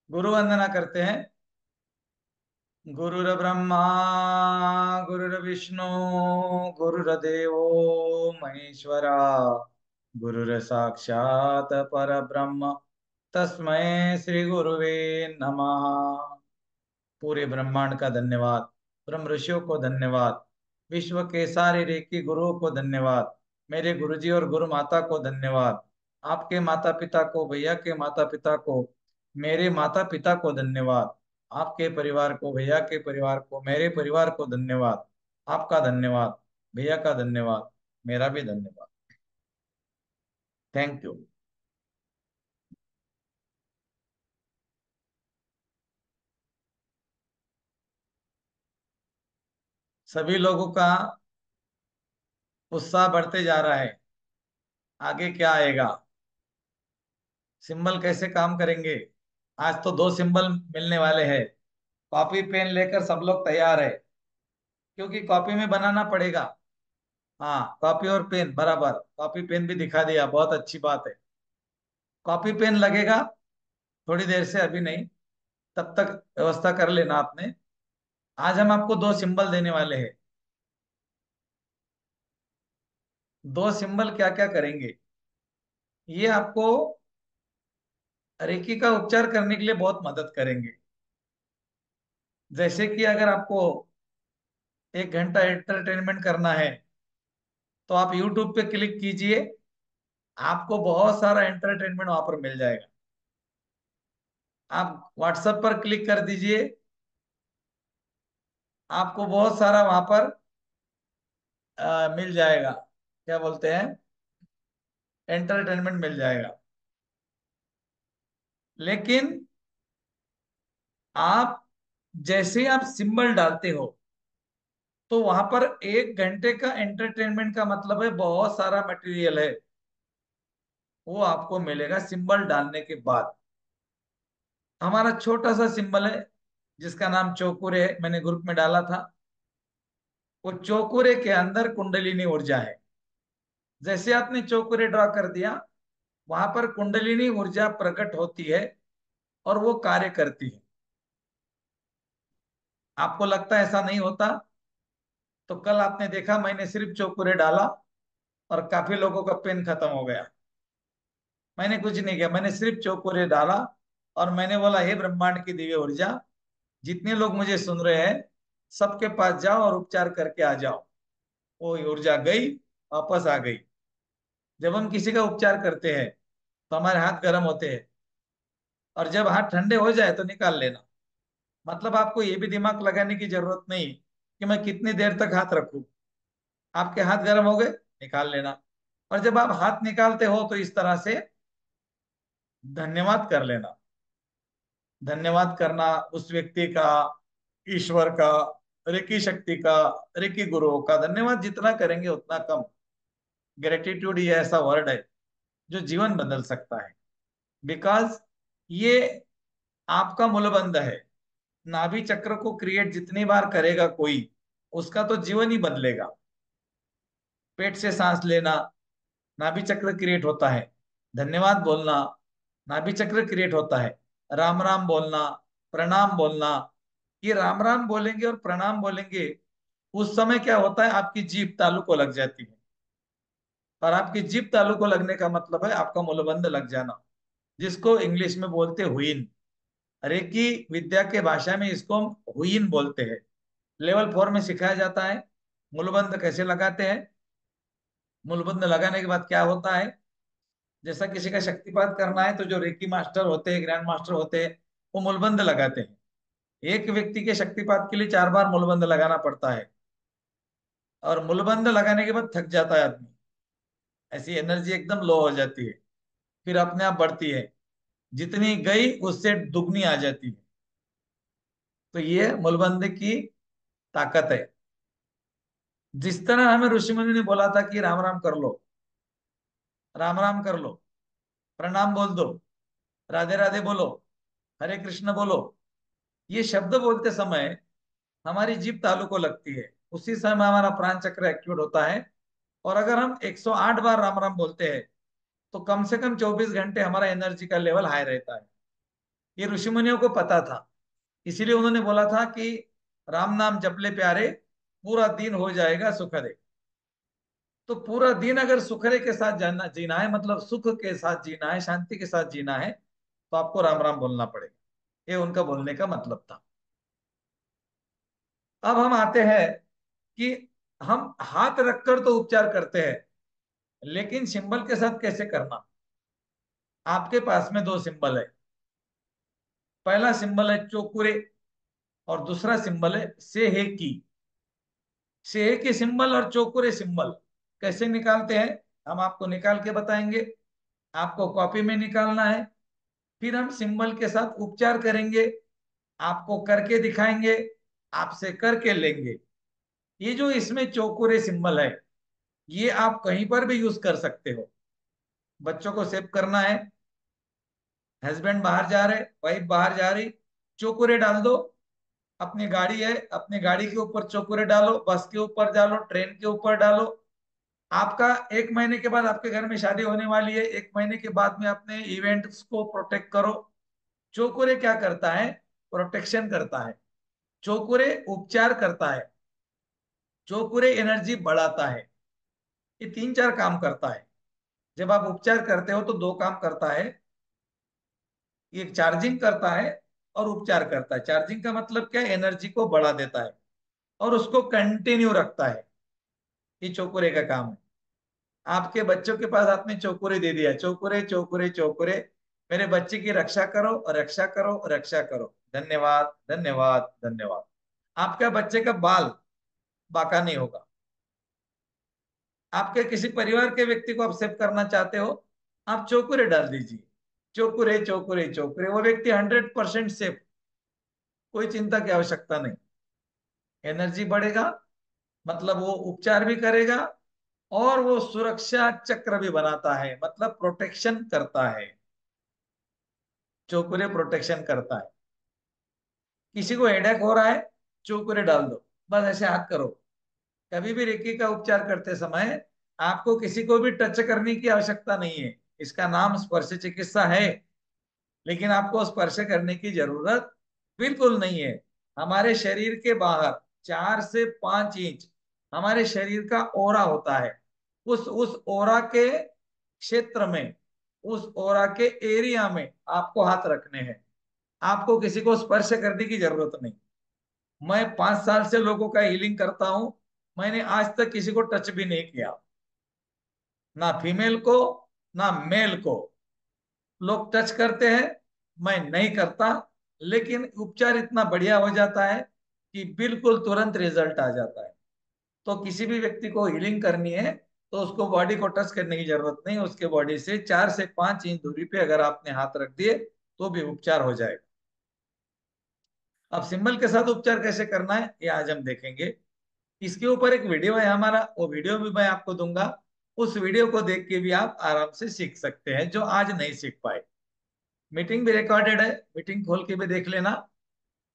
गुरु वंदना करते हैं। गुरुर्ब्रह्मा गुरुर्विष्णु गुरुर्देवो महेश्वरा गुरुर साक्षात परब्रह्म तस्मै श्री गुरुवे नमः। पूरे ब्रह्मांड का धन्यवाद, ब्रह्म ऋषियों को धन्यवाद, विश्व के सारे रेकी गुरुओं को धन्यवाद, मेरे गुरुजी और गुरु माता को धन्यवाद, आपके माता पिता को, भैया के माता पिता को, मेरे माता पिता को धन्यवाद, आपके परिवार को, भैया के परिवार को, मेरे परिवार को धन्यवाद, आपका धन्यवाद, भैया का धन्यवाद, मेरा भी धन्यवाद। Thank you. सभी लोगों का उत्साह बढ़ते जा रहा है। आगे क्या आएगा, सिंबल कैसे काम करेंगे। आज तो दो सिंबल मिलने वाले हैं। कॉपी पेन लेकर सब लोग तैयार है, क्योंकि कॉपी में बनाना पड़ेगा। हाँ, कॉपी और पेन बराबर, कॉपी पेन भी दिखा दिया, बहुत अच्छी बात है। कॉपी पेन लगेगा थोड़ी देर से, अभी नहीं, तब तक व्यवस्था कर लेना आपने। आज हम आपको दो सिंबल देने वाले हैं। दो सिंबल क्या क्या करेंगे, ये आपको रेकी का उपचार करने के लिए बहुत मदद करेंगे। जैसे कि अगर आपको 1 घंटा एंटरटेनमेंट करना है, तो आप यूट्यूब पे क्लिक कीजिए, आपको बहुत सारा एंटरटेनमेंट वहां पर मिल जाएगा। आप व्हाट्सएप पर क्लिक कर दीजिए, आपको बहुत सारा वहां पर मिल जाएगा, क्या बोलते हैं, एंटरटेनमेंट मिल जाएगा। लेकिन आप जैसे आप सिंबल डालते हो, तो वहां पर 1 घंटे का एंटरटेनमेंट का मतलब है बहुत सारा मटेरियल है, वो आपको मिलेगा सिंबल डालने के बाद। हमारा छोटा सा सिंबल है जिसका नाम चौकुरे है, मैंने ग्रुप में डाला था। वो चौकुरे के अंदर कुंडलिनी ऊर्जा है। जैसे आपने चौकुरे ड्रॉ कर दिया, वहां पर कुंडलिनी ऊर्जा प्रकट होती है और वो कार्य करती है। आपको लगता है ऐसा नहीं होता, तो कल आपने देखा मैंने सिर्फ चौकुरे डाला और काफी लोगों का पेन खत्म हो गया। मैंने कुछ नहीं किया, मैंने सिर्फ चौकुरे डाला और मैंने बोला, हे ब्रह्मांड की दिव्य ऊर्जा, जितने लोग मुझे सुन रहे हैं, सबके पास जाओ और उपचार करके आ जाओ। वो ऊर्जा गई, वापस आ गई। जब हम किसी का उपचार करते हैं तो हमारे हाथ गर्म होते हैं, और जब हाथ ठंडे हो जाए तो निकाल लेना। मतलब आपको ये भी दिमाग लगाने की जरूरत नहीं कि मैं कितनी देर तक हाथ रखूं। आपके हाथ गर्म हो गए, निकाल लेना। और जब आप हाथ निकालते हो तो इस तरह से धन्यवाद कर लेना। धन्यवाद करना उस व्यक्ति का, ईश्वर का, रेकी शक्ति का, रेकी गुरुओं का। धन्यवाद जितना करेंगे उतना कम। ग्रेटिट्यूड ये ऐसा वर्ड है जो जीवन बदल सकता है। बिकॉज ये आपका मूलबंध है। नाभि चक्र को क्रिएट जितनी बार करेगा कोई, उसका तो जीवन ही बदलेगा। पेट से सांस लेना, नाभि चक्र क्रिएट होता है। धन्यवाद बोलना, नाभि चक्र क्रिएट होता है। राम राम बोलना, प्रणाम बोलना, ये राम राम बोलेंगे और प्रणाम बोलेंगे, उस समय क्या होता है, आपकी जीभ तालू को लग जाती है। और आपकी जीभ तालू को लगने का मतलब है आपका मूलबंध लग जाना, जिसको इंग्लिश में बोलते हुईन। रेकी विद्या के भाषा में इसको हम हुईन बोलते हैं। लेवल 4 में सिखाया जाता है मूलबंध कैसे लगाते हैं। मूलबंध लगाने के बाद क्या होता है, जैसा किसी का शक्तिपात करना है तो जो रेकी मास्टर होते हैं, ग्रैंड मास्टर होते हैं, वो मूलबंध लगाते हैं। एक व्यक्ति के शक्तिपात के लिए 4 बार मूलबंध लगाना पड़ता है, और मूलबंध लगाने के बाद थक जाता है आदमी। ऐसी एनर्जी एकदम लो हो जाती है, फिर अपने आप बढ़ती है, जितनी गई उससे दुगनी आ जाती है। तो ये मूलबंध की ताकत है। जिस तरह हमें ऋषि मुनि ने बोला था कि राम राम कर लो, राम राम कर लो, प्रणाम बोल दो, राधे राधे बोलो, हरे कृष्ण बोलो, ये शब्द बोलते समय हमारी जीभ तालू को लगती है, उसी समय हमारा प्राण चक्र एक्टिवेट होता है। और अगर हम 108 बार राम राम बोलते हैं, तो कम से कम 24 घंटे हमारा एनर्जी का लेवल हाई रहता है। ये ऋषि मुनियों को पता था, इसीलिए उन्होंने बोला था कि राम नाम जप ले प्यारे, पूरा दिन हो जाएगा सुखदे। तो पूरा दिन अगर सुखरे के साथ जाना जीना है, मतलब सुख के साथ जीना है, शांति के साथ जीना है, तो आपको राम राम बोलना पड़ेगा। ये उनका बोलने का मतलब था। अब हम आते हैं कि हम हाथ रखकर तो उपचार करते हैं, लेकिन सिंबल के साथ कैसे करना। आपके पास में दो सिंबल है। पहला सिंबल है चोकुरे, और दूसरा सिंबल है से है की। से है की सिंबल और चोकुरे सिंबल कैसे निकालते हैं, हम आपको निकाल के बताएंगे। आपको कॉपी में निकालना है, फिर हम सिंबल के साथ उपचार करेंगे, आपको करके दिखाएंगे, आपसे करके लेंगे। ये जो इसमें चौकुरे सिंबल है, ये आप कहीं पर भी यूज कर सकते हो। बच्चों को सेव करना है, हस्बैंड बाहर जा रहे, वाइफ बाहर जा रही, चौकुरे डाल दो। अपनी गाड़ी है, अपनी गाड़ी के ऊपर चौकुरे डालो, बस के ऊपर डालो, ट्रेन के ऊपर डालो। आपका 1 महीने के बाद आपके घर में शादी होने वाली है, 1 महीने के बाद में अपने इवेंट्स को प्रोटेक्ट करो। चौकुरे क्या करता है, प्रोटेक्शन करता है। चौकुरे उपचार करता है। चौकुरे एनर्जी बढ़ाता है। ये 3 4 काम करता है। जब आप उपचार करते हो तो दो काम करता है, ये चार्जिंग करता है और उपचार करता है। चार्जिंग का मतलब क्या है, एनर्जी को बढ़ा देता है और उसको कंटिन्यू रखता है। ये चौकुरे का काम है। आपके बच्चों के पास आपने चौकुरे दे दिया, चौकुरे चौकुरे चौकुरे, मेरे बच्चे की रक्षा करो और रक्षा करो और रक्षा करो, धन्यवाद धन्यवाद धन्यवाद। आपका बच्चे का बाल बांका नहीं होगा। आपके किसी परिवार के व्यक्ति को आप सेव करना चाहते हो, आप चौकुरे डाल दीजिए। चौकुरे चौकुरे चौकुरे, वो व्यक्ति 100% सेफ। कोई चिंता की आवश्यकता नहीं। एनर्जी बढ़ेगा, मतलब वो उपचार भी करेगा, और वो सुरक्षा चक्र भी बनाता है, मतलब प्रोटेक्शन करता है। चौकुरे प्रोटेक्शन करता है। किसी को हेडेक हो रहा है, चौकुरे डाल दो, बस ऐसे हाथ करो। कभी भी रेकी का उपचार करते समय आपको किसी को भी टच करने की आवश्यकता नहीं है। इसका नाम स्पर्श चिकित्सा है, लेकिन आपको स्पर्श करने की जरूरत बिल्कुल नहीं है। हमारे शरीर के बाहर 4 से 5 इंच हमारे शरीर का ओरा होता है। उस ओरा के क्षेत्र में, उस ओरा के एरिया में आपको हाथ रखने हैं। आपको किसी को स्पर्श करने की जरूरत नहीं। मैं 5 साल से लोगों का हीलिंग करता हूं, मैंने आज तक किसी को टच भी नहीं किया, ना फीमेल को ना मेल को। लोग टच करते हैं, मैं नहीं करता, लेकिन उपचार इतना बढ़िया हो जाता है कि बिल्कुल तुरंत रिजल्ट आ जाता है। तो किसी भी व्यक्ति को हीलिंग करनी है तो उसको बॉडी को टच करने की जरूरत नहीं, उसके बॉडी से 4 से 5 इंच दूरी पे अगर आपने हाथ रख दिए तो भी उपचार हो जाएगा। अब सिंबल के साथ उपचार कैसे करना है ये आज हम देखेंगे। इसके ऊपर एक वीडियो है हमारा, वो वीडियो भी मैं आपको दूंगा। उस वीडियो को देख के भी आप आराम से सीख सकते हैं, जो आज नहीं सीख पाए। मीटिंग भी रिकॉर्डेड है, मीटिंग खोल के भी देख लेना,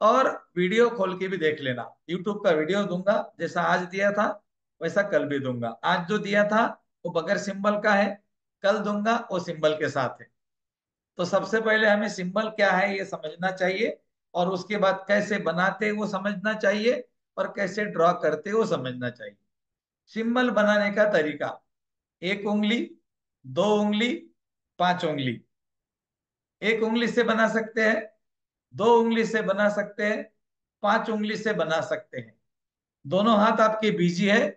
और वीडियो खोल के भी देख लेना। यूट्यूब का वीडियो दूंगा, जैसा आज दिया था वैसा कल भी दूंगा। आज जो दिया था वो बगैर सिंबल का है, कल दूंगा वो सिंबल के साथ है। तो सबसे पहले हमें सिंबल क्या है ये समझना चाहिए, और उसके बाद कैसे बनाते वो समझना चाहिए, और कैसे ड्रॉ करते वो समझना चाहिए। सिंबल बनाने का तरीका: 1 उंगली, 2 उंगली, 5 उंगली। 1 उंगली से बना सकते हैं, 2 उंगली से बना सकते हैं, 5 उंगली से बना सकते हैं। दोनों हाथ आपके बिजी है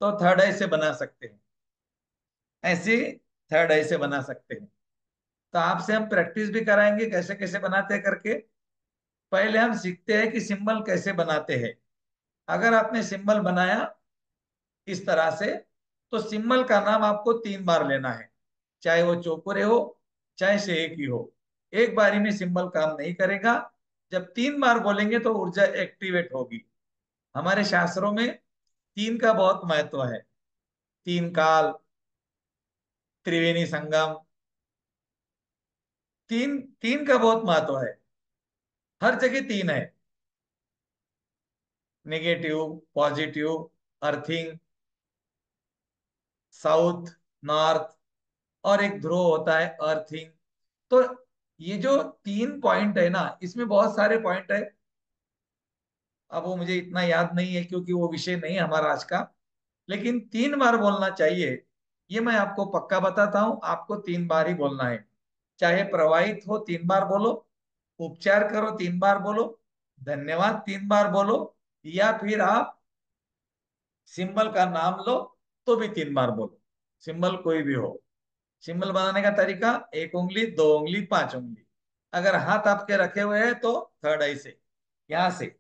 तो थर्ड आई से बना सकते हैं, ऐसे थर्ड आई से बना सकते हैं। तो आपसे हम प्रैक्टिस भी कराएंगे कैसे कैसे बनाते हैं करके। पहले हम सीखते हैं कि सिंबल कैसे बनाते हैं। अगर आपने सिंबल बनाया इस तरह से, तो सिंबल का नाम आपको 3 बार लेना है, चाहे वो चौकोरे हो चाहे से एक ही हो। एक बारी में सिंबल काम नहीं करेगा। जब 3 बार बोलेंगे तो ऊर्जा एक्टिवेट होगी। हमारे शास्त्रों में 3 का बहुत महत्व है। 3 काल, त्रिवेणी संगम, तीन तीन का बहुत महत्व है। हर जगह 3 है: negative, positive, earthing, south, north, और एक ध्रुव होता है अर्थिंग। तो ये जो 3 पॉइंट है ना, इसमें बहुत सारे पॉइंट है। अब वो मुझे इतना याद नहीं है क्योंकि वो विषय नहीं है हमारा आज का। लेकिन 3 बार बोलना चाहिए, ये मैं आपको पक्का बताता हूं। आपको 3 बार ही बोलना है। चाहे प्रवाहित हो 3 बार बोलो, उपचार करो 3 बार बोलो, धन्यवाद 3 बार बोलो, या फिर आप सिंबल का नाम लो तो भी 3 बार बोलो। सिंबल कोई भी हो। सिंबल बनाने का तरीका, 1 उंगली, 2 उंगली, 5 उंगली। अगर हाथ आपके रखे हुए हैं तो थर्ड आई से, यहां से,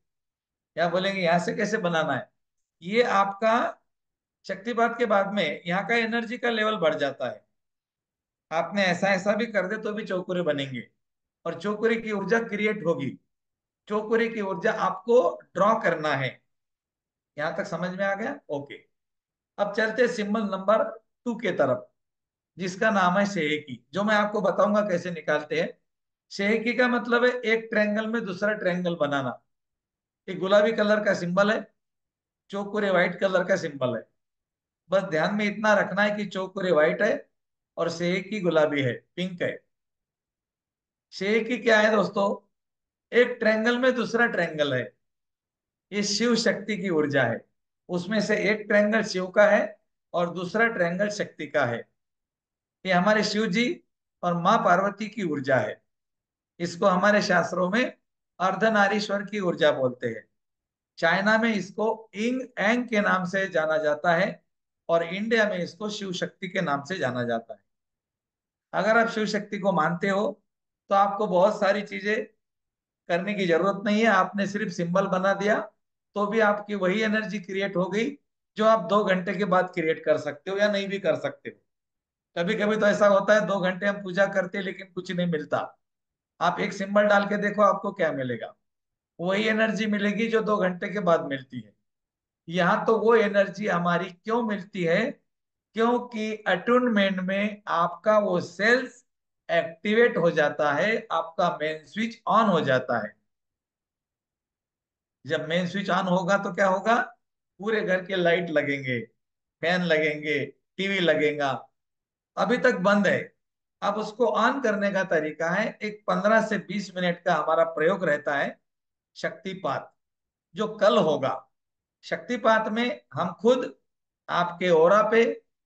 या बोलेंगे यहां से कैसे बनाना है। ये आपका शक्तिपात के बाद में यहाँ का एनर्जी का लेवल बढ़ जाता है। आपने ऐसा ऐसा भी कर दे तो भी चौकुरे बनेंगे, और चौकुरे की ऊर्जा क्रिएट होगी। चौकुरे की ऊर्जा आपको ड्रॉ करना है। यहां तक समझ में आ गया? ओके। अब चलते सिंबल नंबर 2 के तरफ, जिसका नाम है सेहेकी, जो मैं आपको बताऊंगा कैसे निकालते हैं। सेहेकी का मतलब है एक ट्रायंगल में दूसरा ट्रायंगल बनाना। एक गुलाबी कलर का सिंबल है, चौकुरे व्हाइट कलर का सिंबल है। बस ध्यान में इतना रखना है कि चौकुरे व्हाइट है और सेहेकी गुलाबी है, पिंक है। सेहेकी क्या है दोस्तों? एक ट्रायंगल में दूसरा ट्रायंगल है। ये शिव शक्ति की ऊर्जा है। उसमें से एक ट्रायंगल शिव का है और दूसरा ट्रायंगल शक्ति का है। ये हमारे शिव जी और माँ पार्वती की ऊर्जा है। इसको हमारे शास्त्रों में अर्धनारीश्वर की ऊर्जा बोलते हैं। चाइना में इसको इंग एंग के नाम से जाना जाता है, और इंडिया में इसको शिव शक्ति के नाम से जाना जाता है। अगर आप शिव शक्ति को मानते हो तो आपको बहुत सारी चीजें करने की जरूरत नहीं है। आपने सिर्फ सिंबल बना दिया तो भी आपकी वही एनर्जी क्रिएट हो गई, जो आप 2 घंटे के बाद क्रिएट कर सकते हो या नहीं भी कर सकते हो। कभी कभी तो ऐसा होता है 2 घंटे हम पूजा करते हैं लेकिन कुछ नहीं मिलता। आप एक सिंबल डाल के देखो आपको क्या मिलेगा। वही एनर्जी मिलेगी जो 2 घंटे के बाद मिलती है। यहाँ तो वो एनर्जी हमारी क्यों मिलती है? क्योंकि अटूनमेंट में आपका वो सेल्स एक्टिवेट हो जाता है, आपका मेन स्विच ऑन हो जाता है। जब मेन स्विच ऑन होगा तो क्या होगा? पूरे घर के लाइट लगेंगे, फैन लगेंगे, टीवी लगेगा। अभी तक बंद है। अब उसको ऑन करने का तरीका है, एक 15 से 20 मिनट का हमारा प्रयोग रहता है, शक्तिपात, जो कल होगा। शक्तिपात में हम खुद आपके ओरा पे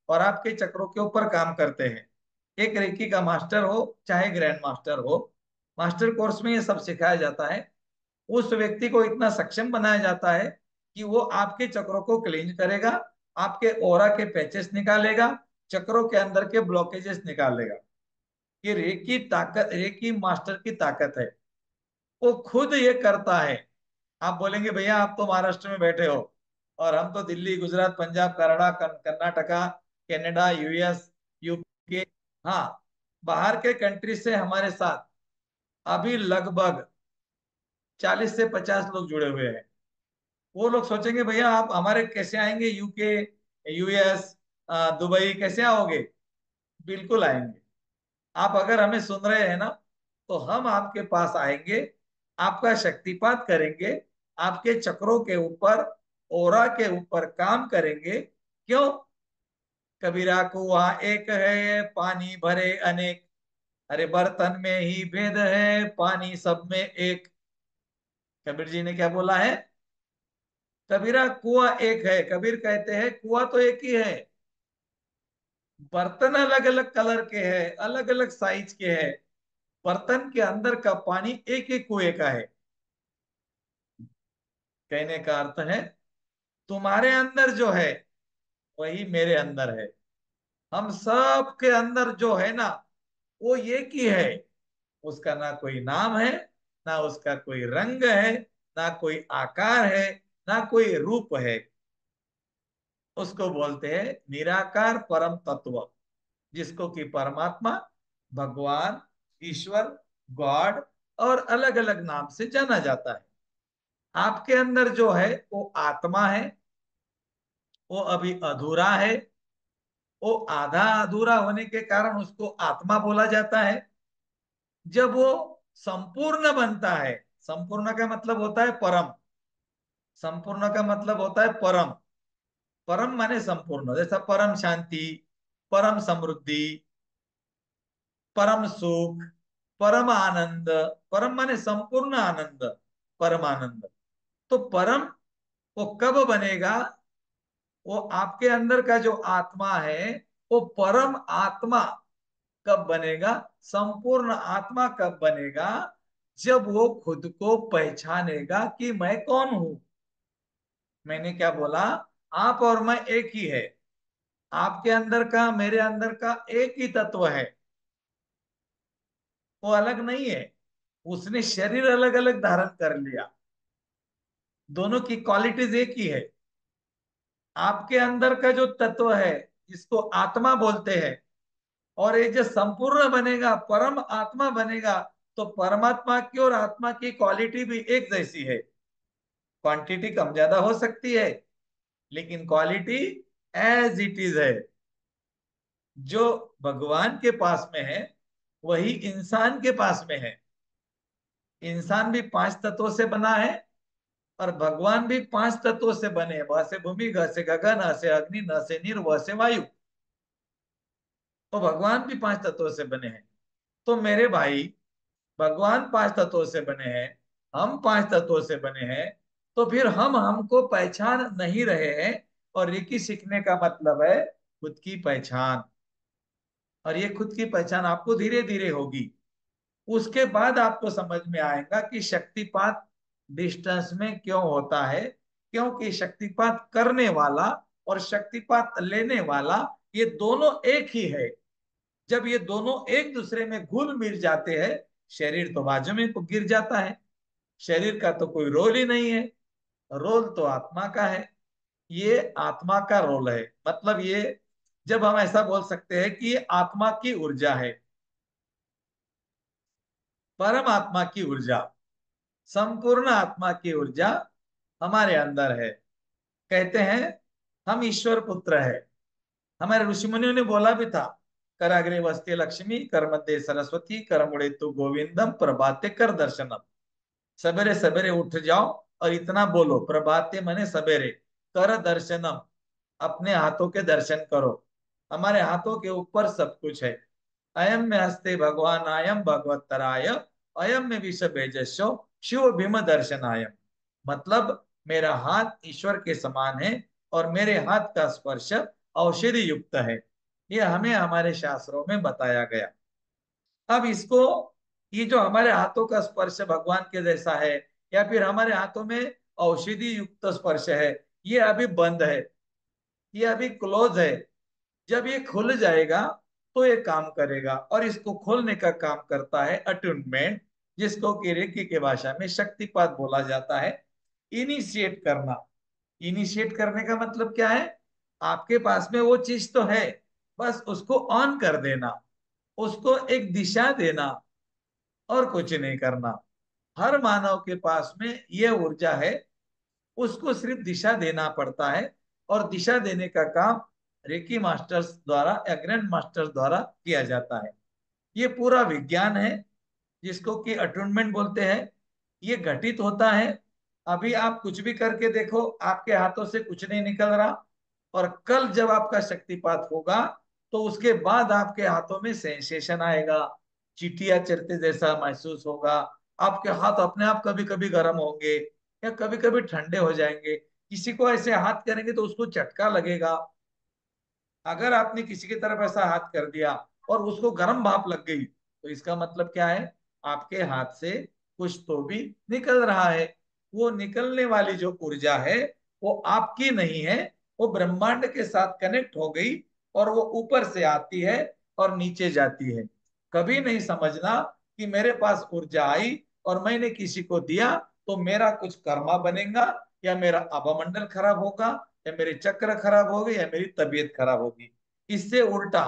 और आपके चक्रों के ऊपर काम करते हैं। एक रेकी का मास्टर हो चाहे ग्रैंड मास्टर हो, मास्टर कोर्स में ये सब सिखाया जाता है। उस व्यक्ति को इतना सक्षम बनाया जाता है कि वो आपके चक्रों को क्लीन करेगा, आपके ओरा के पैचेस निकालेगा, चक्रों के अंदर के ब्लॉकेजेस निकालेगा। ये रेकी ताकत, रेकी मास्टर की ताकत है। वो खुद ये करता है। आप बोलेंगे भैया आप तो महाराष्ट्र में बैठे हो और हम तो Delhi, Gujarat, Punjab, Karnataka, Canada, US, UK, हाँ, बाहर के कंट्री से हमारे साथ अभी लगभग 40 से 50 लोग जुड़े हुए हैं। वो लोग सोचेंगे भैया आप हमारे कैसे आएंगे, यूके, यूएस, दुबई कैसे आओगे? बिल्कुल आएंगे। आप अगर हमें सुन रहे हैं ना, तो हम आपके पास आएंगे, आपका शक्तिपात करेंगे, आपके चक्रों के ऊपर, ओरा के ऊपर काम करेंगे। क्यों? कबीरा कुआं एक है, पानी भरे अनेक, अरे बर्तन में ही भेद है, पानी सब में एक। कबीर जी ने क्या बोला है? कबीरा कुआं एक है। कबीर कहते हैं कुआं तो एक ही है, बर्तन अलग अलग कलर के हैं, अलग अलग साइज के हैं। बर्तन के अंदर का पानी एक एक कुएं का है। कहने का अर्थ है तुम्हारे अंदर जो है वही मेरे अंदर है। हम सब के अंदर जो है ना, वो एक ही है। उसका ना कोई नाम है, ना उसका कोई रंग है, ना कोई आकार है, ना कोई रूप है। उसको बोलते हैं निराकार परम तत्व, जिसको कि परमात्मा, भगवान, ईश्वर, गॉड और अलग अलग नाम से जाना जाता है। आपके अंदर जो है वो आत्मा है। वो अभी अधूरा है। वो आधा अधूरा होने के कारण उसको आत्मा बोला जाता है। जब वो संपूर्ण बनता है, संपूर्ण का मतलब होता है परम, संपूर्ण का मतलब होता है परम। परम माने संपूर्ण, जैसा परम शांति, परम समृद्धि, परम सुख, परम आनंद, परम माने संपूर्ण आनंद, परम आनंद। तो परम वो कब बनेगा? वो आपके अंदर का जो आत्मा है वो परम आत्मा कब बनेगा, संपूर्ण आत्मा कब बनेगा? जब वो खुद को पहचानेगा कि मैं कौन हूं। मैंने क्या बोला? आप और मैं एक ही है। आपके अंदर का मेरे अंदर का एक ही तत्व है, वो अलग नहीं है। उसने शरीर अलग अलग धारण कर लिया, दोनों की क्वालिटीज एक ही है। आपके अंदर का जो तत्व है जिसको आत्मा बोलते हैं, और ये जो संपूर्ण बनेगा, परम आत्मा बनेगा, तो परमात्मा की और आत्मा की क्वालिटी भी एक जैसी है। क्वांटिटी कम ज्यादा हो सकती है, लेकिन क्वालिटी एज इट इज है। जो भगवान के पास में है वही इंसान के पास में है। इंसान भी पांच तत्वों से बना है, और भगवान भी पांच तत्वों से बने हैं। व से भूमि, ग से गगन, अ से अग्नि, न से नीर, व से वायु। तो भगवान भी पांच तत्वों से बने हैं। तो मेरे भाई, भगवान पांच तत्वों से बने हैं, हम पांच तत्वों से बने हैं। तो फिर हम हमको पहचान नहीं रहे हैं। और रेकी सीखने का मतलब है खुद की पहचान। और ये खुद की पहचान आपको धीरे धीरे होगी। उसके बाद आपको समझ में आएगा कि शक्तिपात डिस्टेंस में क्यों होता है। क्योंकि शक्तिपात करने वाला और शक्तिपात लेने वाला, ये दोनों एक ही है। जब ये दोनों एक दूसरे में घुल मिल जाते हैं, शरीर तो बाजू में को गिर जाता है। शरीर का तो कोई रोल ही नहीं है, रोल तो आत्मा का है। ये आत्मा का रोल है। मतलब ये, जब हम ऐसा बोल सकते हैं कि ये आत्मा की ऊर्जा है, परमात्मा की ऊर्जा, संपूर्ण आत्मा की ऊर्जा हमारे अंदर है। कहते हैं हम ईश्वर पुत्र है। हमारे ऋषि मुनियों ने बोला भी था, कराग्रे वस्ते लक्ष्मी, कर मध्य सरस्वती, कर मुड़े तु गोविंदम, प्रभाते कर दर्शनम। सवेरे सवेरे उठ जाओ और इतना बोलो, प्रभाते मने सवेरे, कर दर्शनम, अपने हाथों के दर्शन करो। हमारे हाथों के ऊपर सब कुछ है। अयम में हस्ते भगवान आयम भगवतराय, अयम में विश्व भेजस्यो शिव भीम दर्शनायम। मतलब मेरा हाथ ईश्वर के समान है, और मेरे हाथ का स्पर्श औषधि युक्त है। ये हमें हमारे शास्त्रों में बताया गया। अब इसको, ये जो हमारे हाथों का स्पर्श भगवान के जैसा है, या फिर हमारे हाथों में औषधि युक्त स्पर्श है, ये अभी बंद है, ये अभी क्लोज है। जब ये खुल जाएगा तो ये काम करेगा। और इसको खोलने का काम करता है अटूनमेंट, जिसको कि रेकी के भाषा में शक्तिपात बोला जाता है। इनिशिएट करना। इनिशिएट करने का मतलब क्या है? आपके पास में वो चीज तो है, बस उसको ऑन कर देना, उसको एक दिशा देना, और कुछ नहीं करना। हर मानव के पास में ये ऊर्जा है, उसको सिर्फ दिशा देना पड़ता है। और दिशा देने का काम रेकी मास्टर्स द्वारा या ग्रैंड मास्टर्स द्वारा किया जाता है। ये पूरा विज्ञान है, जिसको कि अटूनमेंट बोलते हैं। ये घटित होता है। अभी आप कुछ भी करके देखो, आपके हाथों से कुछ नहीं निकल रहा। और कल जब आपका शक्तिपात होगा, तो उसके बाद आपके हाथों में सेंसेशन आएगा, चींटियां चलते जैसा महसूस होगा। आपके हाथ अपने आप कभी कभी गर्म होंगे, या कभी कभी ठंडे हो जाएंगे। किसी को ऐसे हाथ करेंगे तो उसको झटका लगेगा। अगर आपने किसी की तरफ ऐसा हाथ कर दिया और उसको गर्म भाप लग गई, तो इसका मतलब क्या है? आपके हाथ से कुछ तो भी निकल रहा है। वो निकलने वाली जो ऊर्जा है वो आपकी नहीं है, वो ब्रह्मांड के साथ कनेक्ट हो गई, और वो ऊपर से आती है और नीचे जाती है। कभी नहीं समझना कि मेरे पास ऊर्जा आई और मैंने किसी को दिया तो मेरा कुछ कर्मा बनेगा, या मेरा अवमंडल खराब होगा, या मेरे चक्र खराब होगी, या मेरी तबीयत खराब होगी। इससे उल्टा,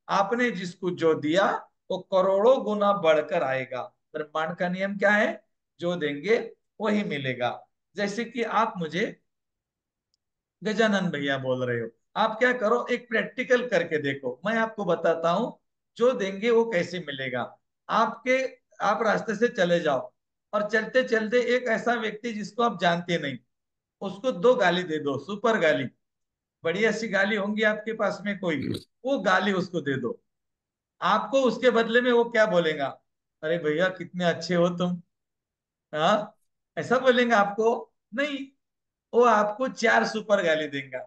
आपने जिसको जो दिया वो करोड़ों गुना बढ़कर आएगा। ब्रह्मांड का नियम क्या है? जो देंगे वही मिलेगा। जैसे कि आप मुझे गजानन भैया बोल रहे हो, आप क्या करो, एक प्रैक्टिकल करके देखो। मैं आपको बताता हूं जो देंगे वो कैसे मिलेगा। आपके आप रास्ते से चले जाओ, और चलते चलते एक ऐसा व्यक्ति जिसको आप जानते नहीं, उसको दो गाली दे दो, सुपर गाली, बढ़िया सी गाली होंगी आपके पास में कोई, वो गाली उसको दे दो। आपको उसके बदले में वो क्या बोलेगा? अरे भैया कितने अच्छे हो तुम। हाँ, ऐसा बोलेंगे आपको? नहीं, वो आपको 4 सुपर गाली देंगे।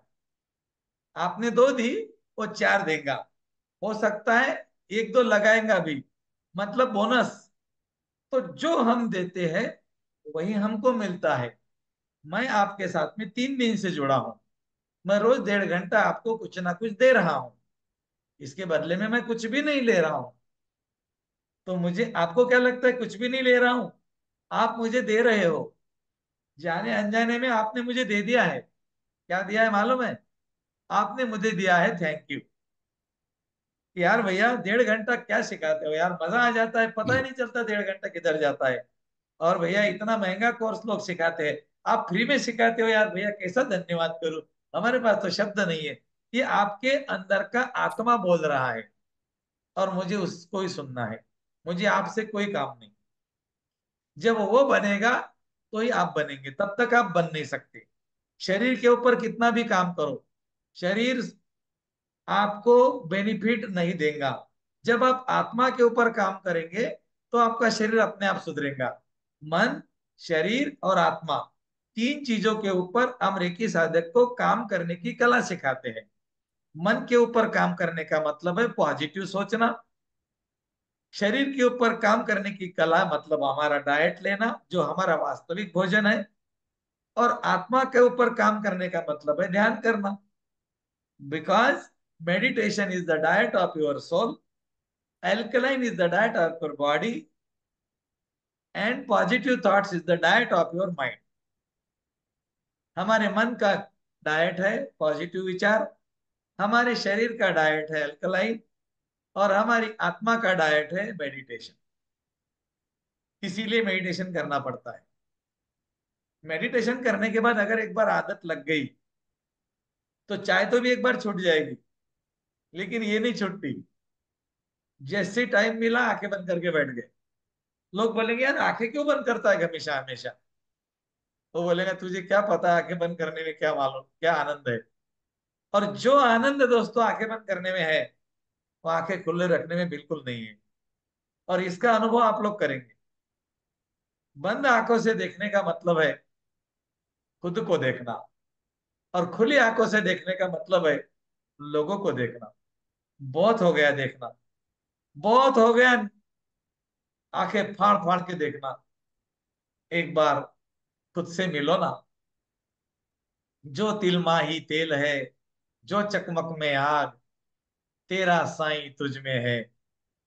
आपने 2 दी, वो 4 देगा। हो सकता है 1-2 लगाएगा भी, मतलब बोनस। तो जो हम देते हैं वही हमको मिलता है। मैं आपके साथ में 3 दिन से जुड़ा हूं। मैं रोज 1.5 घंटा आपको कुछ ना कुछ दे रहा हूं। इसके बदले में मैं कुछ भी नहीं ले रहा हूं। तो मुझे, आपको क्या लगता है कुछ भी नहीं ले रहा हूं? आप मुझे दे रहे हो। जाने अनजाने में आपने मुझे दे दिया है। क्या दिया है मालूम है? आपने मुझे दिया है थैंक यू। यार भैया 1.5 घंटा क्या सिखाते हो यार, मजा आ जाता है, पता ही नहीं चलता 1.5 घंटा किधर जाता है। और भैया इतना महंगा कोर्स लोग सिखाते हैं, आप फ्री में सिखाते हो यार भैया, कैसा धन्यवाद करूं। हमारे पास तो शब्द नहीं है। ये आपके अंदर का आत्मा बोल रहा है, और मुझे उसको ही सुनना है। मुझे आपसे कोई काम नहीं। जब वो बनेगा तो ही आप बनेंगे, तब तक आप बन नहीं सकते। शरीर के ऊपर कितना भी काम करो, शरीर आपको बेनिफिट नहीं देगा। जब आप आत्मा के ऊपर काम करेंगे तो आपका शरीर अपने आप सुधरेगा। मन, शरीर और आत्मा, 3 चीजों के ऊपर हम रेकी साधक को काम करने की कला सिखाते हैं। मन के ऊपर काम करने का मतलब है पॉजिटिव सोचना। शरीर के ऊपर काम करने की कला मतलब हमारा डाइट लेना, जो हमारा वास्तविक भोजन है। और आत्मा के ऊपर काम करने का मतलब है ध्यान करना। Because meditation is the diet of your soul, alkaline is the diet of your body, and positive thoughts is the diet of your mind. हमारे मन का डाइट है पॉजिटिव विचार, हमारे शरीर का डाइट है अल्कलाइन, और हमारी आत्मा का डाइट है मेडिटेशन। इसीलिए मेडिटेशन करना पड़ता है। मेडिटेशन करने के बाद अगर एक बार आदत लग गई तो चाय तो भी एक बार छूट जाएगी, लेकिन ये नहीं छूटती। जैसे टाइम मिला आंखें बंद करके बैठ गए। लोग बोलेंगे यार आंखें क्यों बंद करता है हमेशा हमेशा? तो बोलेगा तुझे क्या पता आंखें बंद करने में क्या मालूम क्या आनंद है। और जो आनंद दोस्तों आंखें बंद करने में है, वो आंखें खुले रखने में बिल्कुल नहीं है। और इसका अनुभव आप लोग करेंगे। बंद आंखों से देखने का मतलब है खुद को देखना, और खुली आंखों से देखने का मतलब है लोगों को देखना। बहुत हो गया देखना, बहुत हो गया आंखें फाड़ फाड़ के देखना। एक बार खुद से मिलो ना। जो तिल माही तेल है, जो चकमक में आग, तेरा साईं तुझ में है,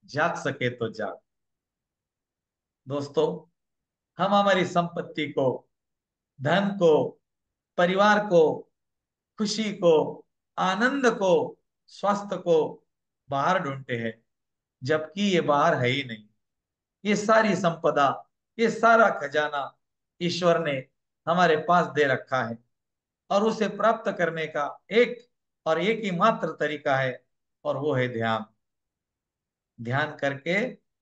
जाग सके तो जाग। दोस्तों, हम हमारी संपत्ति को, धन को, परिवार को, खुशी को, आनंद को, स्वास्थ्य को बाहर ढूंढते हैं, जबकि ये बाहर है ही नहीं। ये सारी संपदा, ये सारा खजाना ईश्वर ने हमारे पास दे रखा है। और उसे प्राप्त करने का एक और एक ही मात्र तरीका है, और वो है ध्यान। ध्यान करके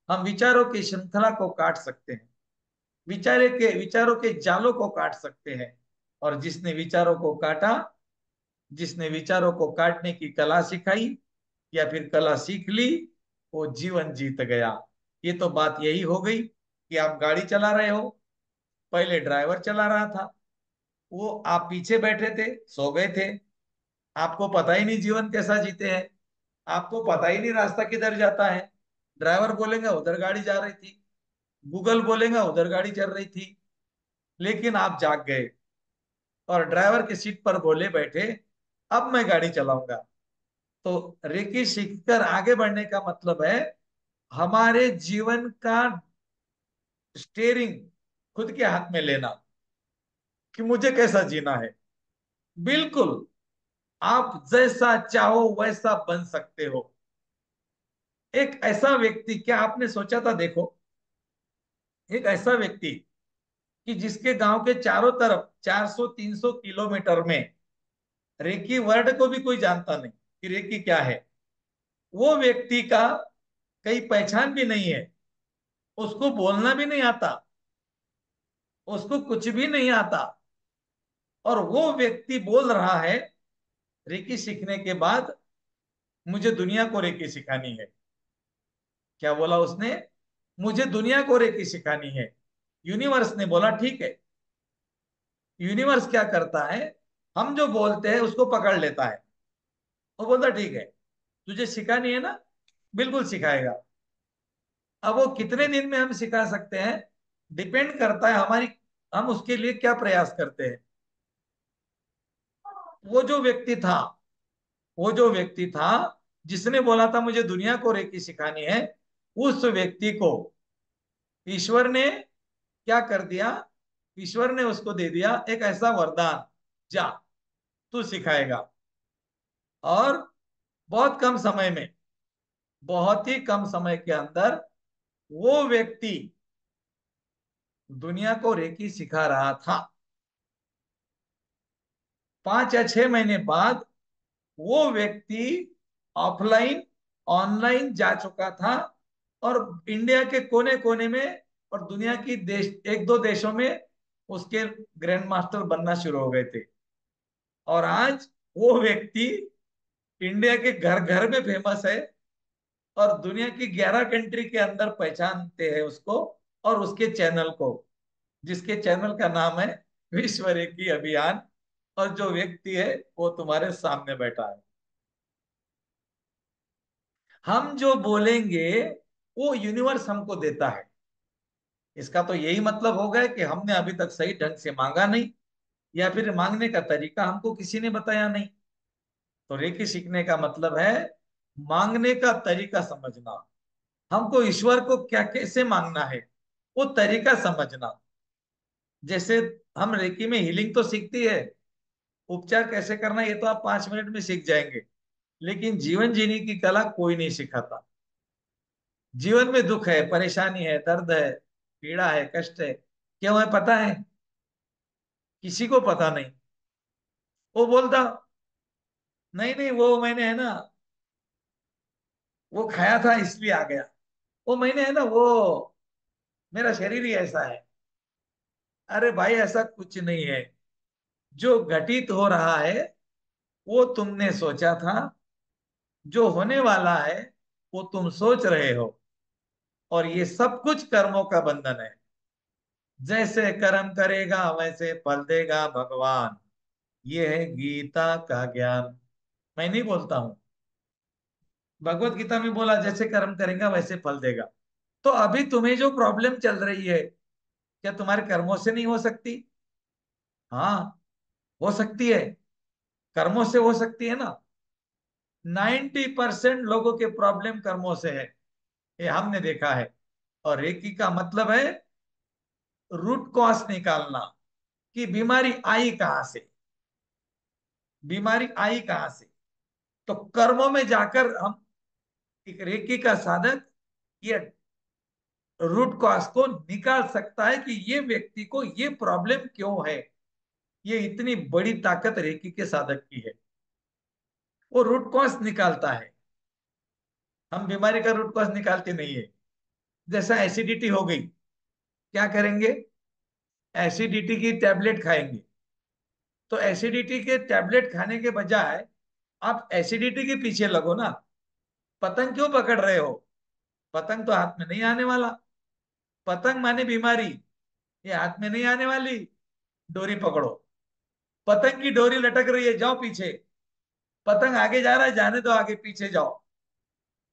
हम विचारों की श्रृंखला को काट सकते हैं, विचारों के जालों को काट सकते हैं। और जिसने विचारों को काटने की कला सिखाई या फिर कला सीख ली, वो जीवन जीत गया। ये तो बात यही हो गई कि आप गाड़ी चला रहे हो, पहले ड्राइवर चला रहा था, वो आप पीछे बैठे थे, सो गए थे। आपको पता ही नहीं जीवन कैसा जीते हैं, आपको पता ही नहीं रास्ता किधर जाता है। ड्राइवर बोलेगा उधर गाड़ी जा रही थी, गूगल बोलेगा उधर गाड़ी चल रही थी। लेकिन आप जाग गए और ड्राइवर की सीट पर बोले बैठे, अब मैं गाड़ी चलाऊंगा। तो रेकी सीखकर आगे बढ़ने का मतलब है हमारे जीवन का स्टेयरिंग खुद के हाथ में लेना, कि मुझे कैसा जीना है। बिल्कुल, आप जैसा चाहो वैसा बन सकते हो। एक ऐसा व्यक्ति, क्या आपने सोचा था, देखो, एक ऐसा व्यक्ति कि जिसके गांव के चारों तरफ 400-300 किलोमीटर में रेकी वर्ड को भी कोई जानता नहीं कि रेकी क्या है। वो व्यक्ति का कहीं पहचान भी नहीं है, उसको बोलना भी नहीं आता, उसको कुछ भी नहीं आता। और वो व्यक्ति बोल रहा है रेकी सीखने के बाद मुझे दुनिया को रेकी सिखानी है। क्या बोला उसने? मुझे दुनिया को रेकी सिखानी है। यूनिवर्स ने बोला ठीक है। यूनिवर्स क्या करता है, हम जो बोलते हैं उसको पकड़ लेता है। वो बोलता ठीक है, तुझे सिखानी है ना, बिल्कुल सिखाएगा। अब वो कितने दिन में हम सिखा सकते हैं, डिपेंड करता है हमारी, हम उसके लिए क्या प्रयास करते हैं। वो जो व्यक्ति था, वो जो व्यक्ति था जिसने बोला था मुझे दुनिया को रेकी सिखानी है, उस व्यक्ति को ईश्वर ने क्या कर दिया, ईश्वर ने उसको दे दिया एक ऐसा वरदान, जा तू सिखाएगा। और बहुत कम समय में, बहुत ही कम समय के अंदर वो व्यक्ति दुनिया को रेकी सिखा रहा था। 5 या 6 महीने बाद वो व्यक्ति ऑफलाइन ऑनलाइन जा चुका था, और इंडिया के कोने कोने में और दुनिया की देश, एक दो देशों में उसके ग्रैंड मास्टर बनना शुरू हो गए थे। और आज वो व्यक्ति इंडिया के घर घर में फेमस है, और दुनिया की 11 कंट्री के अंदर पहचानते हैं उसको और उसके चैनल को, जिसके चैनल का नाम है विश्व रेकी अभियान। और जो व्यक्ति है वो तुम्हारे सामने बैठा है। हम जो बोलेंगे वो यूनिवर्स हमको देता है। इसका तो यही मतलब हो गया कि हमने अभी तक सही ढंग से मांगा नहीं, या फिर मांगने का तरीका हमको किसी ने बताया नहीं। तो रेकी सीखने का मतलब है मांगने का तरीका समझना, हमको ईश्वर को क्या कैसे मांगना है वो तरीका समझना। जैसे हम रेकी में हीलिंग तो सीखती है, उपचार कैसे करना ये तो आप 5 मिनट में सीख जाएंगे, लेकिन जीवन जीने की कला कोई नहीं सिखाता। जीवन में दुख है, परेशानी है, दर्द है, पीड़ा है, कष्ट है, क्यों है पता है? किसी को पता नहीं। वो बोलता नहीं नहीं, वो मैंने है ना, वो खाया था इसलिए आ गया। वो मैंने है ना, वो मेरा शरीर ही ऐसा है। अरे भाई ऐसा कुछ नहीं है। जो घटित हो रहा है वो तुमने सोचा था, जो होने वाला है वो तुम सोच रहे हो। और ये सब कुछ कर्मों का बंधन है। जैसे कर्म करेगा वैसे फल देगा भगवान, ये है गीता का ज्ञान। मैं नहीं बोलता हूं, भगवत गीता में बोला जैसे कर्म करेगा वैसे फल देगा। तो अभी तुम्हें जो प्रॉब्लम चल रही है, क्या तुम्हारे कर्मों से नहीं हो सकती? हाँ, हो सकती है, कर्मों से हो सकती है ना। 90% लोगों के प्रॉब्लम कर्मों से है, ये हमने देखा है। और रेकी का मतलब है रूट कॉज निकालना, कि बीमारी आई कहां से, बीमारी आई कहां से। तो कर्मों में जाकर हम, एक रेकी का साधक ये रूट कॉज को निकाल सकता है कि ये व्यक्ति को ये प्रॉब्लम क्यों है। ये इतनी बड़ी ताकत रेकी के साधक की है, वो रूट कॉज निकालता है। हम बीमारी का रूट कॉज निकालते नहीं है। जैसा एसिडिटी हो गई, क्या करेंगे? एसिडिटी की टैबलेट खाएंगे। तो एसिडिटी के टैबलेट खाने के बजाय आप एसिडिटी के पीछे लगो ना। पतंग क्यों पकड़ रहे हो? पतंग तो हाथ में नहीं आने वाला। पतंग माने बीमारी, ये हाथ में नहीं आने वाली। डोरी पकड़ो, पतंग की डोरी लटक रही है, जाओ पीछे। पतंग आगे जा रहा है, जाने दो, आगे पीछे जाओ।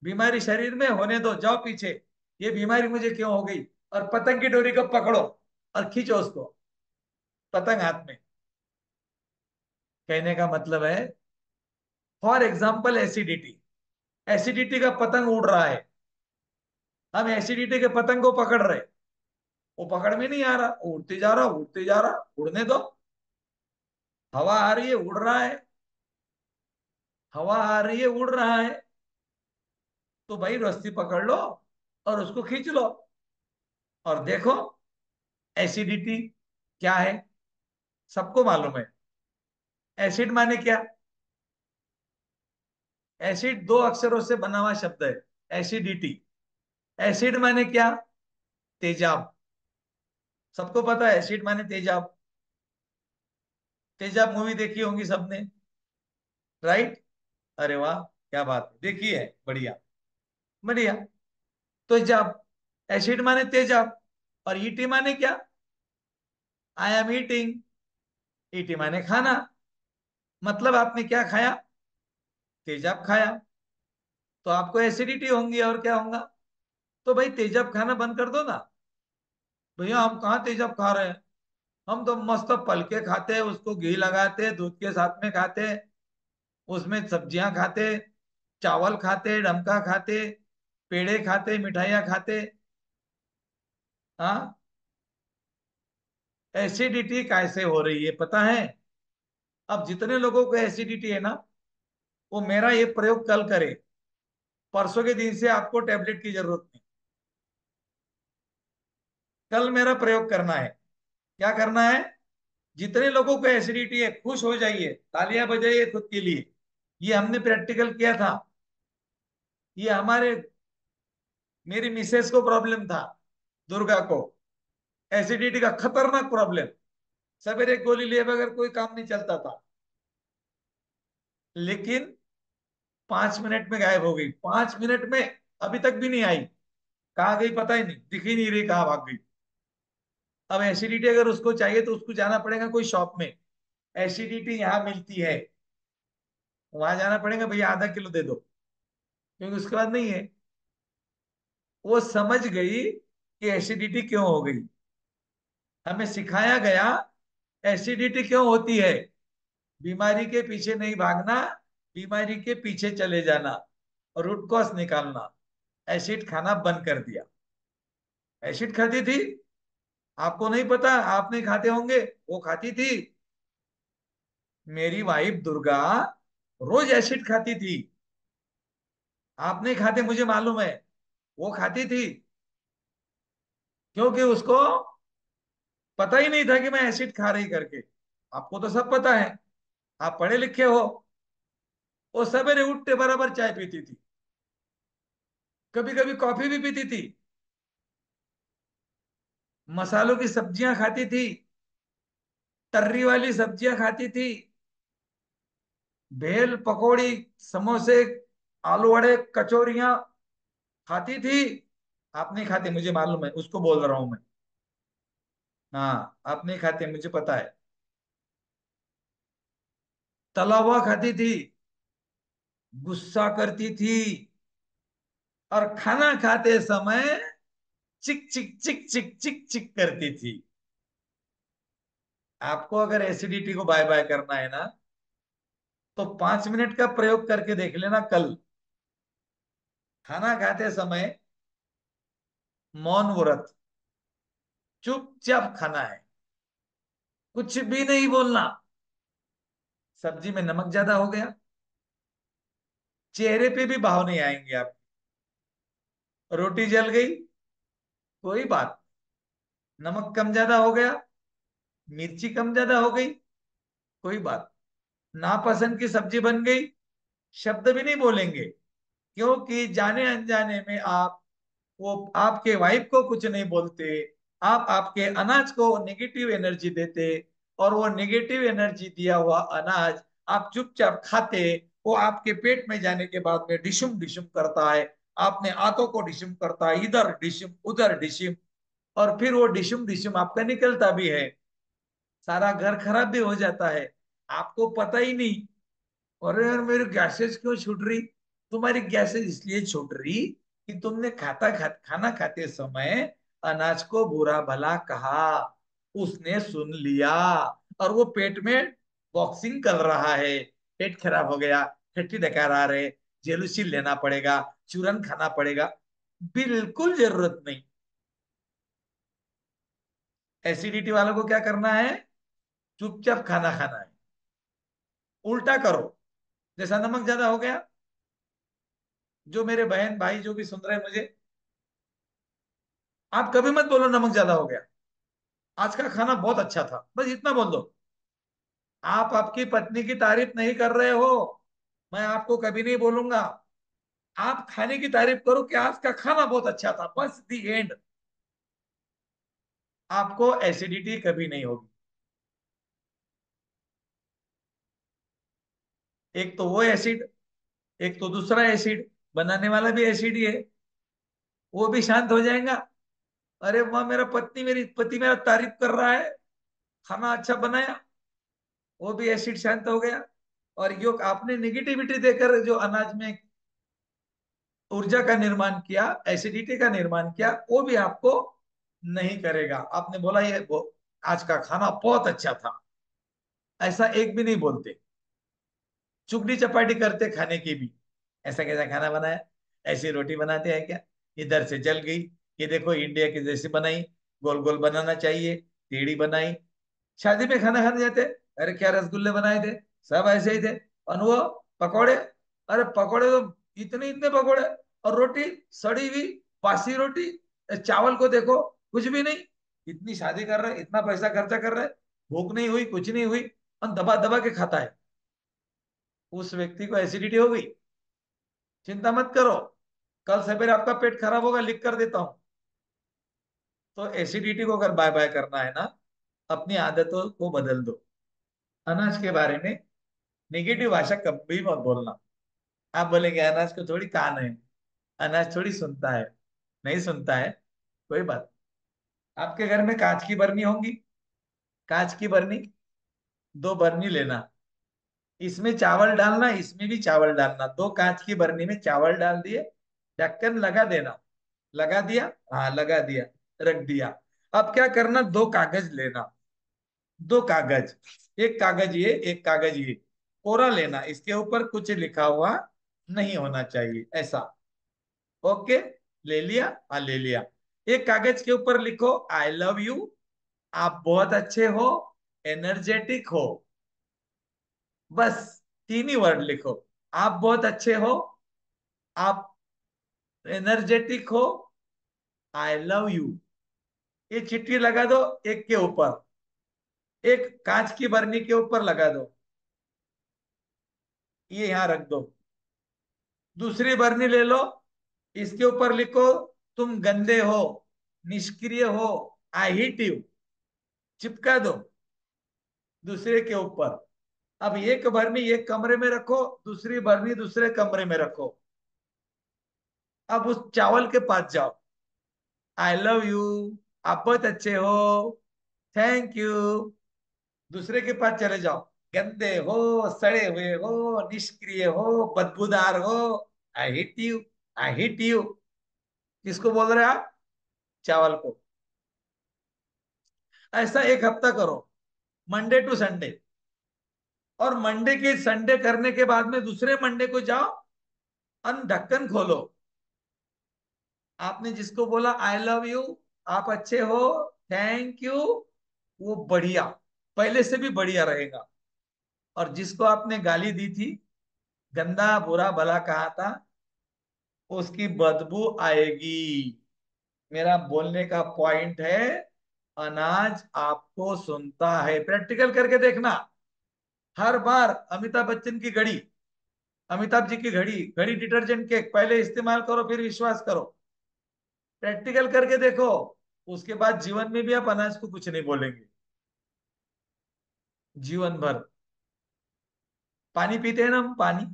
बीमारी शरीर में होने दो, जाओ पीछे। ये बीमारी मुझे क्यों हो गई? और पतंग की डोरी को पकड़ो और खींचो उसको, पतंग हाथ में। कहने का मतलब है, फॉर एग्जाम्पल एसिडिटी, एसिडिटी का पतंग उड़ रहा है, हम एसिडिटी के पतंग को पकड़ रहे, वो पकड़ में नहीं आ रहा, उड़ते जा रहा, उड़ते जा रहा, उड़ने दो। हवा आ रही है, उड़ रहा है, हवा आ रही है, उड़ रहा है। तो भाई रस्सी पकड़ लो और उसको खींच लो, और देखो एसिडिटी क्या है। सबको मालूम है एसिड माने क्या। एसिड 2 अक्षरों से बना हुआ शब्द है, एसिडिटी। एसिड माने क्या? तेजाब। सबको पता है एसिड माने तेजाब। तेजाब मूवी देखी होंगी सबने, राइट? अरे वाह, क्या बात है, देखी है, बढ़िया बढ़िया। तेजाब, एसिड माने तेजाब, और ईटी माने क्या? I am eating. ईटी माने खाना। मतलब आपने क्या खाया? तेजाब खाया। तो आपको एसिडिटी होंगी, और क्या होगा? तो भाई तेजाब खाना बंद कर दो ना। भैया हम कहाँ तेजाब खा रहे हैं, हम तो मस्त पल के खाते हैं, उसको घी लगाते हैं, दूध के साथ में खाते हैं, उसमें सब्जियां खाते, चावल खाते, डमका खाते, पेड़े खाते, मिठाइयाँ खाते। हाँ। एसिडिटी कैसे हो रही है पता है? अब जितने लोगों को एसिडिटी है ना, वो मेरा ये प्रयोग कल करे। परसों के दिन से आपको टेबलेट की जरूरत नहीं। कल मेरा प्रयोग करना है। क्या करना है? जितने लोगों को एसिडिटी है खुश हो जाइए, तालियां बजाइए खुद के लिए। ये हमने प्रैक्टिकल किया था। ये हमारे मेरी मिसेस को प्रॉब्लम था, दुर्गा को, एसिडिटी का खतरनाक प्रॉब्लम। सवेरे गोली लिए बगैर कोई काम नहीं चलता था। लेकिन 5 मिनट में गायब हो गई, 5 मिनट में। अभी तक भी नहीं आई। कहाँ गई पता ही नहीं, दिख ही नहीं रही, कहाँ भाग गई। अब एसिडिटी अगर उसको चाहिए तो उसको जाना पड़ेगा कोई शॉप में। एसिडिटी यहाँ मिलती है, वहां जाना पड़ेगा, भैया ½ किलो दे दो, क्योंकि उसके बाद नहीं है। वो समझ गई कि एसिडिटी क्यों हो गई। हमें सिखाया गया एसिडिटी क्यों होती है। बीमारी के पीछे नहीं भागना, बीमारी के पीछे चले जाना, रूट कॉज निकालना। एसिड खाना बंद कर दिया। एसिड खाती थी, आपको नहीं पता, आप नहीं खाते होंगे, वो खाती थी। मेरी वाइफ दुर्गा रोज एसिड खाती थी। आप नहीं खाते मुझे मालूम है, वो खाती थी। क्योंकि उसको पता ही नहीं था कि मैं एसिड खा रही करके। आपको तो सब पता है, आप पढ़े लिखे हो। वो सवेरे उठते बराबर चाय पीती थी, कभी कभी कॉफी भी पीती थी, मसालों की सब्जियां खाती थी, तर्री वाली सब्जियां खाती थी, भेल पकौड़ी, समोसे, आलू वड़े, कचौरियां खाती थी। आप नहीं खाते मुझे मालूम है, उसको बोल रहा हूं मैं। हाँ, आप नहीं खाते मुझे पता है। तला हुआ खाती थी, गुस्सा करती थी, और खाना खाते समय चिक चिक चिक चिक चिक चिक करती थी। आपको अगर एसिडिटी को बाय बाय करना है ना, तो 5 मिनट का प्रयोग करके देख लेना कल। खाना खाते समय मौन व्रत, चुपचाप खाना है, कुछ भी नहीं बोलना। सब्जी में नमक ज्यादा हो गया, चेहरे पे भी भाव नहीं आएंगे आप। रोटी जल गई, कोई बात। नमक कम ज्यादा हो गया, मिर्ची कम ज्यादा हो गई, कोई बात। नापसंद की सब्जी बन गई, शब्द भी नहीं बोलेंगे। क्योंकि जाने अनजाने में आप, वो आपके वाइफ को कुछ नहीं बोलते, आप आपके अनाज को नेगेटिव एनर्जी देते, और वो नेगेटिव एनर्जी दिया हुआ अनाज आप चुपचाप खाते। वो आपके पेट में जाने के बाद में डिशुम डिशुम करता है, आपने आंतों को डिशुम करता है, इधर डिशुम उधर डिशुम, और फिर वो डिशुम डिशुम आपका निकलता भी है, सारा घर खराब भी हो जाता है, आपको पता ही नहीं। अरे यार मेरी गैसेज क्यों छूट रही? तुम्हारी गैसेज इसलिए छूट रही कि तुमने खाना खाते समय अनाज को बुरा भला कहा, उसने सुन लिया, और वो पेट में बॉक्सिंग कर रहा है। पेट खराब हो गया, ठट्टी डकार आ रहे, जेलुसिन लेना पड़ेगा, चूरन खाना पड़ेगा। बिल्कुल जरूरत नहीं। एसिडिटी वालों को क्या करना है? चुपचाप खाना खाना है। उल्टा करो। जैसा नमक ज्यादा हो गया, जो मेरे बहन भाई जो भी सुन रहे हैं मुझे, आप कभी मत बोलो नमक ज्यादा हो गया। आज का खाना बहुत अच्छा था, बस इतना बोल दो। आप आपकी पत्नी की तारीफ नहीं कर रहे हो, मैं आपको कभी नहीं बोलूंगा। आप खाने की तारीफ करो कि आज का खाना बहुत अच्छा था, बस दी एंड। आपको एसिडिटी कभी नहीं होगी। एक तो वो एसिड, एक तो दूसरा एसिड, बनाने वाला भी एसिड ही है, वो भी शांत हो जाएगा। अरे वाह, मेरा मेरी पति मेरा तारीफ कर रहा है, खाना अच्छा बनाया, वो भी एसिड शांत हो गया। और यो आपने निगेटिविटी देकर जो अनाज में ऊर्जा का निर्माण किया, एसिडिटी का निर्माण किया, वो भी आपको नहीं करेगा। आपने बोला ये आज का खाना बहुत अच्छा था, ऐसा एक भी नहीं बोलते। चुगली चपाटी करते खाने की भी, ऐसा कैसा खाना बनाया, ऐसी रोटी बनाते हैं क्या, इधर से जल गई, ये देखो इंडिया की जैसी बनाई, गोल गोल बनाना चाहिए, टेढ़ी बनाई। शादी में खाना खाने जाते, अरे क्या रसगुल्ले बनाए थे, सब ऐसे ही थे। और वो पकौड़े, अरे पकौड़े तो इतने इतने पकौड़े, और रोटी सड़ी हुई बासी रोटी, चावल को देखो कुछ भी नहीं। इतनी शादी कर रहे, इतना पैसा खर्चा कर रहे, भूख नहीं हुई, कुछ नहीं हुई, और दबा दबा के खाता है। उस व्यक्ति को एसिडिटी हो गई। चिंता मत करो, कल सवेरे आपका पेट खराब होगा, लिख कर देता हूं। तो एसिडिटी को अगर बाय बाय करना है ना, अपनी आदतों को बदल दो। अनाज के बारे में नेगेटिव भाषा कभी मत बोलना। आप बोलेंगे अनाज को थोड़ी कान है, अनाज थोड़ी सुनता है, नहीं सुनता है, कोई बात। आपके घर में कांच की बरनी होंगी, कांच की बरनी, दो बरनी लेना, इसमें चावल डालना, इसमें भी चावल डालना, दो कांच की बरनी में चावल डाल दिए, ढक्कन लगा देना। लगा दिया, हाँ लगा दिया, रख दिया। अब क्या करना, दो कागज लेना, दो कागज, एक कागज ये, एक कागज ये, कोरा लेना, इसके ऊपर कुछ लिखा हुआ नहीं होना चाहिए, ऐसा। ओके, ले लिया, हाँ ले लिया। एक कागज के ऊपर लिखो आई लव यू, आप बहुत अच्छे हो, एनर्जेटिक हो। बस तीन ही वर्ड लिखो, आप बहुत अच्छे हो, आप एनर्जेटिक हो, आई लव यू। ये चिट्ठी लगा दो एक के ऊपर, एक कांच की बरनी के ऊपर लगा दो, ये यहां रख दो। दूसरी बरनी ले लो, इसके ऊपर लिखो तुम गंदे हो, निष्क्रिय हो, आई हिट यू, चिपका दो दूसरे के ऊपर। अब एक बरनी एक कमरे में रखो, दूसरी बरनी दूसरे कमरे में रखो। अब उस चावल के पास जाओ, आई लव यू, आप बहुत अच्छे हो, थैंक यू। दूसरे के पास चले जाओ, गंदे हो, सड़े हुए हो, निष्क्रिय हो, बदबूदार हो, I hit you, I hit you. किसको बोल रहे हैं आप, चावल को। ऐसा एक हफ्ता करो, मंडे टू संडे। और मंडे के संडे करने के बाद में दूसरे मंडे को जाओ, ढक्कन खोलो, आपने जिसको बोला आई लव यू, आप अच्छे हो, थैंक यू, वो बढ़िया, पहले से भी बढ़िया रहेगा। और जिसको आपने गाली दी थी, गंदा बुरा भला कहा था, उसकी बदबू आएगी। मेरा बोलने का पॉइंट है, अनाज आपको सुनता है। प्रैक्टिकल करके देखना, हर बार अमिताभ बच्चन की घड़ी, अमिताभ जी की घड़ी, घड़ी डिटर्जेंट के पहले इस्तेमाल करो, फिर विश्वास करो। प्रैक्टिकल करके देखो, उसके बाद जीवन में भी आप अनाज को कुछ नहीं बोलेंगे, जीवन भर। पानी पीते हैं ना हम, पानी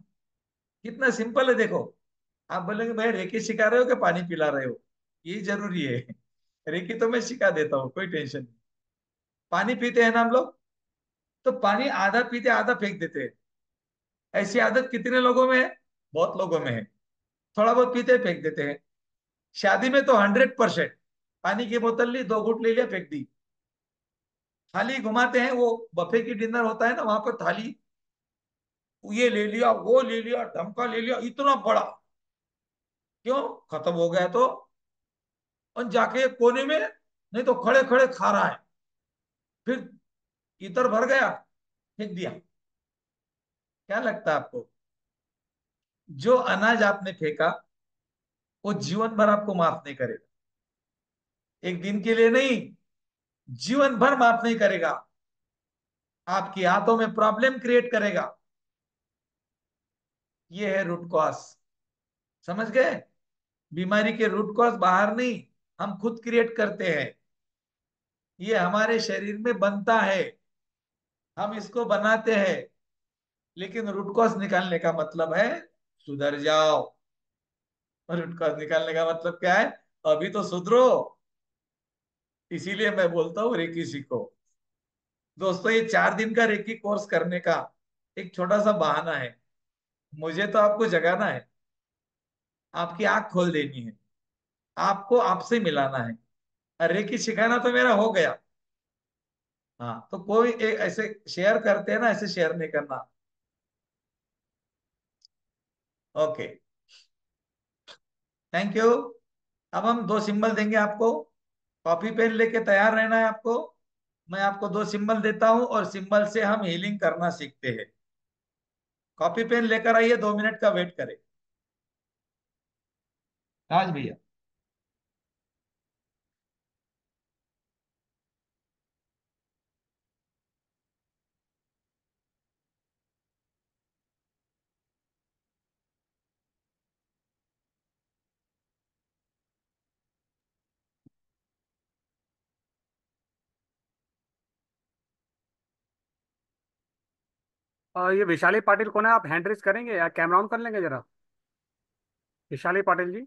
कितना सिंपल है देखो। आप बोलेंगे भाई रेकी सिखा रहे हो कि पानी पिला रहे हो, ये जरूरी है। रेकी तो मैं सिखा देता हूँ, कोई टेंशन नहीं। पानी पीते हैं ना हम लोग, तो पानी आधा पीते आधा फेंक देते हैं। ऐसी आदत कितने लोगों में है, बहुत लोगों में है। थोड़ा बहुत पीते फेंक देते हैं। शादी में तो 100%, पानी की बोतल ली, दो घूंट ले लिया, फेंक दी। थाली घुमाते हैं, वो बफे की डिनर होता है ना, वहां पर थाली, ये ले लिया, वो ले लिया, ढमका ले लिया, इतना बड़ा, क्यों, खत्म हो गया तो। और जाके कोने में, नहीं तो खड़े खड़े खा रहा है, फिर इतर भर गया, फेंक दिया। क्या लगता है आपको, जो अनाज आपने फेंका, वो जीवन भर आपको माफ नहीं करेगा। एक दिन के लिए नहीं, जीवन भर माफ नहीं करेगा। आपकी हाथों में प्रॉब्लम क्रिएट करेगा। ये है रूट कॉज, समझ गए। बीमारी के रूट कॉज बाहर नहीं, हम खुद क्रिएट करते हैं। ये हमारे शरीर में बनता है, हम इसको बनाते हैं। लेकिन रूट कॉज निकालने का मतलब है सुधर जाओ। रूट कॉज निकालने का मतलब क्या है, अभी तो सुधरो, इसीलिए मैं बोलता हूँ रेकी सीखो। दोस्तों, ये 4 दिन का रेकी कोर्स करने का एक छोटा सा बहाना है। मुझे तो आपको जगाना है, आपकी आंख खोल देनी है, आपको आपसे मिलाना है। और रेकी सिखाना तो मेरा हो गया। हाँ, तो कोई एक ऐसे शेयर करते हैं ना, ऐसे शेयर नहीं करना। Okay, thank you. अब हम दो सिंबल देंगे आपको। कॉपी पेन लेके तैयार रहना है आपको। मैं आपको दो सिंबल देता हूं और सिंबल से हम हीलिंग करना सीखते हैं। कॉपी पेन लेकर आइए, 2 मिनट का वेट करें। राज भैया। ये विशाली पाटिल कौन है? आप हैंड रेस करेंगे या कैमरा ऑन कर लेंगे जरा? विशाली पाटिल जी।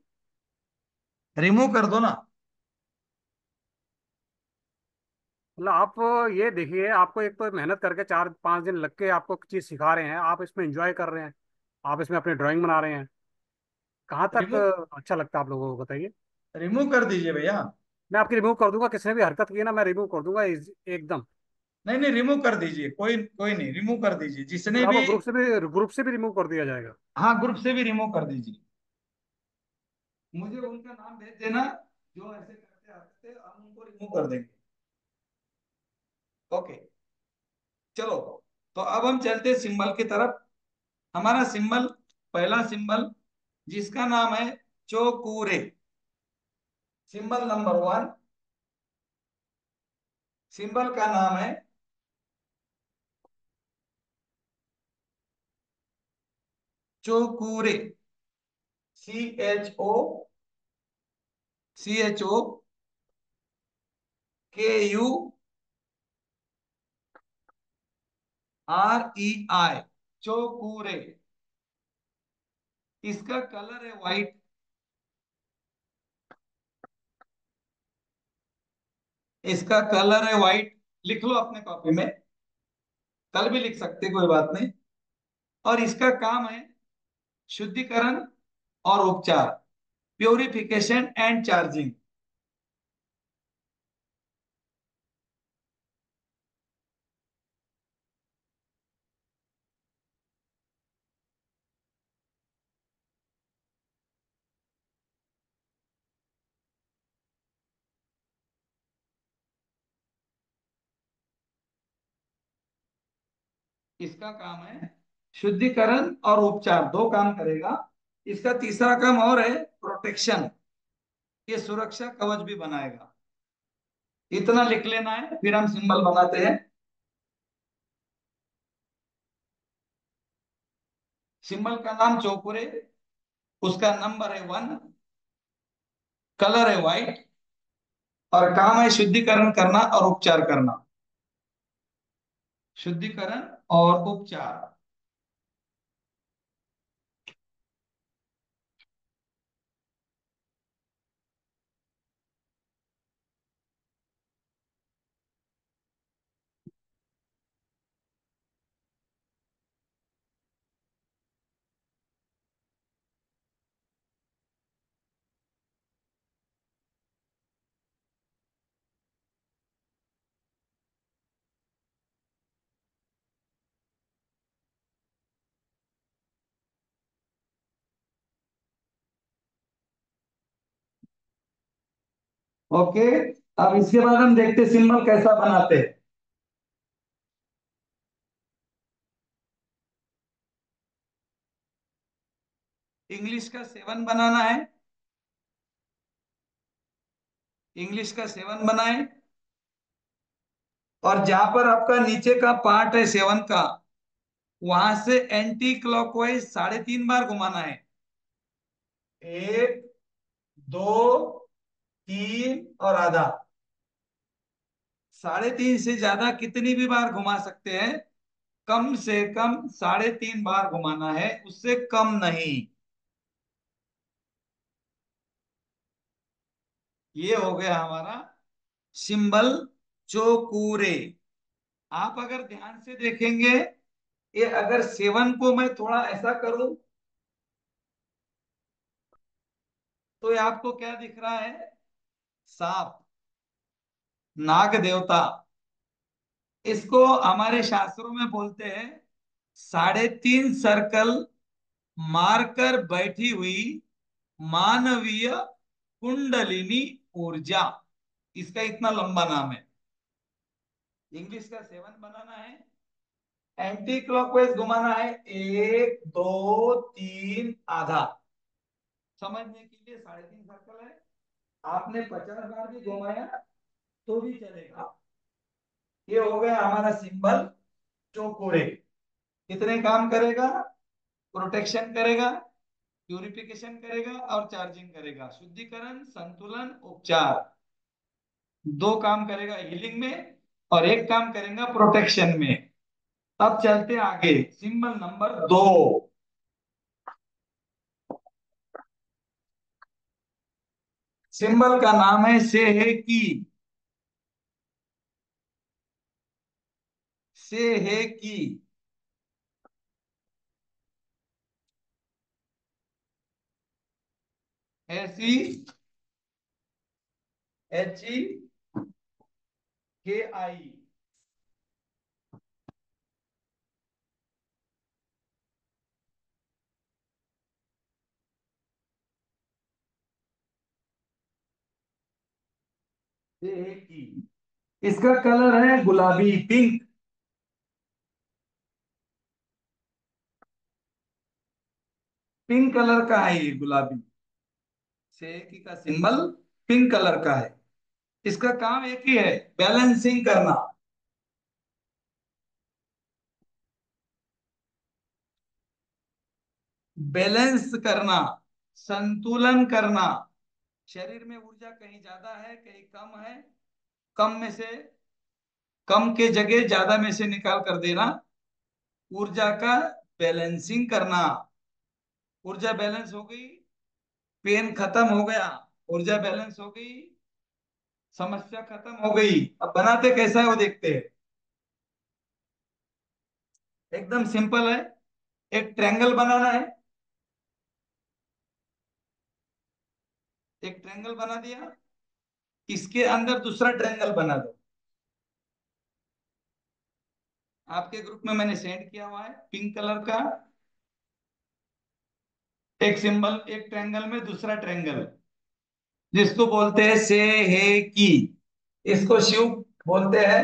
रिमूव कर दो ना। मतलब आप ये देखिए, आपको एक तो मेहनत करके 4-5 दिन लग के आपको चीज़ सिखा रहे हैं, आप इसमें एंजॉय कर रहे हैं, आप इसमें अपनी ड्राइंग बना रहे हैं। कहाँ तक रिमूव अच्छा लगता है आप लोगों को, बताइए। रिमूव कर दीजिए भैया। मैं आपकी रिमूव कर दूंगा, किसी ने भी हरकत की है ना, मैं रिमूव कर दूंगा एकदम। नहीं नहीं, रिमूव कर दीजिए, कोई कोई नहीं, रिमूव कर दीजिए जिसने मतलब भी। आपको ग्रुप से भी रिमूव कर दिया जाएगा। हाँ, ग्रुप से भी रिमूव कर दीजिए। मुझे उनका नाम भेज देना जो ऐसे करते आते थे, हम उनको रिमूव कर देंगे। ओके, चलो। तो अब हम चलते सिंबल की तरफ। हमारा सिंबल, पहला सिंबल, जिसका नाम है चोकूरे। सिंबल नंबर 1, सिंबल का नाम है चोकूरे। CHOKUREI, चोकूरे। इसका कलर है व्हाइट। इसका कलर है व्हाइट। लिख लो अपने कॉपी में, कल भी लिख सकते, कोई बात नहीं। और इसका काम है शुद्धिकरण और उपचार, प्योरिफिकेशन एंड चार्जिंग। इसका काम है शुद्धिकरण और उपचार, दो काम करेगा। इसका तीसरा काम और है प्रोटेक्शन, ये सुरक्षा कवच भी बनाएगा। इतना लिख लेना है, फिर हम सिंबल बनाते हैं। सिंबल का नाम चौकुरे, उसका नंबर है 1, कलर है व्हाइट, और काम है शुद्धिकरण करना और उपचार करना। शुद्धिकरण और उपचार। ओके, अब इसके बाद हम देखते सिंबल कैसा बनाते हैं। इंग्लिश का 7 बनाना है। इंग्लिश का 7 बनाए, और जहां पर आपका नीचे का पार्ट है 7 का, वहां से एंटी क्लॉकवाइज 3.5 बार घुमाना है। 1, 2, 3 और आधा। 3.5 से ज्यादा कितनी भी बार घुमा सकते हैं, कम से कम 3.5 बार घुमाना है, उससे कम नहीं। ये हो गया हमारा सिंबल चोकूरे। आप अगर ध्यान से देखेंगे, ये अगर 7 को मैं थोड़ा ऐसा करूं तो ये आपको क्या दिख रहा है? सांप, नाग देवता। इसको हमारे शास्त्रों में बोलते हैं 3.5 सर्कल मारकर बैठी हुई मानवीय कुंडलिनी ऊर्जा। इसका इतना लंबा नाम है। इंग्लिश का 7 बनाना है, एंटी क्लॉकवाइज घुमाना है, 1 2 3 आधा। समझने के लिए 3.5 सर्कल है। आपने 50 बार भी घुमाया तो भी चलेगा। ये हो गया हमारा सिंबल चौकोरे। कितने काम करेगा? प्रोटेक्शन करेगा, प्यूरिफिकेशन करेगा और चार्जिंग करेगा। शुद्धिकरण, संतुलन, उपचार, 2 काम करेगा हीलिंग में और 1 काम करेगा प्रोटेक्शन में। अब चलते आगे, सिंबल नंबर 2। सिंबल का नाम है से है की। से है की। ऐसी, HEKI। से है की। इसका कलर है गुलाबी, पिंक। पिंक कलर का है ये गुलाबी। से की का सिंबल पिंक कलर का है। इसका काम एक ही है, बैलेंसिंग करना। बैलेंस करना, संतुलन करना। शरीर में ऊर्जा कहीं ज्यादा है, कहीं कम है। कम में से, कम के जगह ज्यादा में से निकाल कर देना। ऊर्जा का बैलेंसिंग करना। ऊर्जा बैलेंस हो गई, पेन खत्म हो गया। ऊर्जा बैलेंस हो गई, समस्या खत्म हो गई। अब बनाते कैसा है वो देखते हैं। एकदम सिंपल है। एक ट्रायंगल बनाना है। एक ट्रायंगल बना दिया, इसके अंदर दूसरा ट्रायंगल बना दो। आपके ग्रुप में मैंने सेंड किया हुआ है पिंक कलर का। एक सिंबल, एक ट्रायंगल में दूसरा ट्रायंगल, जिसको बोलते हैं से है की। इसको शिव बोलते हैं।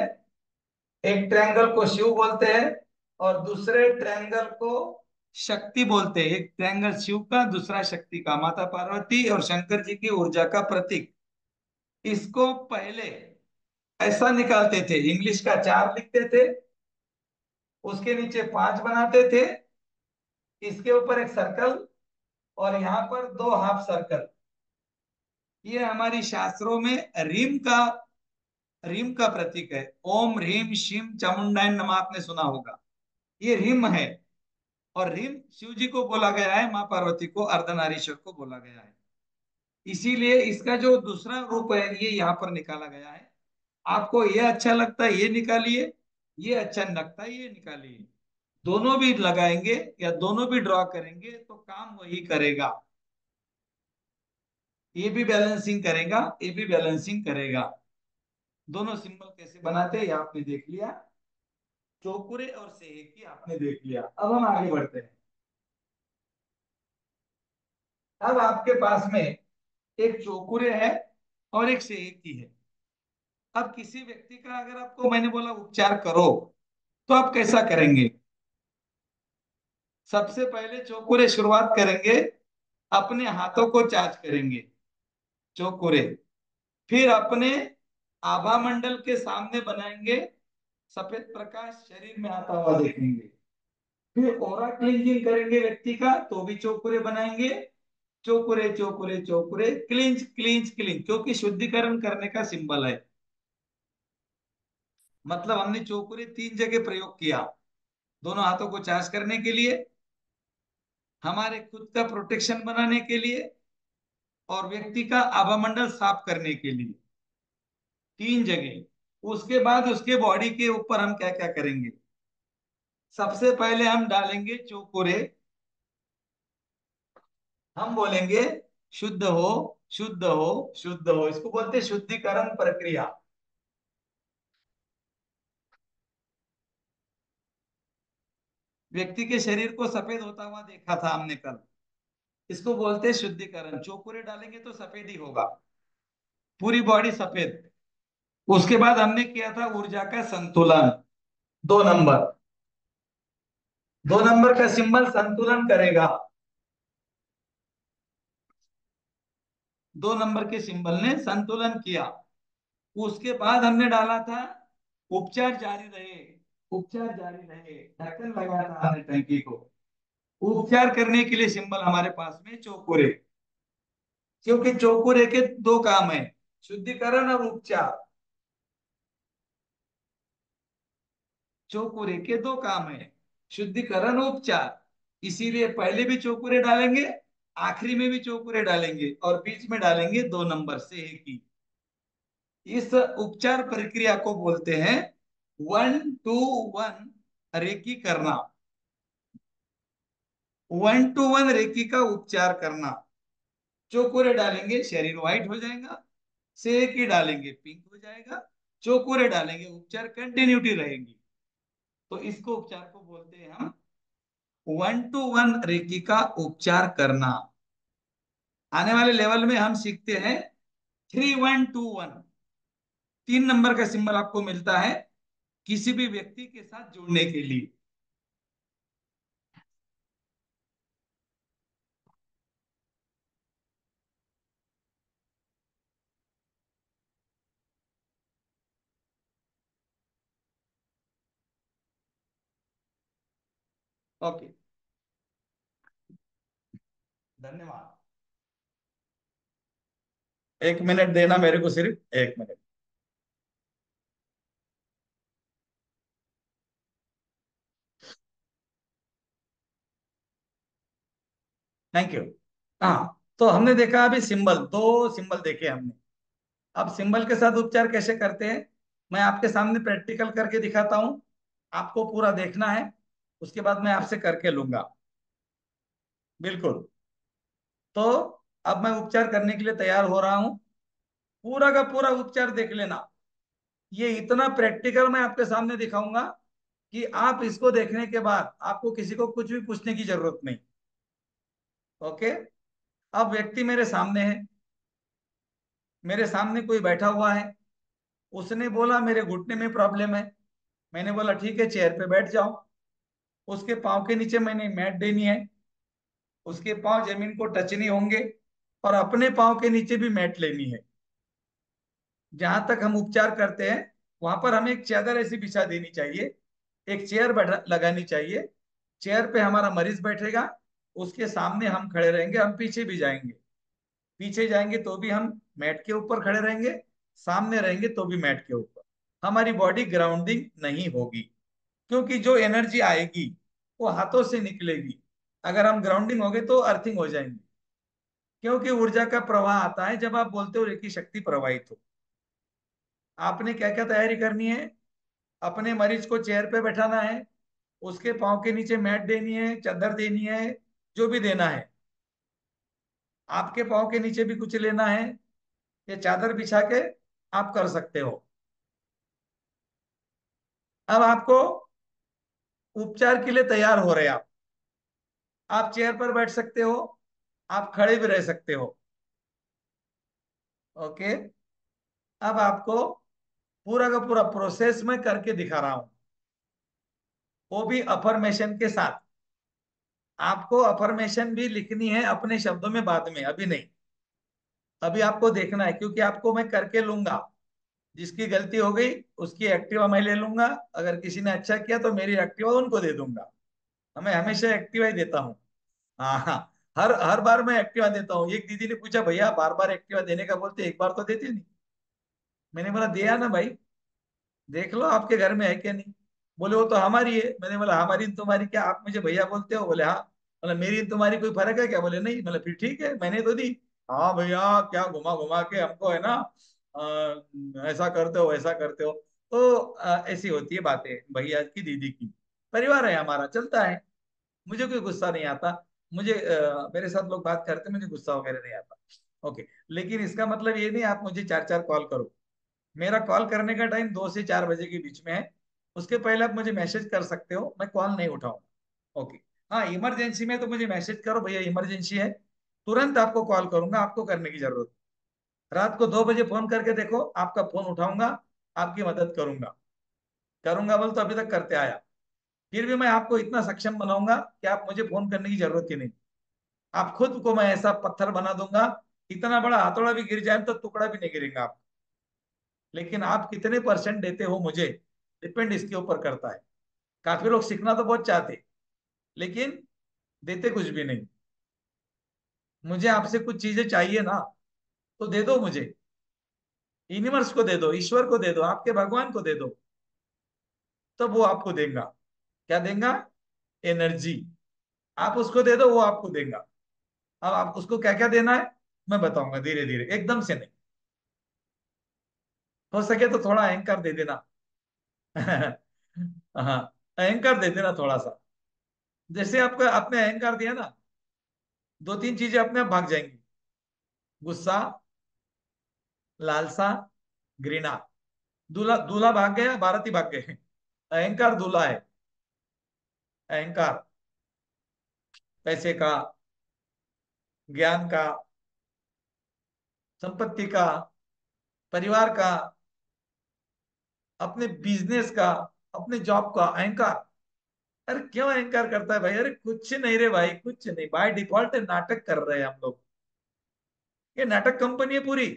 एक ट्रायंगल को शिव बोलते हैं और दूसरे ट्रायंगल को शक्ति बोलते हैं। एक ट्रायंगल शिव का, दूसरा शक्ति का, माता पार्वती और शंकर जी की ऊर्जा का प्रतीक। इसको पहले ऐसा निकालते थे, इंग्लिश का 4 लिखते थे, उसके नीचे 5 बनाते थे, इसके ऊपर एक सर्कल और यहाँ पर 2 हाफ सर्कल। ये हमारी शास्त्रों में रीम का प्रतीक है। ओम ह्रीम शिव चामुंडाय नमः, आपने सुना होगा। ये रीम है। और रीम शिव जी को बोला गया है, माँ पार्वती को, अर्धनारीश्वर को बोला गया है। इसीलिए इसका जो दूसरा रूप है ये यहाँ पर निकाला गया है। आपको ये अच्छा लगता है ये निकालिए, ये अच्छा लगता है ये निकालिए। दोनों भी लगाएंगे या दोनों भी ड्रॉ करेंगे तो काम वही करेगा। ये भी बैलेंसिंग करेगा, ये भी बैलेंसिंग करेगा। दोनों सिंबल कैसे बनाते हैं ये आपने देख लिया। चौकुरे और सेहेकी आपने देख लिया। अब हम आगे बढ़ते हैं। अब आपके पास में एक चौकुरे है और एक सेहेकी है। अब किसी व्यक्ति का अगर आपको मैंने बोला उपचार करो तो आप कैसा करेंगे? सबसे पहले चौकुरे शुरुआत करेंगे, अपने हाथों को चार्ज करेंगे चौकुरे। फिर अपने आभा मंडल के सामने बनाएंगे, सफेद प्रकाश शरीर में आता हुआ देखेंगे। फिर ओरा क्लींजिंग करेंगे व्यक्ति का, तो भी चौकुरे बनाएंगे। चौकुरे चौकुरे चौकुरे, क्लींज क्लींज क्लींज, क्योंकि शुद्धिकरण करने का सिंबल है। मतलब हमने चौकुरे 3 जगह प्रयोग किया, दोनों हाथों को चार्ज करने के लिए, हमारे खुद का प्रोटेक्शन बनाने के लिए और व्यक्ति का आभामंडल साफ करने के लिए। तीन जगह। उसके बाद उसके बॉडी के ऊपर हम क्या क्या करेंगे? सबसे पहले हम डालेंगे चोकुरे। हम बोलेंगे शुद्ध हो, शुद्ध हो, शुद्ध हो। इसको बोलते हैं शुद्धिकरण प्रक्रिया। व्यक्ति के शरीर को सफेद होता हुआ देखा था हमने कल। इसको बोलते हैं शुद्धिकरण। चोकुरे डालेंगे तो सफेद ही होगा, पूरी बॉडी सफेद। उसके बाद हमने किया था ऊर्जा का संतुलन। 2 नंबर, 2 नंबर का सिंबल संतुलन करेगा। 2 नंबर के सिंबल ने संतुलन किया। उसके बाद हमने डाला था उपचार जारी रहे। उपचार जारी रहे, ढक्कन लगाया था हमने टंकी को। उपचार करने के लिए सिंबल हमारे पास में चौकुरे। क्योंकि चौकुरे के दो काम है, शुद्धिकरण और उपचार। चौकुरे के दो काम है, शुद्धिकरण उपचार। इसीलिए पहले भी चौकुरे डालेंगे, आखिरी में भी चौकुरे डालेंगे, और बीच में डालेंगे 2 नंबर से एक ही। इस उपचार प्रक्रिया को बोलते हैं 1 to 1 रेकी करना। 1 to 1 रेकी का उपचार करना। चोकुरे डालेंगे शरीर व्हाइट हो जाएगा, सेकी डालेंगे पिंक हो जाएगा। चोकुरे डालेंगे उपचार कंटिन्यूटी रहेगी। तो इसको उपचार को बोलते हैं हम 1 to 1 रेकी का उपचार करना। आने वाले लेवल में हम सीखते हैं 3-1-2-1। 3 नंबर का सिंबल आपको मिलता है किसी भी व्यक्ति के साथ जुड़ने के लिए। ओके, धन्यवाद। 1 मिनट देना मेरे को, सिर्फ 1 मिनट। Thank you. हाँ, तो हमने देखा अभी सिंबल, दो सिंबल देखे हमने। अब सिंबल के साथ उपचार कैसे करते हैं, मैं आपके सामने प्रैक्टिकल करके दिखाता हूँ। आपको पूरा देखना है, उसके बाद मैं आपसे करके लूंगा। बिल्कुल। तो अब मैं उपचार करने के लिए तैयार हो रहा हूँ। पूरा का पूरा उपचार देख लेना। ये इतना प्रैक्टिकल मैं आपके सामने दिखाऊंगा कि आप इसको देखने के बाद आपको किसी को कुछ भी पूछने की जरूरत नहीं। ओके। अब व्यक्ति मेरे सामने है, मेरे सामने कोई बैठा हुआ है। उसने बोला मेरे घुटने में प्रॉब्लम है। मैंने बोला ठीक है, चेयर पे बैठ जाओ। उसके पाँव के नीचे मैंने मैट देनी है। उसके पाँव जमीन को टच नहीं होंगे, और अपने पाँव के नीचे भी मैट लेनी है। जहां तक हम उपचार करते हैं वहां पर हमें एक चादर ऐसी बिछा देनी चाहिए, एक चेयर बैठा लगानी चाहिए। चेयर पे हमारा मरीज बैठेगा, उसके सामने हम खड़े रहेंगे, हम पीछे भी जाएंगे। पीछे जाएंगे तो भी हम मैट के ऊपर खड़े रहेंगे, सामने रहेंगे तो भी मैट के ऊपर। हमारी बॉडी ग्राउंडिंग नहीं होगी, क्योंकि जो एनर्जी आएगी वो हाथों से निकलेगी। अगर हम ग्राउंडिंग हो गए तो अर्थिंग हो जाएंगे। क्योंकि ऊर्जा का प्रवाह आता है जब आप बोलते हो रेकी शक्ति प्रवाहित हो। आपने क्या क्या तैयारी करनी है? अपने मरीज को चेयर पे बैठाना है, उसके पाँव के नीचे मैट देनी है, चादर देनी है, जो भी देना है। आपके पाँव के नीचे भी कुछ लेना है, ये चादर बिछा के आप कर सकते हो। अब आपको उपचार के लिए तैयार हो रहे हैं आप चेयर पर बैठ सकते हो, आप खड़े भी रह सकते हो। ओके। अब आपको पूरा का पूरा प्रोसेस में करके दिखा रहा हूं, वो भी अफर्मेशन के साथ। आपको अफर्मेशन भी लिखनी है अपने शब्दों में बाद में, अभी नहीं। अभी आपको देखना है, क्योंकि आपको मैं करके लूंगा। जिसकी गलती हो गई उसकी एक्टिवा मैं ले लूंगा, अगर किसी ने अच्छा किया तो मेरी एक्टिवा उनको दे दूंगा। मैं हमेशा एक्टिवा ही देता हूँ। हाँ हाँ, हर हर बार मैं एक्टिवा देता हूँ। एक दीदी ने पूछा भैया बार बार एक्टिवा देने का बोलते, एक बार तो देते नहीं। मैंने बोला दिया ना भाई, देख लो आपके घर में है क्या नहीं। बोले वो तो हमारी है। मैंने बोला हमारी न तुम्हारी क्या, आप मुझे भैया बोलते हो? बोले हाँ। बोला मेरी न तुम्हारी कोई फर्क है क्या? बोले नहीं। बोले फिर ठीक है, मैंने तो दी। हाँ भैया, क्या घुमा घुमा के हमको है ना ऐसा करते हो वैसा करते हो। तो ऐसी होती है बातें भैया की दीदी की। परिवार है हमारा, चलता है। मुझे कोई गुस्सा नहीं आता। मुझे मेरे साथ लोग बात करते मुझे गुस्सा वगैरह नहीं आता। ओके। लेकिन इसका मतलब ये नहीं आप मुझे चार चार कॉल करो। मेरा कॉल करने का टाइम 2 से 4 बजे के बीच में है। उसके पहले आप मुझे मैसेज कर सकते हो, मैं कॉल नहीं उठाऊंगा। ओके। हाँ, इमरजेंसी में तो मुझे मैसेज करो, भैया इमरजेंसी है, तुरंत आपको कॉल करूंगा, आपको करने की जरूरत है। रात को 2 बजे फोन करके देखो, आपका फोन उठाऊंगा, आपकी मदद करूंगा। करूंगा बोल तो अभी तक करते आया। फिर भी मैं आपको इतना सक्षम बनाऊंगा कि आप मुझे फोन करने की जरूरत ही नहीं। आप खुद को मैं ऐसा पत्थर बना दूंगा, इतना बड़ा हथौड़ा भी गिर जाए तो टुकड़ा भी नहीं गिरेगा आप। लेकिन आप कितने परसेंट देते हो मुझे, डिपेंड इसके ऊपर करता है। काफी लोग सीखना तो बहुत चाहते, लेकिन देते कुछ भी नहीं। मुझे आपसे कुछ चीजें चाहिए ना, तो दे दो मुझे। यूनिवर्स को दे दो, ईश्वर को दे दो, आपके भगवान को दे दो, तब वो आपको देगा। क्या देगा? एनर्जी। आप उसको दे दो, वो आपको देगा। अब आप उसको क्या क्या देना है मैं बताऊंगा धीरे धीरे, एकदम से नहीं। हो सके तो थोड़ा अहंकार दे देना। हाँ, अहंकार दे देना थोड़ा सा। जैसे आपका आपने अहंकार दिया ना, 2 3 चीजें अपने आप भाग जाएंगी। गुस्सा, लालसा, घृणा। दूल्हा दूल्हा भाग गया, बाराती भाग गए। अहंकार दूल्हा है। अहंकार पैसे का, ज्ञान का, संपत्ति का, परिवार का, अपने बिजनेस का, अपने जॉब का अहंकार। अरे क्यों अहंकार करता है भाई? अरे कुछ नहीं रे भाई, कुछ नहीं, बाय डिफॉल्ट नाटक कर रहे हैं हम लोग। ये नाटक कंपनी है पूरी।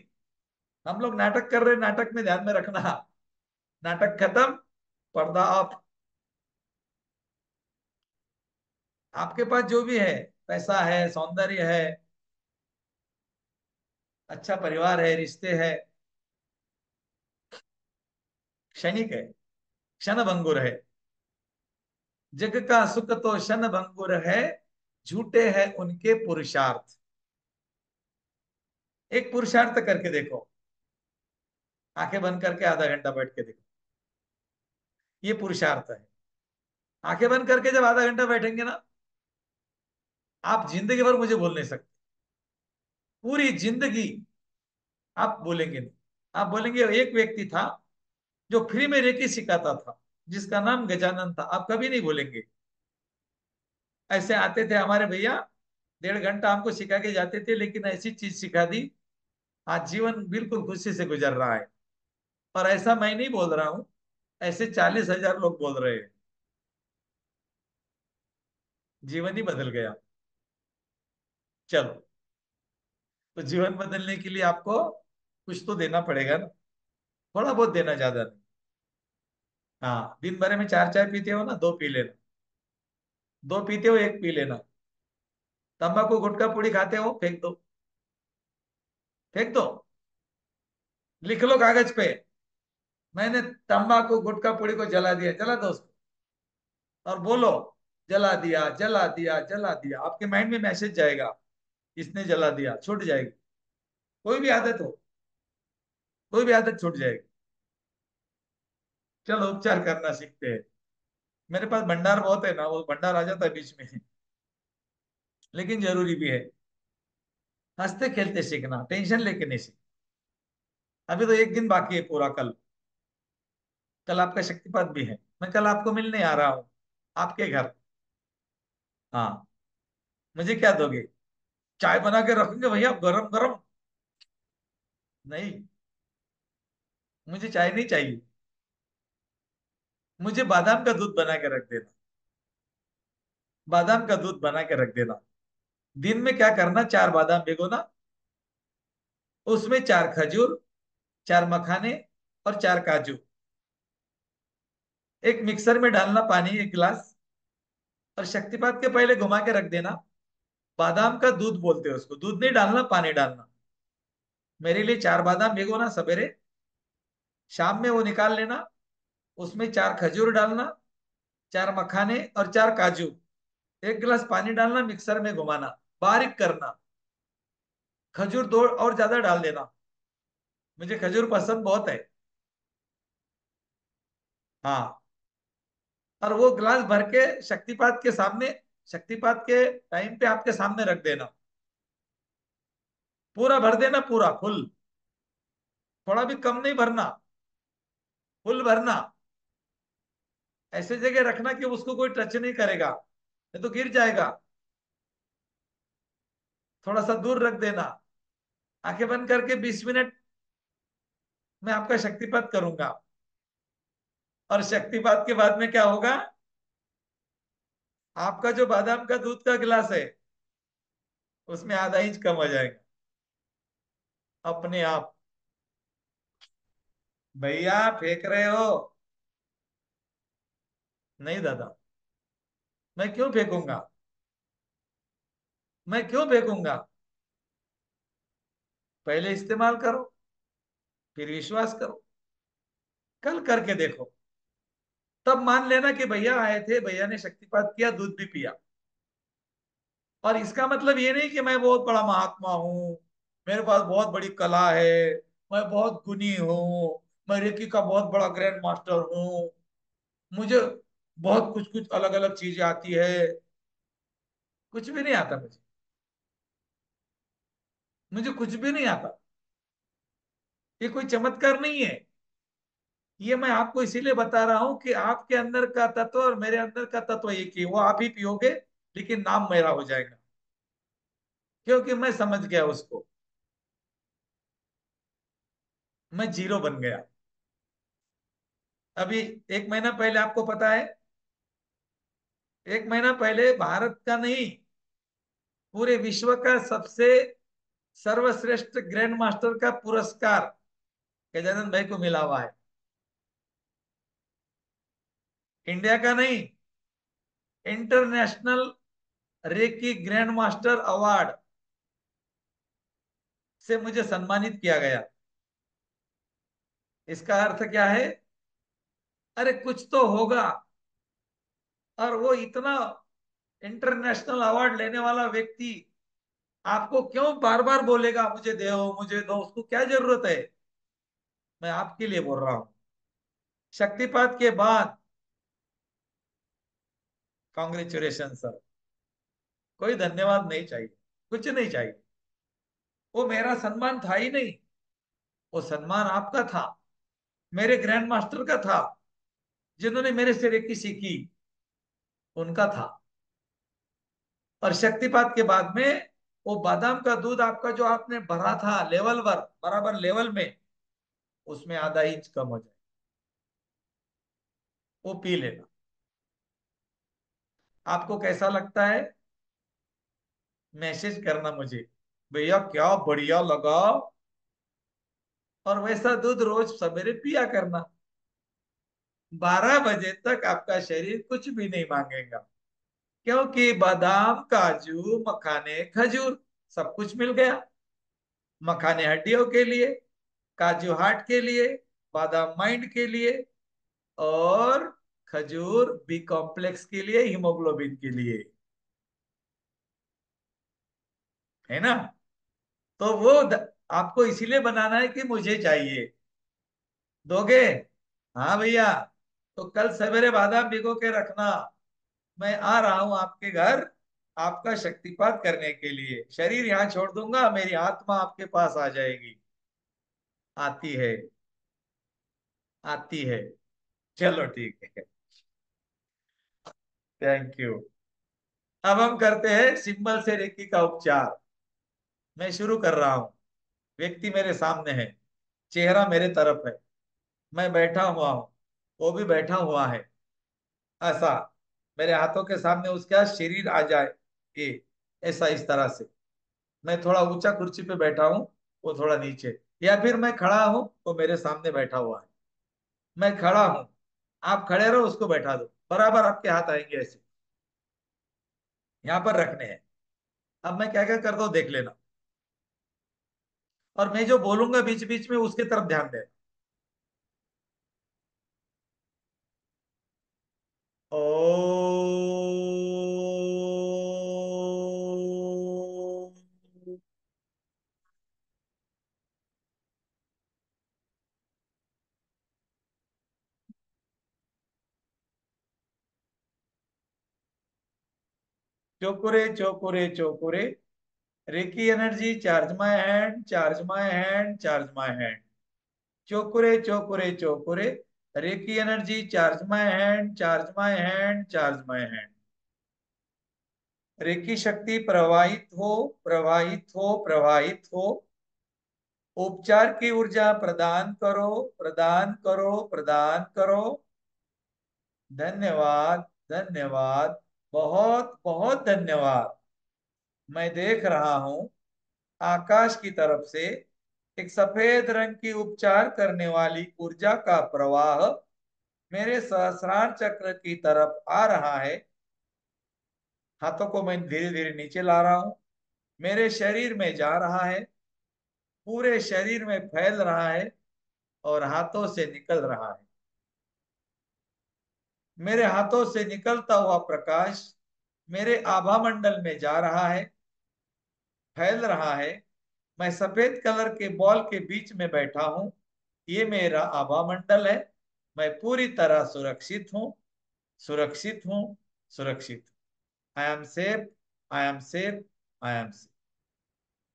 हम लोग नाटक कर रहे हैं, नाटक में ध्यान में रखना। नाटक खत्म, पर्दा आप। आपके पास जो भी है, पैसा है, सौंदर्य है, अच्छा परिवार है, रिश्ते हैं, क्षणिक है, क्षण भंगुर है। जग का सुख तो क्षण भंगुर है, झूठे हैं उनके पुरुषार्थ। एक पुरुषार्थ करके देखो, आंखें बंद करके आधा घंटा बैठ के देखो। ये पुरुषार्थ है। आंखें बंद करके जब आधा घंटा बैठेंगे ना, आप जिंदगी भर मुझे बोल नहीं सकते। पूरी जिंदगी आप बोलेंगे नहीं। आप बोलेंगे एक व्यक्ति था जो फ्री में रेकी सिखाता था, जिसका नाम गजानन था, आप कभी नहीं बोलेंगे। ऐसे आते थे हमारे भैया, 1.5 घंटा हमको सिखा के जाते थे, लेकिन ऐसी चीज सिखा दी, आज जीवन बिल्कुल खुशी से गुजर रहा है। और ऐसा मैं नहीं बोल रहा हूं, ऐसे 40,000 लोग बोल रहे हैं। जीवन ही बदल गया। चलो, तो जीवन बदलने के लिए आपको कुछ तो देना पड़ेगा ना। थोड़ा बहुत देना, ज्यादा नहीं। हाँ, दिन भर में 4 चाय पीते हो ना, 2 पी लेना। 2 पीते हो, एक पी लेना। तंबाकू गुटखा पुड़ी खाते हो, फेंक दो। फेंक दो। लिख लो कागज पे, मैंने तंबाकू गुटखा पुड़ी को जला दिया, जला दो उसको। और बोलो, जला दिया, जला दिया, जला दिया। आपके माइंड में मैसेज जाएगा, इसने जला दिया, छूट जाएगी। कोई भी आदत हो, कोई भी आदत छूट जाएगी। चलो, उपचार करना सीखते हैं। मेरे पास भंडार बहुत है ना, वो भंडार आ जाता है बीच में। लेकिन जरूरी भी है। हंसते खेलते सीखना, टेंशन लेके नहीं सीखना। अभी तो एक दिन बाकी है पूरा। कल, कल आपका शक्तिपात भी है। मैं कल आपको मिलने आ रहा हूँ, आपके घर। हाँ। मुझे क्या दोगे? चाय बना के रखेंगे भैया, गरम गरम। नहीं, मुझे चाय नहीं चाहिए। मुझे बादाम का दूध बना के रख देना। बादाम का दूध बना के रख देना। दिन में क्या करना, 4 बादाम भिगोना, उसमें 4 खजूर, 4 मखाने और 4 काजू, एक मिक्सर में डालना, पानी 1 गिलास, और शक्तिपात के पहले घुमा के रख देना। बादाम का दूध बोलते हैं उसको, दूध नहीं डालना, पानी डालना। मेरे लिए 4 बादाम भिगोना सवेरे, शाम में वो निकाल लेना। उसमें 4 खजूर डालना, 4 मखाने और 4 काजू, 1 गिलास पानी डालना, मिक्सर में घुमाना, बारीक करना। खजूर दो और ज्यादा डाल देना। मुझे खजूर पसंद बहुत है। हाँ। और वो गिलास भर के शक्तिपात के सामने, शक्तिपात के टाइम पे आपके सामने रख देना। पूरा भर देना, पूरा फुल। थोड़ा भी कम नहीं भरना, फुल भरना। ऐसे जगह रखना कि उसको कोई टच नहीं करेगा, नहीं तो गिर जाएगा। थोड़ा सा दूर रख देना। आंखें बंद करके 20 मिनट में आपका शक्तिपात करूंगा। और शक्तिपात के बाद में क्या होगा? आपका जो बादाम का दूध का गिलास है, उसमें आधा इंच कम हो जाएगा अपने आप। भैया फेंक रहे हो? नहीं दादा, मैं क्यों फेंकूंगा? मैं क्यों फेंकूंगा? पहले इस्तेमाल करो, फिर विश्वास करो। कल करके देखो, तब मान लेना कि भैया आए थे, भैया ने शक्तिपात किया, दूध भी पिया। और इसका मतलब ये नहीं कि मैं बहुत बड़ा महात्मा हूं, मेरे पास बहुत बड़ी कला है, मैं बहुत गुणी हूँ, मैं रेकी का बहुत बड़ा ग्रैंड मास्टर हूँ, मुझे बहुत कुछ कुछ अलग अलग चीजें आती है। कुछ भी नहीं आता मुझे। मुझे कुछ भी नहीं आता। ये कोई चमत्कार नहीं है। ये मैं आपको इसीलिए बता रहा हूं कि आपके अंदर का तत्व और मेरे अंदर का तत्व एक ही है। वो आप ही पियोगे, लेकिन नाम मेरा हो जाएगा, क्योंकि मैं समझ गया उसको। मैं जीरो बन गया। अभी 1 महीना पहले, आपको पता है, 1 महीना पहले भारत का नहीं, पूरे विश्व का सबसे सर्वश्रेष्ठ ग्रैंड मास्टर का पुरस्कार गजानन भाई को मिला हुआ है। इंडिया का नहीं, international reiki grand master award से मुझे सम्मानित किया गया। इसका अर्थ क्या है? अरे कुछ तो होगा। और वो इतना इंटरनेशनल अवार्ड लेने वाला व्यक्ति आपको क्यों बार बार बोलेगा मुझे दो मुझे दो? उसको क्या जरूरत है? मैं आपके लिए बोल रहा हूं। शक्तिपात के बाद कॉन्ग्रेचुलेशन सर। कोई धन्यवाद नहीं चाहिए, कुछ नहीं चाहिए। वो मेरा सम्मान था ही नहीं। वो सम्मान आपका था, मेरे ग्रैंड मास्टर का था, जिन्होंने मेरे से रेकी सीखी, उनका था। और शक्तिपात के बाद में वो बादाम का दूध आपका जो आपने भरा था लेवल पर, बराबर लेवल में, उसमें आधा इंच कम हो जाए, वो पी लेना। आपको कैसा लगता है? मैसेज करना मुझे, भैया क्या बढ़िया लगा। और वैसा दूध रोज सवेरे पिया करना। 12 बजे तक आपका शरीर कुछ भी नहीं मांगेगा, क्योंकि बादाम, काजू, मखाने, खजूर, सब कुछ मिल गया। मखाने हड्डियों के लिए, काजू हार्ट के लिए, बादाम माइंड के लिए, और खजूर बी कॉम्प्लेक्स के लिए, हीमोग्लोबिन के लिए। है ना? तो वो आपको इसीलिए बनाना है कि मुझे चाहिए। दोगे? हाँ भैया। तो कल सवेरे बादाम भिगो के रखना। मैं आ रहा हूं आपके घर, आपका शक्तिपात करने के लिए। शरीर यहाँ छोड़ दूंगा, मेरी आत्मा आपके पास आ जाएगी। आती है, आती है। चलो ठीक है। Thank you. अब हम करते हैं सिंबल से रेकी का उपचार। मैं शुरू कर रहा हूं। व्यक्ति मेरे सामने है, चेहरा मेरे तरफ है, मैं बैठा हुआ हूं, वो भी बैठा हुआ है। ऐसा मेरे हाथों के सामने उसका शरीर आ जाए, ये ऐसा, इस तरह से। मैं थोड़ा ऊंचा कुर्सी पे बैठा हूं, वो थोड़ा नीचे, या फिर मैं खड़ा हूं, वो मेरे सामने बैठा हुआ है। मैं खड़ा हूं, आप खड़े रहो, उसको बैठा दो। बराबर आपके हाथ आएंगे ऐसे, यहाँ पर रखने हैं। अब मैं क्या क्या करता हूँ देख लेना। और मैं जो बोलूंगा बीच बीच में, उसके तरफ ध्यान देना। ओ, Chokurei Chokurei Chokurei, reiki energy charge my hand, charge my hand, charge my hand. Chokurei Chokurei Chokurei, reiki energy charge my hand, charge my hand, charge my hand. Reiki शक्ति प्रवाहित हो, प्रवाहित हो, प्रवाहित हो। उपचार की ऊर्जा प्रदान करो, प्रदान करो, प्रदान करो। धन्यवाद, धन्यवाद, बहुत बहुत धन्यवाद। मैं देख रहा हूं आकाश की तरफ से एक सफेद रंग की उपचार करने वाली ऊर्जा का प्रवाह मेरे सहस्रार चक्र की तरफ आ रहा है। हाथों को मैं धीरे धीरे नीचे ला रहा हूं, मेरे शरीर में जा रहा है, पूरे शरीर में फैल रहा है और हाथों से निकल रहा है। मेरे हाथों से निकलता हुआ प्रकाश मेरे आभा मंडल में जा रहा है, फैल रहा है। मैं सफेद कलर के बॉल के बीच में बैठा हूं। ये मेरा आभा मंडल है। मैं पूरी तरह सुरक्षित हूं, सुरक्षित हूं, सुरक्षित। I am safe, I am safe, I am safe.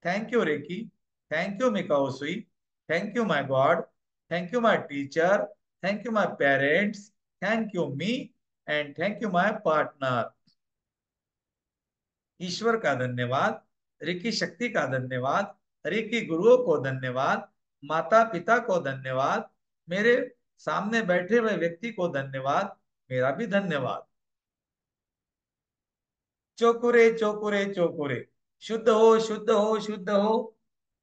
Thank you reiki, thank you Mikao Usui, thank you my God, thank you my teacher, thank you my parents, thank you me, and thank you my partner. ईश्वर का धन्यवाद, Ricky शक्ति का धन्यवाद, Ricky गुरुओं को धन्यवाद, माता पिता को धन्यवाद, मेरे सामने बैठे हुए व्यक्ति को धन्यवाद, मेरा भी धन्यवाद। चोकुरे चोकुरे चोकुरे, शुद्ध हो, शुद्ध हो, शुद्ध हो।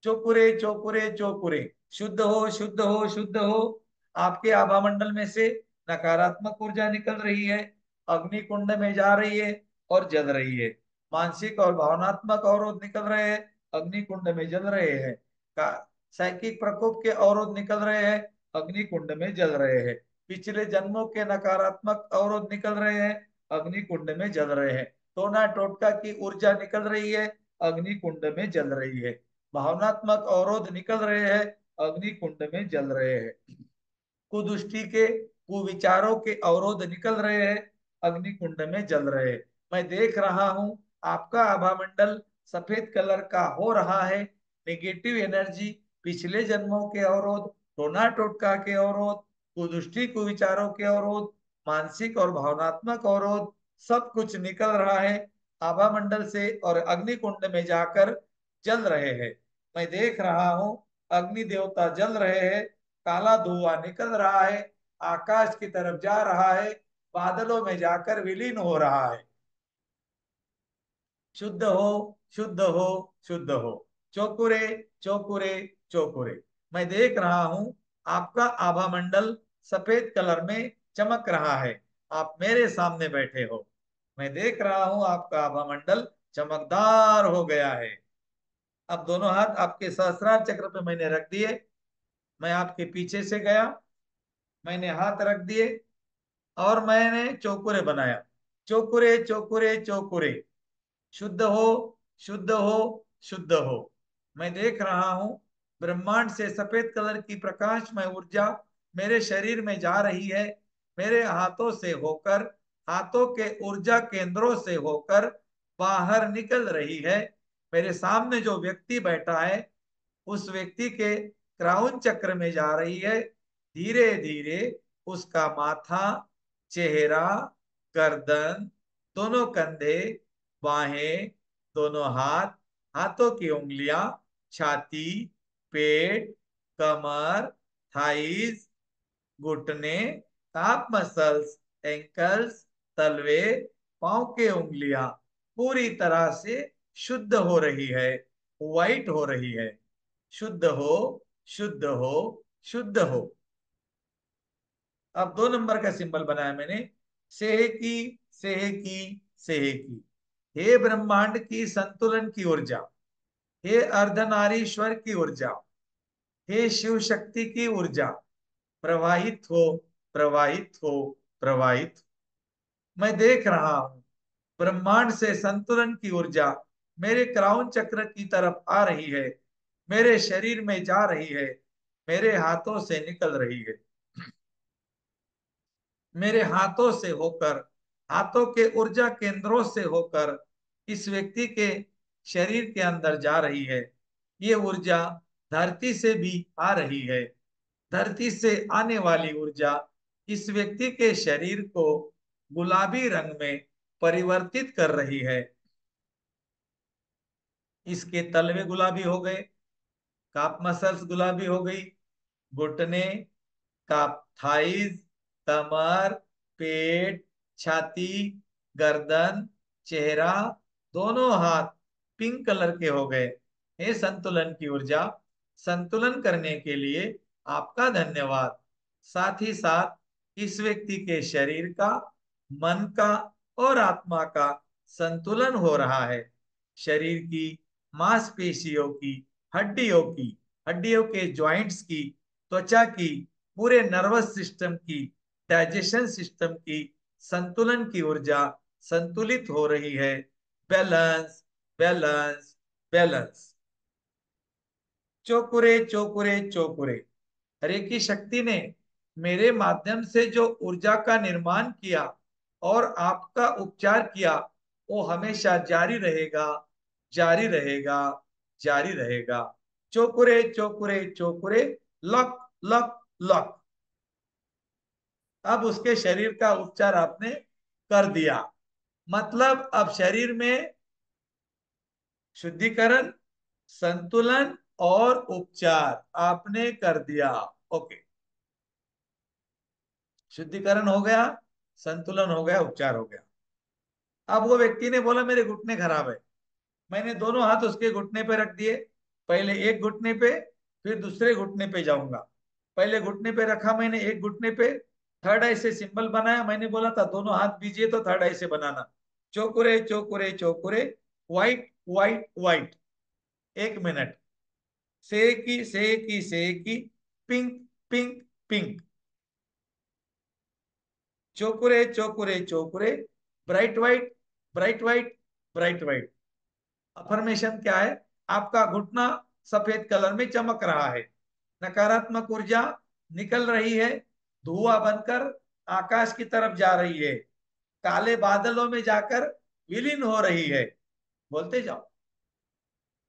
चोकुरे चोकुरे चोकुरे, शुद्ध हो, शुद्ध हो, शुद्ध हो। आपके आभा मंडल में से नकारात्मक ऊर्जा निकल रही है, अग्नि कुंड में जा रही है और जल रही है। मानसिक और भावनात्मक अवरोध निकल रहे हैं, अग्नि कुंड में जल रहे हैं। का साइकिक प्रकोप के अवरोध निकल रहे हैं, अग्नि कुंड में जल रहे हैं। पिछले जन्मों के नकारात्मक अवरोध निकल रहे हैं, अग्नि कुंड में जल रहे हैं। टोना टोटका की ऊर्जा निकल रही है, अग्नि कुंड में जल रही है। भावनात्मक अवरोध निकल रहे हैं, अग्नि कुंड में जल रहे हैं। कुदृष्टि के कुविचारों के अवरोध निकल रहे हैं, अग्नि कुंड में जल रहे हैं। मैं देख रहा हूं आपका आभा मंडल सफेद कलर का हो रहा है। नेगेटिव एनर्जी, पिछले जन्मों के अवरोध, टोना टोटका के अवरोध, कुदृष्टि कुविचारों के अवरोध, मानसिक और भावनात्मक अवरोध, सब कुछ निकल रहा है आभा मंडल से और अग्नि कुंड में जाकर जल रहे हैं। मैं देख रहा हूं अग्नि देवता जल रहे हैं, काला धुआं निकल रहा है, आकाश की तरफ जा रहा है, बादलों में जाकर विलीन हो रहा है। शुद्ध हो, शुद्ध हो, शुद्ध हो। चौकुरे चौकुरे चौकुरे। मैं देख रहा हूं आपका आभा मंडल सफेद कलर में चमक रहा है। आप मेरे सामने बैठे हो। मैं देख रहा हूं आपका आभा मंडल चमकदार हो गया है। अब दोनों हाथ आपके सहस्रार चक्र पे मैंने रख दिए। मैं आपके पीछे से गया, मैंने हाथ रख दिए और मैंने चौकुरे बनाया। चौकुरे चौकुरे चौकुरे, शुद्ध हो, शुद्ध हो, शुद्ध हो। मैं देख रहा हूं ब्रह्मांड से सफेद कलर की प्रकाशमय ऊर्जा मेरे शरीर में जा रही है, मेरे हाथों से होकर, हाथों के ऊर्जा केंद्रों से होकर बाहर निकल रही है। मेरे सामने जो व्यक्ति बैठा है उस व्यक्ति के क्राउन चक्र में जा रही है। धीरे धीरे उसका माथा, चेहरा, गर्दन, दोनों कंधे, बाहें, दोनों हाथ, हाथों की उंगलियां, छाती, पेट, कमर, थाइज, घुटने, काफ मसल्स, एंकल्स, तलवे, पांव के उंगलियां पूरी तरह से शुद्ध हो रही है, व्हाइट हो रही है। शुद्ध हो, शुद्ध हो, शुद्ध हो। अब 2 नंबर का सिंबल बनाया मैंने, सेह की, सेह की, सेह की। हे ब्रह्मांड की संतुलन की ऊर्जा, हे अर्धनारीश्वर की ऊर्जा, हे शिव शक्ति की ऊर्जा, प्रवाहित हो, प्रवाहित हो, प्रवाहित हो। मैं देख रहा हूं ब्रह्मांड से संतुलन की ऊर्जा मेरे क्राउन चक्र की तरफ आ रही है, मेरे शरीर में जा रही है, मेरे हाथों से निकल रही है, मेरे हाथों से होकर, हाथों के ऊर्जा केंद्रों से होकर इस व्यक्ति के शरीर के अंदर जा रही है। ये ऊर्जा धरती से भी आ रही है। धरती से आने वाली ऊर्जा इस व्यक्ति के शरीर को गुलाबी रंग में परिवर्तित कर रही है। इसके तलवे गुलाबी हो गए, काफ मसल्स गुलाबी हो गई, घुटने, काफ थाइज, कमर, पेट, छाती, गर्दन, चेहरा, दोनों हाथ पिंक कलर के हो गए। हे संतुलन की ऊर्जा, संतुलन करने के लिए आपका धन्यवाद। साथ ही साथ इस व्यक्ति के शरीर का, मन का और आत्मा का संतुलन हो रहा है। शरीर की मांसपेशियों की, हड्डियों की, हड्डियों के जॉइंट्स की, त्वचा की, पूरे नर्वस सिस्टम की, डाइजेशन सिस्टम की संतुलन की ऊर्जा संतुलित हो रही है। Balance, balance, balance. Chokurei Chokurei Chokurei. हरे की शक्ति ने मेरे माध्यम से जो ऊर्जा का निर्माण किया और आपका उपचार किया, वो हमेशा जारी रहेगा, जारी रहेगा, जारी रहेगा। Chokurei Chokurei Chokurei. Lock, lock, lock. अब उसके शरीर का उपचार आपने कर दिया। मतलब अब शरीर में शुद्धिकरण, संतुलन और उपचार आपने कर दिया। ओके, शुद्धिकरण हो गया, संतुलन हो गया, उपचार हो गया। अब वो व्यक्ति ने बोला मेरे घुटने खराब है। मैंने दोनों हाथ उसके घुटने पे रख दिए। पहले एक घुटने पे, फिर दूसरे घुटने पे जाऊंगा। पहले घुटने पे रखा मैंने, एक घुटने पे थर्ड आई से सिंबल बनाया। मैंने बोला था दोनों हाथ बीजिए तो थर्ड आई से बनाना। Chokurei Chokurei Chokurei. White, white, white. 1 minute. Seiki Seiki Seiki. Pink, pink, pink. Chokurei Chokurei Chokurei. Bright white, bright white, bright white. Affirmation क्या है? आपका घुटना सफेद कलर में चमक रहा है। नकारात्मक ऊर्जा निकल रही है, धुआं बनकर आकाश की तरफ जा रही है, काले बादलों में जाकर विलीन हो रही है। बोलते जाओ।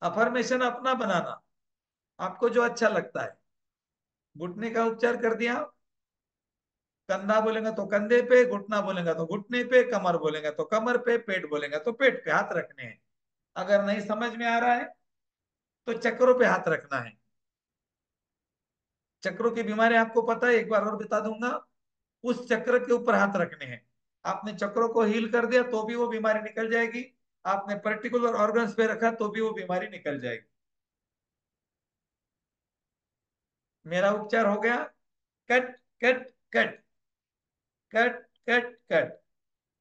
अफर्मेशन अपना बनाना, आपको जो अच्छा लगता है। घुटने का उपचार कर दिया। कंधा बोलेगा तो कंधे पे, घुटना बोलेगा तो घुटने पे, कमर बोलेगा तो कमर पे, पेट बोलेगा तो पेट पे हाथ रखने हैं। अगर नहीं समझ में आ रहा है तो चक्रों पे हाथ रखना है। चक्रों की बीमारी आपको पता है, एक बार और बता दूंगा। उस चक्र के ऊपर हाथ रखने हैं। आपने चक्रों को हील कर दिया तो भी वो बीमारी निकल जाएगी। आपने पर्टिकुलर ऑर्गन्स पे रखा तो भी वो बीमारी निकल जाएगी। मेरा उपचार हो गया। Cut, cut, cut, cut, cut, cut.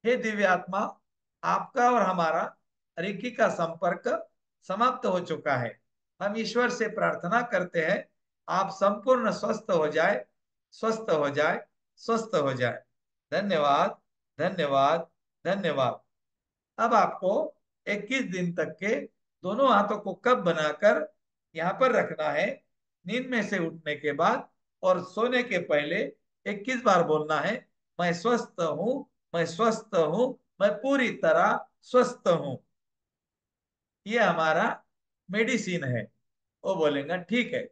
हे दिव्य आत्मा, आपका और हमारा रेकी का संपर्क समाप्त हो चुका है। हम ईश्वर से प्रार्थना करते हैं आप संपूर्ण स्वस्थ हो जाए, स्वस्थ हो जाए, स्वस्थ हो जाए। धन्यवाद, धन्यवाद, धन्यवाद। अब आपको 21 दिन तक के दोनों हाथों को कप बनाकर यहाँ पर रखना है। नींद में से उठने के बाद और सोने के पहले 21 बार बोलना है, मैं स्वस्थ हूँ, मैं स्वस्थ हूँ, मैं पूरी तरह स्वस्थ हूँ। ये हमारा मेडिसिन है। वो बोलेगा ठीक है।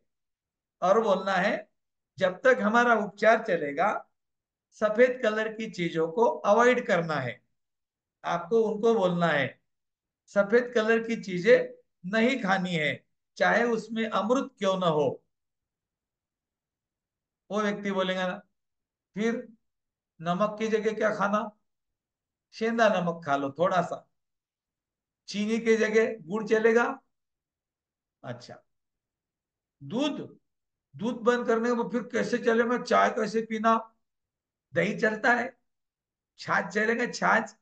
और बोलना है जब तक हमारा उपचार चलेगा सफेद कलर की चीजों को अवॉइड करना है। आपको उनको बोलना है सफेद कलर की चीजें नहीं खानी है, चाहे उसमें अमृत क्यों ना हो। वो व्यक्ति बोलेगा ना, फिर नमक की जगह क्या खाना? सेंधा नमक खा लो थोड़ा सा। चीनी की जगह गुड़ चलेगा? अच्छा। दूध, दूध बंद करने को फिर कैसे चलेगा? चाय कैसे पीना? दही चलता है, छाछ चलेगा, छाछ,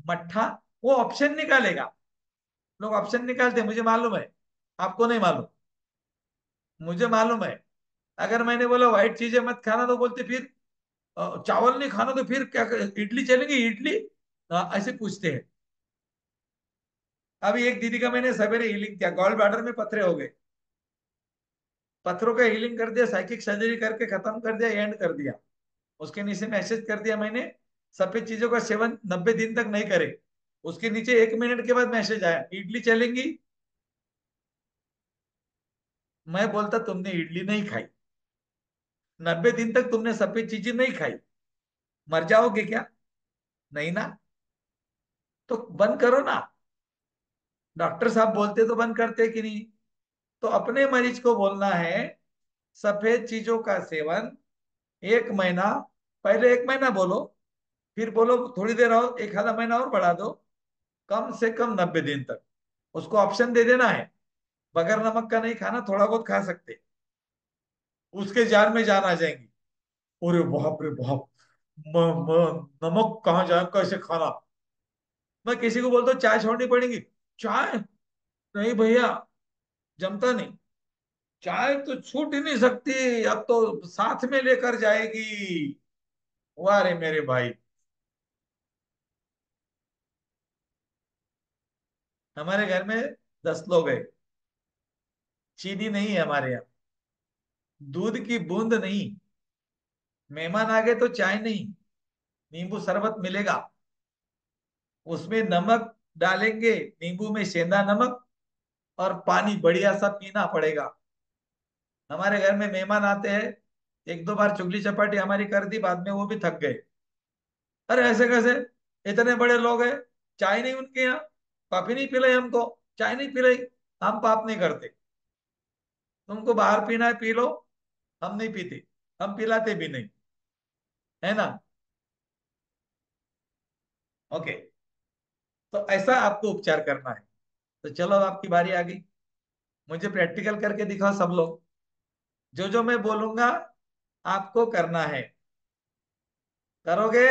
मट्ठा। वो ऑप्शन निकालेगा। लोग ऑप्शन निकालते हैं, मुझे मालूम है। आपको नहीं मालूम, मुझे मालूम है। अगर मैंने बोला व्हाइट चीजें मत खाना तो बोलते फिर चावल नहीं खाना तो फिर क्या इडली चलेगी? इडली? ऐसे पूछते हैं। अभी एक दीदी का मैंने सवेरे हीलिंग किया, गॉल ब्लैडर में पथरे हो गए। पत्थरों का हीलिंग कर दिया, साइकिक सर्जरी करके खत्म कर दिया, एंड कर दिया। उसके नीचे मैसेज कर दिया मैंने, सफेद चीजों का सेवन 90 दिन तक नहीं करे। उसके नीचे 1 मिनट के बाद मैसेज आया, इडली चलेंगी। मैं बोलता तुमने इडली नहीं खाई, 90 दिन तक तुमने सफेद चीजें नहीं खाई, मर जाओगे क्या? नहीं ना। तो बंद करो ना। डॉक्टर साहब बोलते तो बंद करते कि नहीं? तो अपने मरीज को बोलना है सफेद चीजों का सेवन 1 महीना, पहले 1 महीना बोलो, फिर बोलो थोड़ी देर और, एक आधा महीना और बढ़ा दो, कम से कम 90 दिन तक। उसको ऑप्शन दे देना है, बगैर नमक का नहीं खाना, थोड़ा बहुत खा सकते। उसके जान में जान आ जाएंगी। अरे बाप रे बाप, नमक कहाँ जाए, कैसे खाना? मैं किसी को बोलता हूँ चाय छोड़नी पड़ेगी, चाय नहीं भैया, जमता नहीं, चाय तो छूट ही नहीं सकती, अब तो साथ में लेकर जाएगी। वाह रे मेरे भाई। हमारे घर में 10 लोग हैं, चीनी नहीं है हमारे यहाँ, दूध की बूंद नहीं, मेहमान आ गए तो चाय नहीं, नींबू शरबत मिलेगा, उसमें नमक डालेंगे, नींबू में सेंधा नमक, और पानी बढ़िया सा पीना पड़ेगा। हमारे घर में मेहमान आते हैं, 1 2 बार चुगली चपाटी हमारी कर दी, बाद में वो भी थक गए। अरे ऐसे कैसे, इतने बड़े लोग हैं, चाय नहीं उनके यहाँ, कॉफी नहीं पिलाई हमको, चाय नहीं पिलाई। हम पाप नहीं करते, तुमको बाहर पीना है पी लो, हम नहीं पीते, हम पिलाते भी नहीं, है ना? ओके। तो ऐसा आपको उपचार करना है। तो चलो अब आपकी बारी आ गई, मुझे प्रैक्टिकल करके दिखाओ सब लोग। जो जो मैं बोलूंगा आपको करना है, करोगे?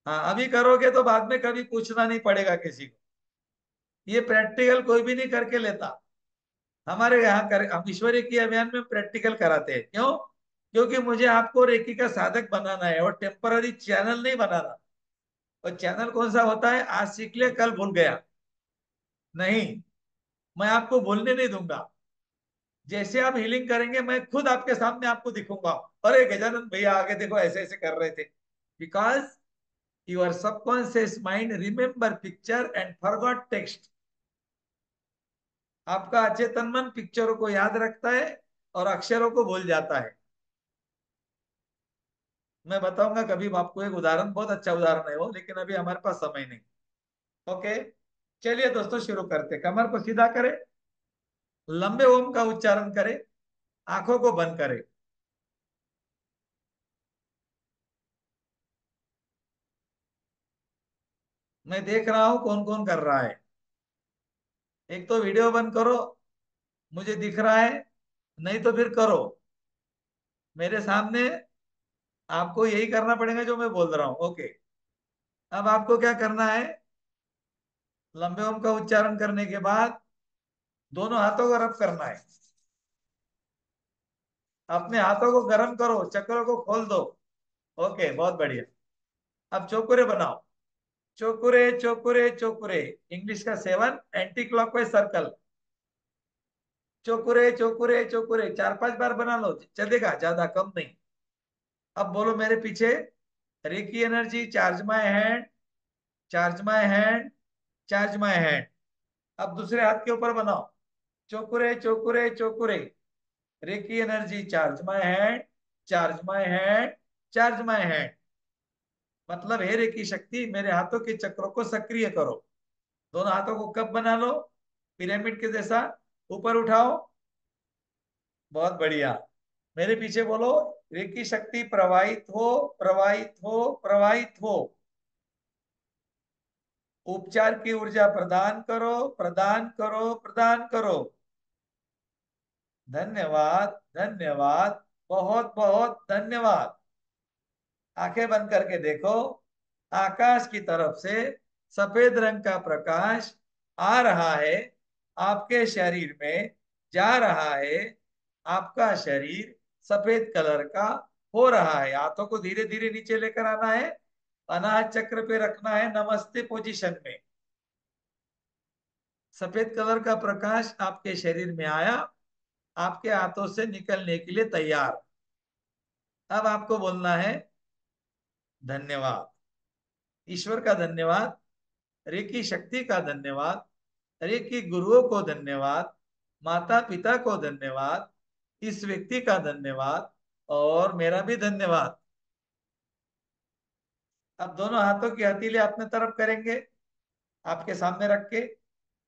हाँ, अभी करोगे तो बाद में कभी पूछना नहीं पड़ेगा किसी को। ये प्रैक्टिकल कोई भी नहीं करके लेता, हमारे यहाँ कर, हम ईश्वरीय की अभियान में प्रैक्टिकल कराते हैं। क्यों? क्योंकि मुझे आपको रेकी का साधक बनाना है, और टेम्पररी चैनल नहीं बनाना। और चैनल कौन सा होता है, आज सीख लिया कल भूल गया, नहीं। मैं आपको भूलने नहीं दूंगा। जैसे आप हीलिंग करेंगे, मैं खुद आपके सामने आपको दिखूंगा, अरे गजानन भैया आगे देखो ऐसे ऐसे कर रहे थे। Because your subconscious mind remember picture and forgot text. आपका अचेतन मन पिक्चरों को याद रखता है और अक्षरों को भूल जाता है। मैं बताऊंगा कभी आपको एक उदाहरण, बहुत अच्छा उदाहरण है वो, लेकिन अभी हमारे पास समय नहीं। ओके, चलिए दोस्तों शुरू करते। कमर को सीधा करें, लंबे ओम का उच्चारण करें, आंखों को बंद करें। मैं देख रहा हूं कौन कौन कर रहा है। एक तो वीडियो बंद करो, मुझे दिख रहा है, नहीं तो फिर करो मेरे सामने। आपको यही करना पड़ेगा जो मैं बोल रहा हूं। ओके, अब आपको क्या करना है, लंबे ओम का उच्चारण करने के बाद दोनों हाथों को रब करना है। अपने हाथों को गर्म करो, चक्रों को खोल दो। ओके, बहुत बढ़िया। अब चौकुरे बनाओ, चौकुरे चौकुरे चौकुरे। इंग्लिश का 7 एंटी क्लॉकवाइज सर्कल। चौकुरे चौकुरे चौकुरे 4 5 बार बना लो, चलेगा, ज्यादा कम नहीं। अब बोलो मेरे पीछे, reiki energy charge my hand, charge my hand, charge my hand. अब दूसरे हाथ के ऊपर बनाओ, Chokurei Chokurei Chokurei, reiki energy charge my hand, charge my hand, charge my hand. मतलब हे रेकी शक्ति, मेरे हाथों के चक्रों को सक्रिय करो। दोनों हाथों को कप बना लो, पिरामिड के जैसा, ऊपर उठाओ। बहुत बढ़िया। मेरे पीछे बोलो, रेकी शक्ति प्रवाहित हो, प्रवाहित हो, प्रवाहित हो। उपचार की ऊर्जा प्रदान करो, प्रदान करो, प्रदान करो। धन्यवाद, धन्यवाद, बहुत बहुत धन्यवाद। आंखें बंद करके देखो, आकाश की तरफ से सफेद रंग का प्रकाश आ रहा है, आपके शरीर में जा रहा है। आपका शरीर सफेद कलर का हो रहा है। हाथों को धीरे धीरे नीचे लेकर आना है, अनाहत चक्र पे रखना है, नमस्ते पोजीशन में। सफेद कलर का प्रकाश आपके शरीर में आया, आपके हाथों से निकलने के लिए तैयार। अब आपको बोलना है धन्यवाद, ईश्वर का धन्यवाद, रेकी शक्ति का धन्यवाद, रेकी गुरुओं को धन्यवाद, माता पिता को धन्यवाद, इस व्यक्ति का धन्यवाद, और मेरा भी धन्यवाद। अब दोनों हाथों की हथेली अपने तरफ करेंगे, आपके सामने रख के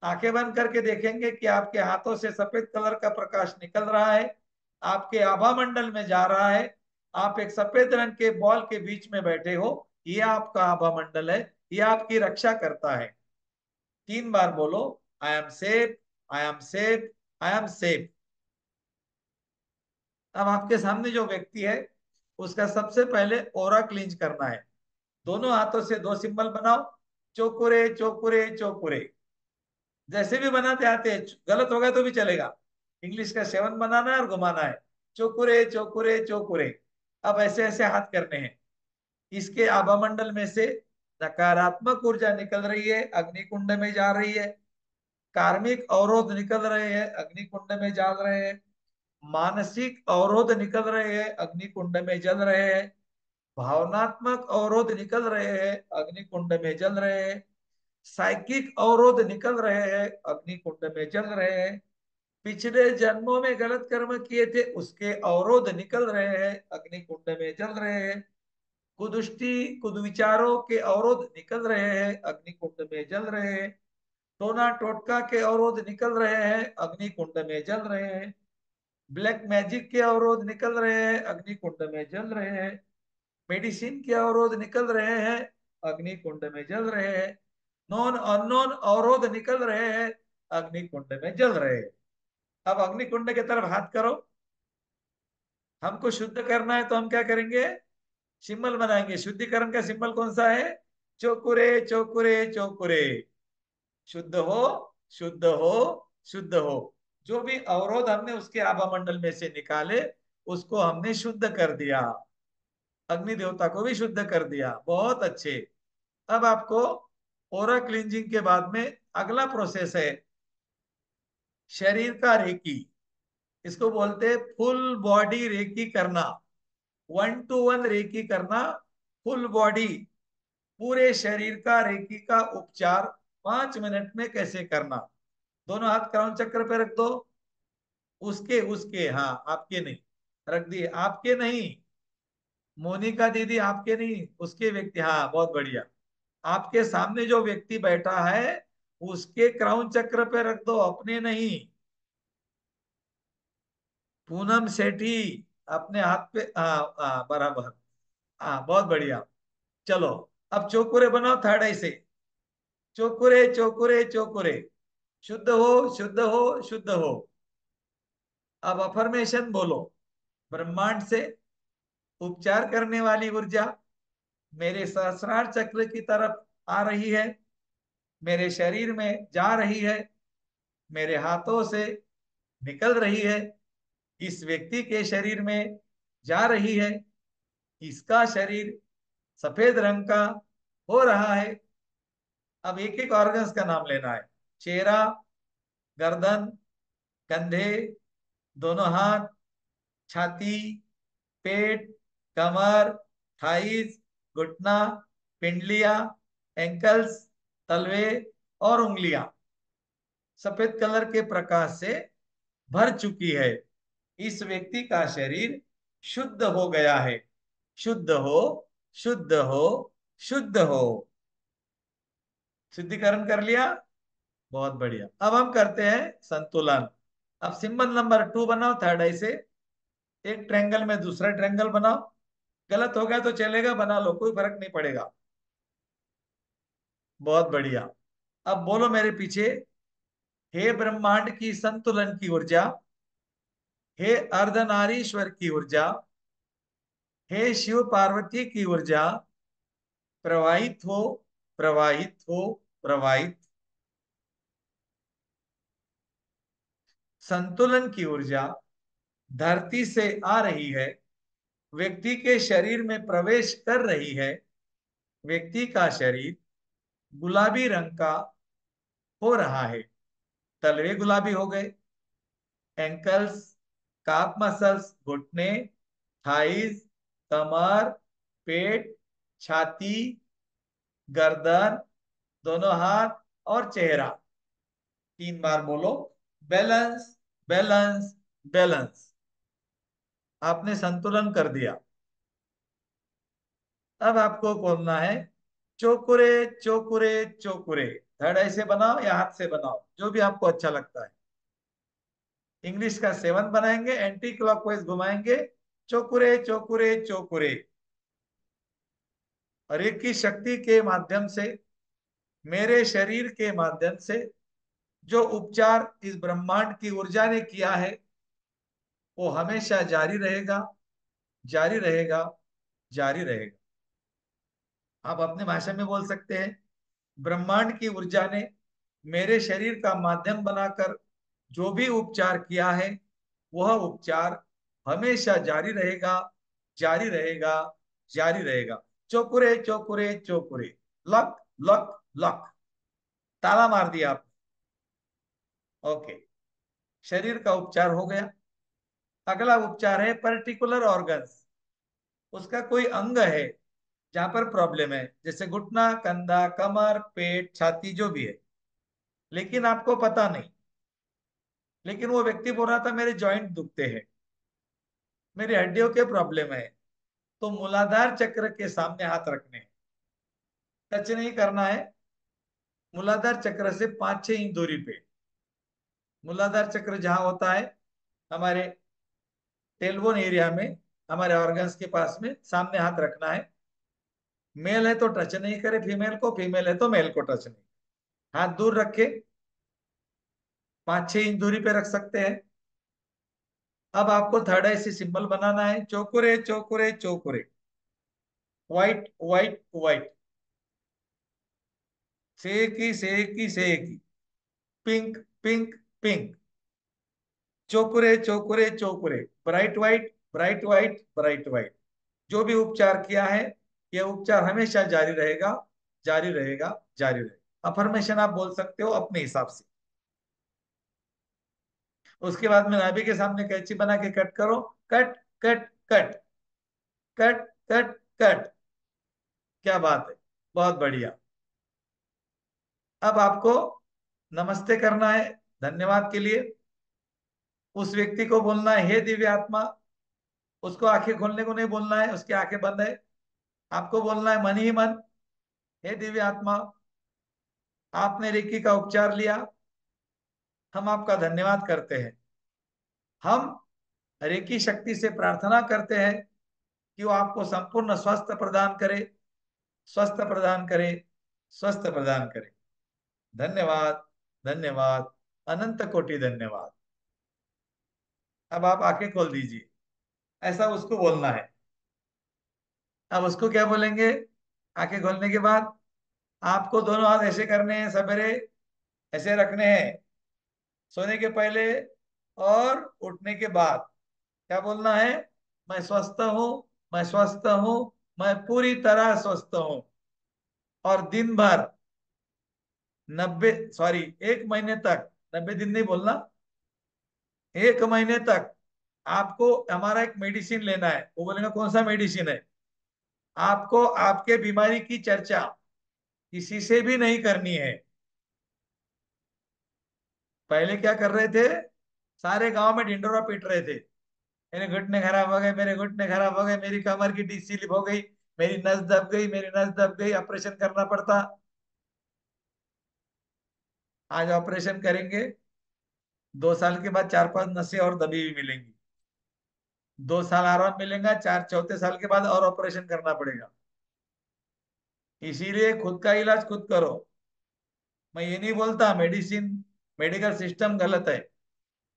आंखें बंद करके देखेंगे कि आपके हाथों से सफेद कलर का प्रकाश निकल रहा है, आपके आभा मंडल में जा रहा है। आप एक सफेद रंग के बॉल के बीच में बैठे हो, ये आपका आभा मंडल है, ये आपकी रक्षा करता है। 3 बार बोलो, आई am safe, I am safe, I am safe. अब आपके सामने जो व्यक्ति है उसका सबसे पहले ओरा क्लींज करना है। दोनों हाथों से 2 सिंबल बनाओ, चोकुरे चोकुरे चोकुरे। जैसे भी बनाते आते हैं, गलत होगा तो भी चलेगा। इंग्लिश का 7 बनाना है और घुमाना है, चोकुरे चोकुरे चोकुरे। अब ऐसे ऐसे हाथ करने हैं। इसके आभा मंडल में से नकारात्मक ऊर्जा निकल रही है, अग्नि कुंड में जा रही है। कार्मिक अवरोध निकल रहे हैं, अग्नि कुंड में जा रहे हैं। मानसिक अवरोध निकल रहे हैं, अग्नि कुंड में जल रहे हैं। भावनात्मक अवरोध निकल रहे हैं, अग्नि कुंड में जल रहे हैं। साइकिक अवरोध निकल रहे हैं, अग्नि कुंड में जल रहे हैं। पिछले जन्मों में गलत कर्म किए थे, उसके अवरोध निकल रहे हैं, अग्नि कुंड में जल रहे हैं। कुदृष्टि कुविचारों के अवरोध निकल रहे हैं, अग्नि कुंड में जल रहे हैं। टोना टोटका के अवरोध निकल रहे हैं, अग्नि कुंड में जल रहे हैं। ब्लैक मैजिक के अवरोध निकल रहे हैं, अग्नि कुंड में जल रहे हैं। मेडिसिन के अवरोध निकल रहे हैं, अग्नि कुंड में जल रहे हैं। नॉन अननोन अवरोध निकल रहे हैं, अग्नि कुंड में जल रहे हैं। अब अग्नि कुंड की तरफ हाथ करो। हमको शुद्ध करना है तो हम क्या करेंगे, सिंबल बनाएंगे। शुद्धिकरण का सिंबल कौन सा है, चोकुरे चोकुरे चोकुरे। शुद्ध हो, शुद्ध हो, शुद्ध हो। जो भी अवरोध हमने उसके आभा मंडल में से निकाले, उसको हमने शुद्ध कर दिया। अग्नि देवता को भी शुद्ध कर दिया, बहुत अच्छे। अब आपको ओरा क्लींजिंग के बाद में अगला प्रोसेस है शरीर का रेकी। इसको बोलते हैं फुल बॉडी रेकी करना, 1 to 1 रेकी करना। फुल बॉडी, पूरे शरीर का रेकी का उपचार 5 मिनट में कैसे करना। दोनों हाथ क्राउन चक्र पे रख दो। उसके उसके हाँ, आपके नहीं, रख दिए, आपके नहीं। मोनिका दीदी आपके नहीं, उसके व्यक्ति, हाँ बहुत बढ़िया। आपके सामने जो व्यक्ति बैठा है उसके क्राउन चक्र पे रख दो, अपने नहीं। पूनम सेठी अपने हाथ पे, हाँ हाँ बराबर, हाँ बहुत बढ़िया। चलो, अब चोकुरे बनाओ, थर्ड आई से। चोकुरे चोकुरे चोकुरे। शुद्ध हो, शुद्ध हो, शुद्ध हो। अब अफर्मेशन बोलो। ब्रह्मांड से उपचार करने वाली ऊर्जा मेरे सहस्रार चक्र की तरफ आ रही है, मेरे शरीर में जा रही है, मेरे हाथों से निकल रही है, इस व्यक्ति के शरीर में जा रही है। इसका शरीर सफेद रंग का हो रहा है। अब एक एक ऑर्गन्स का नाम लेना है। चेहरा, गर्दन, कंधे, दोनों हाथ, छाती, पेट, कमर, थाइस, घुटना, पिंडलियां, एंकल्स, तलवे और उंगलियां सफेद कलर के प्रकाश से भर चुकी है। इस व्यक्ति का शरीर शुद्ध हो गया है। शुद्ध हो, शुद्ध हो, शुद्ध हो। शुद्धिकरण कर लिया, बहुत बढ़िया। अब हम करते हैं संतुलन। अब सिंबल नंबर 2 बनाओ, थर्ड आई से। एक ट्रायंगल में दूसरा ट्रायंगल बनाओ। गलत हो गया तो चलेगा, बना लो, कोई फर्क नहीं पड़ेगा। बहुत बढ़िया। अब बोलो मेरे पीछे, हे ब्रह्मांड की संतुलन की ऊर्जा, हे अर्धनारीश्वर की ऊर्जा, हे शिव पार्वती की ऊर्जा, प्रवाहित हो, प्रवाहित हो, प्रवाहित। संतुलन की ऊर्जा धरती से आ रही है, व्यक्ति के शरीर में प्रवेश कर रही है। व्यक्ति का शरीर गुलाबी रंग का हो रहा है। तलवे गुलाबी हो गए, एंकल्स, काफ मसल्स, घुटने, थाइज, कमर, पेट, छाती, गर्दन, दोनों हाथ और चेहरा, 3 बार बोलो। Balance, balance, balance. आपने संतुलन कर दिया। अब आपको बोलना है चोकुरे, चोकुरे, चोकुरे। थर्ड आई से बनाओ या हाथ से बनाओ, जो भी आपको अच्छा लगता है। इंग्लिश का 7 बनाएंगे, एंटी क्लॉकवाइज घुमाएंगे। चोकुरे, चोकुरे, चोकुरे। और एक की शक्ति के माध्यम से, मेरे शरीर के माध्यम से जो उपचार इस ब्रह्मांड की ऊर्जा ने किया है, वो हमेशा जारी रहेगा, जारी रहेगा, जारी रहेगा। आप अपने भाषा में बोल सकते हैं, ब्रह्मांड की ऊर्जा ने मेरे शरीर का माध्यम बनाकर जो भी उपचार किया है, वह उपचार हमेशा जारी रहेगा, जारी रहेगा, जारी रहेगा। Chokurei, Chokurei, Chokurei. Lock, lock, lock. ताला मार दिया आप। ओके, शरीर का उपचार हो गया। अगला उपचार है पर्टिकुलर ऑर्गन्स। उसका कोई अंग है जहां पर प्रॉब्लम है, जैसे घुटना, कंधा, कमर, पेट, छाती, जो भी है, लेकिन आपको पता नहीं। लेकिन वो व्यक्ति बोल रहा था मेरे जॉइंट दुखते हैं, मेरी हड्डियों के प्रॉब्लम है। तो मूलाधार चक्र के सामने हाथ रखने हैं, टच नहीं करना है। मूलाधार चक्र से 5-6 इंच दूरी पे, मूलाधार चक्र जहां होता है हमारे टेलबोन एरिया में, हमारे ऑर्गन्स के पास में, सामने हाथ रखना है। मेल है तो टच नहीं करे फीमेल को, फीमेल है तो मेल को टच नहीं। हाथ दूर रखे, 5-6 इंच दूरी पे रख सकते हैं। अब आपको थर्ड आई से सिंबल बनाना है, Chokurei, Chokurei, Chokurei. White, white, white. Seiki, Seiki, Seiki. Pink, pink, pink. Chokurei, Chokurei, Chokurei. Bright white, bright white, bright white. जो भी उपचार किया है, यह उपचार हमेशा जारी रहेगा, जारी रहेगा, जारी रहेगा। अफर्मेशन आप बोल सकते हो अपने हिसाब से। उसके बाद में नाभि के सामने कैंची बना के कट करो। Cut, cut, cut, cut, cut, cut. क्या बात है, बहुत बढ़िया। अब आपको नमस्ते करना है, धन्यवाद के लिए। उस व्यक्ति को बोलना है हे दिव्य आत्मा। उसको आंखें खोलने को नहीं बोलना है, उसकी आंखें बंद है। आपको बोलना है मन ही मन, हे दिव्य आत्मा, आपने रेकी का उपचार लिया, हम आपका धन्यवाद करते हैं। हम रेकी शक्ति से प्रार्थना करते हैं कि वो आपको संपूर्ण स्वस्थ प्रदान करे, स्वस्थ प्रदान करे, स्वस्थ प्रदान करे। धन्यवाद, धन्यवाद, अनंत कोटि धन्यवाद। अब आप आंखें खोल दीजिए, ऐसा उसको बोलना है। अब उसको क्या बोलेंगे? आंखें खोलने के बाद आपको दोनों हाथ ऐसे करने हैं, सवेरे ऐसे रखने हैं, सोने के पहले और उठने के बाद। क्या बोलना है? मैं स्वस्थ हूं, मैं स्वस्थ हूं, मैं पूरी तरह स्वस्थ हूं। और दिन भर 90, सॉरी, 1 महीने तक, 90 दिन नहीं बोलना, 1 महीने तक आपको हमारा एक मेडिसिन लेना है। वो बोलेगा कौन सा मेडिसिन है? आपको आपके बीमारी की चर्चा किसी से भी नहीं करनी है। पहले क्या कर रहे थे? सारे गांव में ढिंडोरा पीट रहे थे, मेरे घुटने खराब हो गए, मेरे घुटने खराब हो गए, मेरी कमर की डिस्क स्लिप हो गई, मेरी नस दब गई, मेरी नस दब गई, ऑपरेशन करना पड़ता। आज ऑपरेशन करेंगे, 2 साल के बाद 4-5 नसें और दबी हुई मिलेंगी। 2 साल आराम मिलेगा, चौथे साल के बाद और ऑपरेशन करना पड़ेगा। इसीलिए खुद का इलाज खुद करो। मैं ये नहीं बोलता मेडिसिन, मेडिकल सिस्टम गलत है।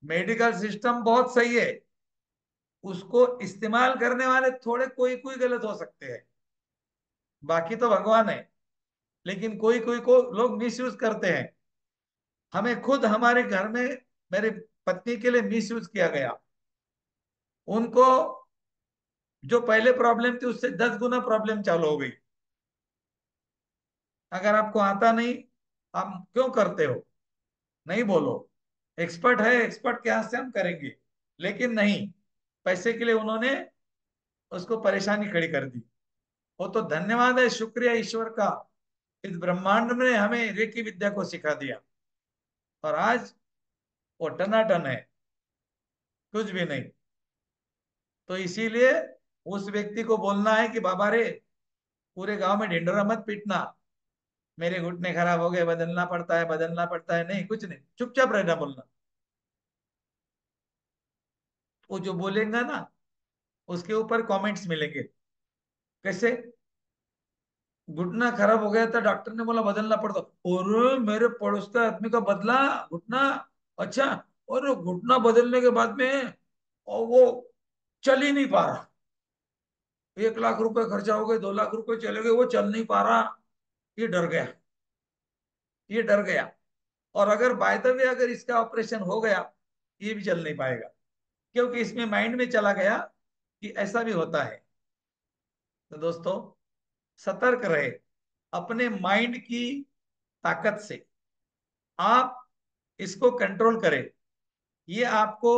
मेडिकल सिस्टम बहुत सही है, उसको इस्तेमाल करने वाले थोड़े कोई कोई गलत हो सकते हैं, बाकी तो भगवान है। लेकिन कोई कोई को लोग मिसयूज करते हैं। हमें खुद हमारे घर में मेरे पत्नी के लिए मिसयूज किया गया। उनको जो पहले प्रॉब्लम थी उससे 10 गुना प्रॉब्लम चालू हो गई। अगर आपको आता नहीं, आप क्यों करते हो? नहीं बोलो, एक्सपर्ट है, एक्सपर्ट के हाथ से हम करेंगे। लेकिन नहीं, पैसे के लिए उन्होंने उसको परेशानी खड़ी कर दी। वो तो धन्यवाद है, शुक्रिया ईश्वर का इस ब्रह्मांड ने हमें रेकी विद्या को सिखा दिया, और आज वो टनाटन है, कुछ भी नहीं। तो इसीलिए उस व्यक्ति को बोलना है कि बाबा रे, पूरे गांव में ढिंडोरा मत पीटना, मेरे घुटने खराब हो गए, बदलना पड़ता है, बदलना पड़ता है, नहीं कुछ नहीं, चुपचाप रहना बोलना। वो जो बोलेगा ना, उसके ऊपर कमेंट्स मिलेंगे। कैसे? घुटना खराब हो गया था, डॉक्टर ने बोला बदलना पड़ता, और मेरे पड़ोस का आदमी का बदला घुटना। अच्छा। और घुटना बदलने के बाद में, और वो चल ही नहीं पा रहा, 1 लाख रुपए खर्चा हो गए, 2 लाख रुपए चले गए, वो चल नहीं पा रहा। ये डर गया, ये डर गया। और अगर बाय द वे अगर इसका ऑपरेशन हो गया, ये भी चल नहीं पाएगा, क्योंकि इसमें माइंड में चला गया कि ऐसा भी होता है। तो दोस्तों, सतर्क रहे अपने माइंड की ताकत से। आप इसको कंट्रोल करें। ये आपको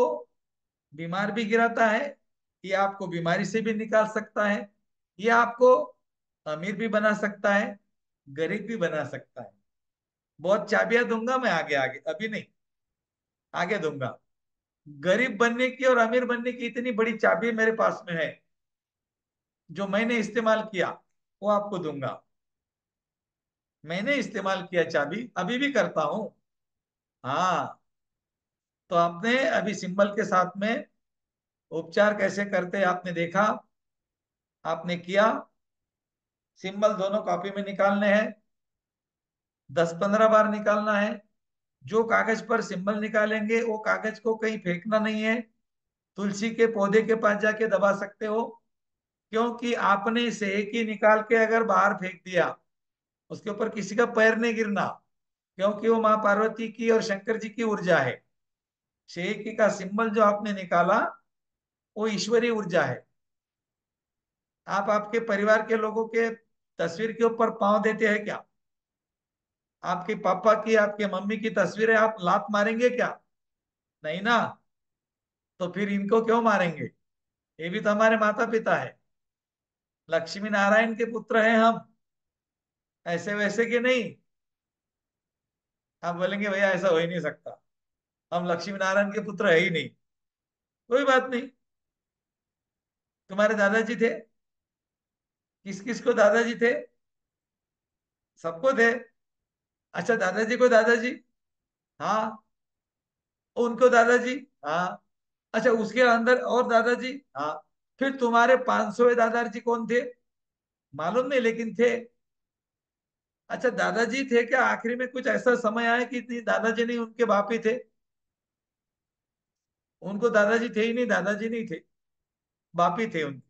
बीमार भी गिराता है, ये आपको बीमारी से भी निकाल सकता है, ये आपको अमीर भी बना सकता है, गरीब भी बना सकता है। बहुत चाबियां दूंगा मैं आगे आगे, अभी नहीं, आगे दूंगा। गरीब बनने की और अमीर बनने की इतनी बड़ी चाबी मेरे पास में है, जो मैंने इस्तेमाल किया वो आपको दूंगा। मैंने इस्तेमाल किया चाबी, अभी भी करता हूं। हाँ। तो आपने अभी सिंबल के साथ में उपचार कैसे करते हैं आपने देखा, आपने किया। सिंबल दोनों कॉपी में निकालने हैं, 10-15 बार निकालना है। जो कागज पर सिंबल निकालेंगे वो कागज को कहीं फेंकना नहीं है, तुलसी के पौधे के पास जाके दबा सकते हो। क्योंकि आपने सेहकी निकाल के अगर बाहर फेंक दिया, उसके ऊपर किसी का पैर नहीं गिरना, क्योंकि वो माँ पार्वती की और शंकर जी की ऊर्जा है। सेहकी का सिंबल जो आपने निकाला, वो ईश्वरीय ऊर्जा है। आप आपके परिवार के लोगों के तस्वीर के ऊपर पांव देते हैं क्या? आपके पापा की, आपके मम्मी की तस्वीरें आप लात मारेंगे क्या? नहीं ना। तो फिर इनको क्यों मारेंगे? ये भी तो हमारे माता पिता है, लक्ष्मी नारायण के पुत्र हैं हम, ऐसे वैसे के नहीं। आप बोलेंगे भैया ऐसा हो ही नहीं सकता, हम लक्ष्मी नारायण के पुत्र है ही नहीं। कोई बात नहीं। तुम्हारे दादाजी थे, किस किस को दादाजी थे? सबको थे। अच्छा, दादाजी को दादाजी, हाँ, उनको दादाजी, हाँ। अच्छा, उसके अंदर और दादाजी, हाँ। फिर तुम्हारे 500वें दादाजी कौन थे? मालूम नहीं, लेकिन थे। अच्छा, दादाजी थे क्या? आखिरी में कुछ ऐसा समय आया कि नहीं, दादाजी नहीं, उनके बाप ही थे। उनको दादाजी थे ही नहीं, दादाजी नहीं थे, बाप ही थे उनके।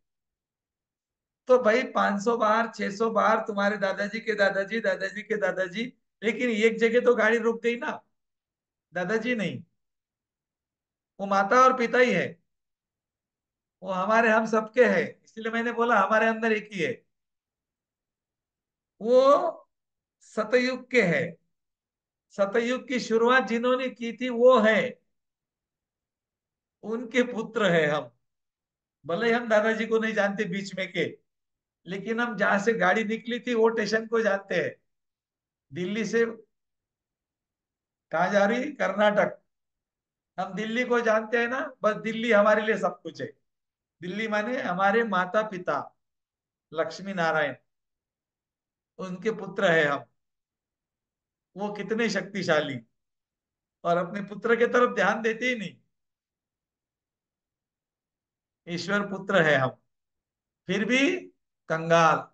तो भाई 500 बार, 600 बार तुम्हारे दादाजी के दादाजी, दादाजी के दादाजी, लेकिन एक जगह तो गाड़ी रुक गई ना, दादाजी नहीं। वो माता और पिता ही है, वो हमारे हम सबके है, इसलिए मैंने बोला हमारे अंदर एक ही है। वो सतयुग के है। सतयुग की शुरुआत जिन्होंने की थी वो है, उनके पुत्र है हम। भले ही हम दादाजी को नहीं जानते बीच में के, लेकिन हम जहां से गाड़ी निकली थी वो स्टेशन को जानते हैं। दिल्ली से कहा जा रही? कर्नाटक। हम दिल्ली को जानते हैं ना, बस दिल्ली हमारे लिए सब कुछ है। दिल्ली माने हमारे माता पिता, लक्ष्मी नारायण, उनके पुत्र है हम। वो कितने शक्तिशाली, और अपने पुत्र के तरफ ध्यान देते ही नहीं। ईश्वर पुत्र है हम, फिर भी कंगाल,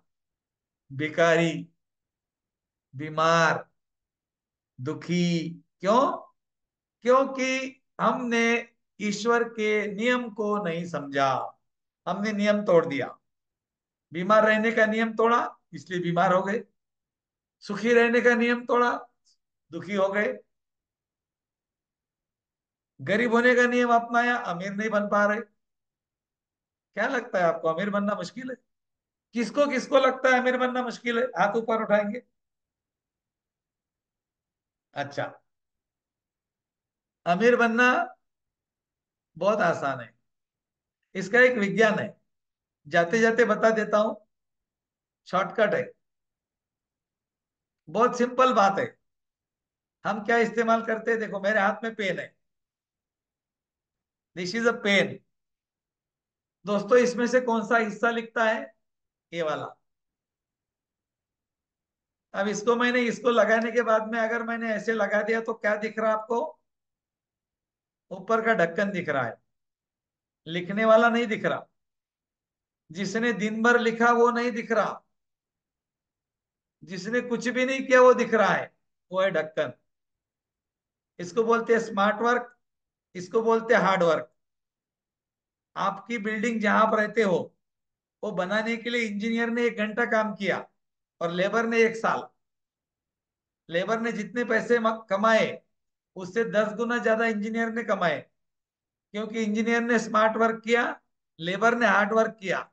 भिखारी, बीमार, दुखी। क्यों? क्योंकि हमने ईश्वर के नियम को नहीं समझा, हमने नियम तोड़ दिया। बीमार रहने का नियम तोड़ा, इसलिए बीमार हो गए। सुखी रहने का नियम तोड़ा, दुखी हो गए। गरीब होने का नियम अपनाया, अमीर नहीं बन पा रहे। क्या लगता है आपको, अमीर बनना मुश्किल है? किसको किसको लगता है अमीर बनना मुश्किल है? हाथ ऊपर उठाएंगे। अच्छा, अमीर बनना बहुत आसान है, इसका एक विज्ञान है, जाते जाते बता देता हूं, शॉर्टकट है। बहुत सिंपल बात है। हम क्या इस्तेमाल करते हैं, देखो मेरे हाथ में पेन है, दिस इज अ पेन। दोस्तों इसमें से कौन सा हिस्सा लिखता है, ये वाला। अब इसको लगाने के बाद में अगर मैंने ऐसे लगा दिया तो क्या दिख रहा है आपको, ऊपर का ढक्कन दिख रहा है, लिखने वाला नहीं दिख रहा। जिसने दिन भर लिखा वो नहीं दिख रहा, जिसने कुछ भी नहीं किया वो दिख रहा है, वो है ढक्कन। इसको बोलते हैं स्मार्ट वर्क, इसको बोलते हैं हार्ड वर्क। आपकी बिल्डिंग जहां आप रहते हो वो बनाने के लिए इंजीनियर ने 1 घंटा काम किया और लेबर ने 1 साल। लेबर ने जितने पैसे कमाए उससे 10 गुना ज्यादा इंजीनियर ने कमाए, क्योंकि इंजीनियर ने स्मार्ट वर्क किया, लेबर ने हार्ड वर्क किया।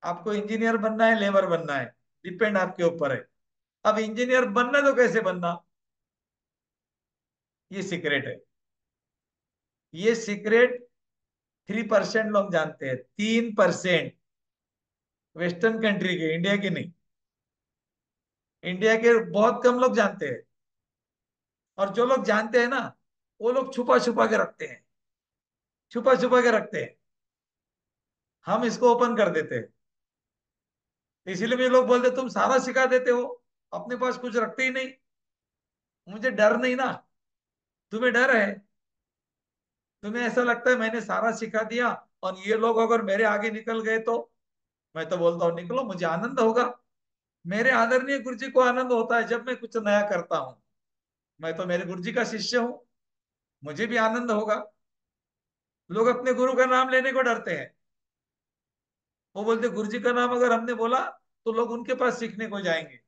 आपको इंजीनियर बनना है, लेबर बनना है, डिपेंड आपके ऊपर है। अब इंजीनियर बनना तो कैसे बनना, ये सीक्रेट है। ये सीक्रेट 3% लोग जानते हैं, 3%। वेस्टर्न कंट्री के, इंडिया के नहीं। इंडिया के बहुत कम लोग जानते हैं। और जो लोग जानते हैं ना, वो लोग छुपा छुपा के रखते हैं, छुपा छुपा के रखते हैं। हम इसको ओपन कर देते हैं। इसीलिए भी लोग बोलते तुम सारा सिखा देते हो, अपने पास कुछ रखते ही नहीं। मुझे डर नहीं ना, तुम्हें डर है। तुम्हें ऐसा लगता है मैंने सारा सिखा दिया और ये लोग अगर मेरे आगे निकल गए तो। मैं तो बोलता हूँ निकलो, मुझे आनंद होगा। मेरे आदरणीय गुरु जी को आनंद होता है जब मैं कुछ नया करता हूँ। मैं तो मेरे गुरु जी का शिष्य हूँ, मुझे भी आनंद होगा। लोग अपने गुरु का नाम लेने को डरते हैं। वो बोलते गुरु जी का नाम अगर हमने बोला तो लोग उनके पास सीखने को जाएंगे।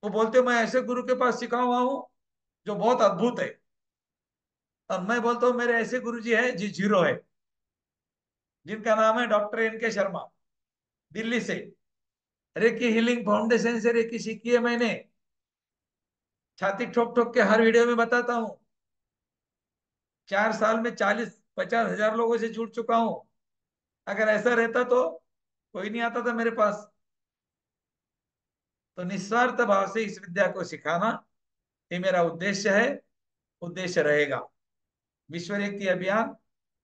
वो बोलते मैं ऐसे गुरु के पास सीखा हुआ हूँ जो बहुत अद्भुत है। और मैं बोलता हूँ मेरे ऐसे गुरु जी है जी जीरो है, जिनका नाम है डॉक्टर NK शर्मा, दिल्ली से। रेकी हीलिंग फाउंडेशन से रेकी सीखी है मैंने। छाती ठोक ठोक के हर वीडियो में बताता हूँ। 4 साल में 40-50 हजार लोगों से जुड़ चुका हूँ। अगर ऐसा रहता तो कोई नहीं आता था मेरे पास। तो निस्वार्थ भाव से इस विद्या को सिखाना, ये मेरा उद्देश्य है, उद्देश्य रहेगा। विश्व रेकी अभियान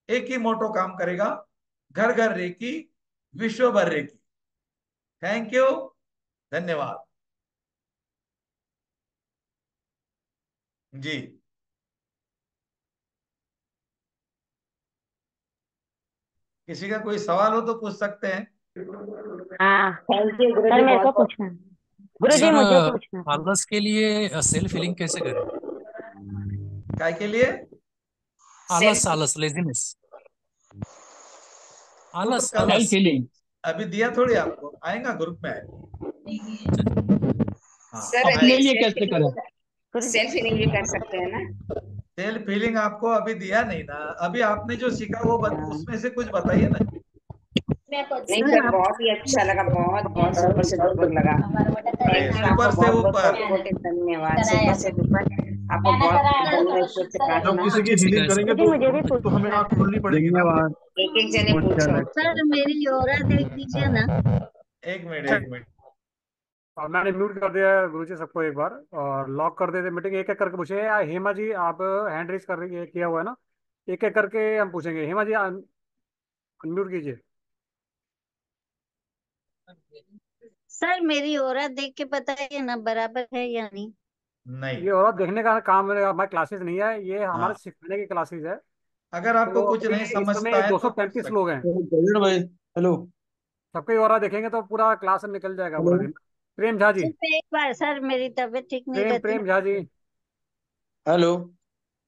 एक ही मोटो काम करेगा, घर घर रेकी, विश्व भर रेकी। थैंक यू, धन्यवाद जी। किसी का कोई सवाल हो तो पूछ सकते हैं। हाँ थैंक यू गुरु सर, जी, मेरे को बहुत बहुत। पूछना है। गुरु जी सर मुझे पूछना था। आलस के लिए सेल्फ हीलिंग कैसे करें? काय के लिए? आलस, सेल्फ आलस, लेजीनेस, वो तो आलस, कल आलस। Self healing. अभी दिया थोड़ी, आपको आएगा ग्रुप में आएगा। अच्छा जी। हाँ सर आएगा। अपने लिए कैसे करें? गुरु जी सेल्फ हीलिंग भी कर सकते हैं ना? सेल्फ फीलिंग आपको अभी दिया नहीं ना। अभी आपने जो सीखा वो हाँ। उसमें से कुछ बताइए ना। नहीं सर सर, आप बहुत ही अच्छा लगा, बहुत बहुत सुपर से डुपर लगा। अरे थैंक यू, सुपर आपको से बहुत बहुत ऊपर। कोटि कोटि धन्यवाद। सुपर से डुपर, आपको बहुत धन्यवाद, ईश्वर से जब प्रार्थना। किसी की सिखाया हीलिंग सर। करेंगे गुरु जी मुझे भी तो हमें पूछना आँख था। खोलनी पड़ेगी ना। धन्यवाद। एक एक जने अच्छा पूछो। लगा। सर मेरी योगा देख दीजिए ना। एक मिनट, अच्छा, एक मिनट। और मैंने म्यूट कर दिया है गुरु जी सबको एक बार, और लॉक कर देते मीटिंग। एक एक करके पूछे। हेमा जी आप हैंड रेज कर रही है, किया हुआ है ना? एक एक करके हम पूछेंगे। हेमा जी अनम्यूट कीजिए। सर मेरी योगा देख के बताइए ना, बराबर है या नहीं। नहीं। ये और देखने का काम हमारी क्लासेस नहीं है, ये हमारे हाँ, सिखाने की क्लासेस है। अगर आपको तो कुछ अभी नहीं इस समझता समय है तो पूछ 235 लोग सकते हैं। गजेड़ भाई, हेलो। सबके और देखेंगे तो पूरा क्लास निकल जाएगा हेलो। पूरा दिन। प्रेम झा जी। सिर्फ एक बार सर, मेरी तबीयत ठीक नहीं प्रेम रहती ना। प्रेम झा जी। हेलो। हैं।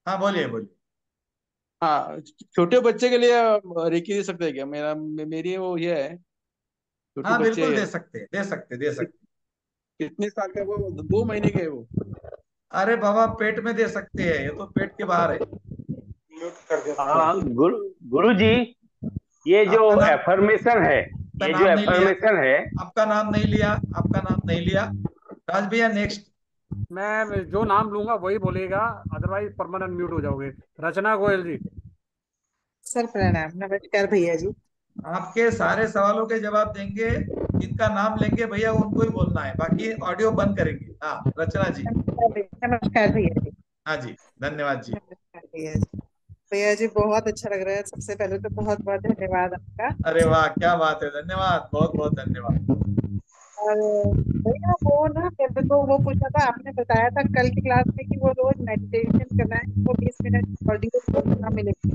हाँ बोलिए बोलिए। हाँ, छोटे बच्चे के लिए रेकी दे सकते हैं क्या? मेरी वो ये है, छोटे हाँ बच्चे बिल्कुल है। दे सकते हैं, दे सकते दे सकते। कितने साल का? वो 2 महीने के है वो। अरे बाबा पेट में दे सकते हैं, ये तो पेट के बाहर है। म्यूट कर दिया था। हाँ गुरु गुरु जी, ये जो आपका नाम, एफर्मेशन है, आपका ये जो नाम नहीं लिया, एफर्मेशन है, आपका नाम नहीं लिया, आपका नाम नहीं लिया। राज भैया नेक्स्ट। मैं जो नाम लूंगा वही बोलेगा, अदरवाइज परमानेंट म्यूट हो जाओगे। रचना गोयल जी। सर प्रणाम, नमस्कार भैया जी। आपके सारे सवालों के जवाब देंगे जिनका नाम लेंगे भैया उनको ही बोलना है, बाकी ऑडियो बंद करेंगे। हाँ रचना जी। नमस्कार भैया जी। हाँ जी, धन्यवाद जी। नमस्कार भैया जी। भैया जी बहुत अच्छा लग रहा है, सबसे पहले तो बहुत बहुत धन्यवाद आपका। अरे वाह क्या बात है, धन्यवाद, बहुत बहुत धन्यवाद। और भैया वो ना मेरे को वो पूछा था, आपने बताया था कल की क्लास में कि वो रोज मेडिटेशन करना है, वो 20 मिनट ऑडियो को कहाँ मिलेगी?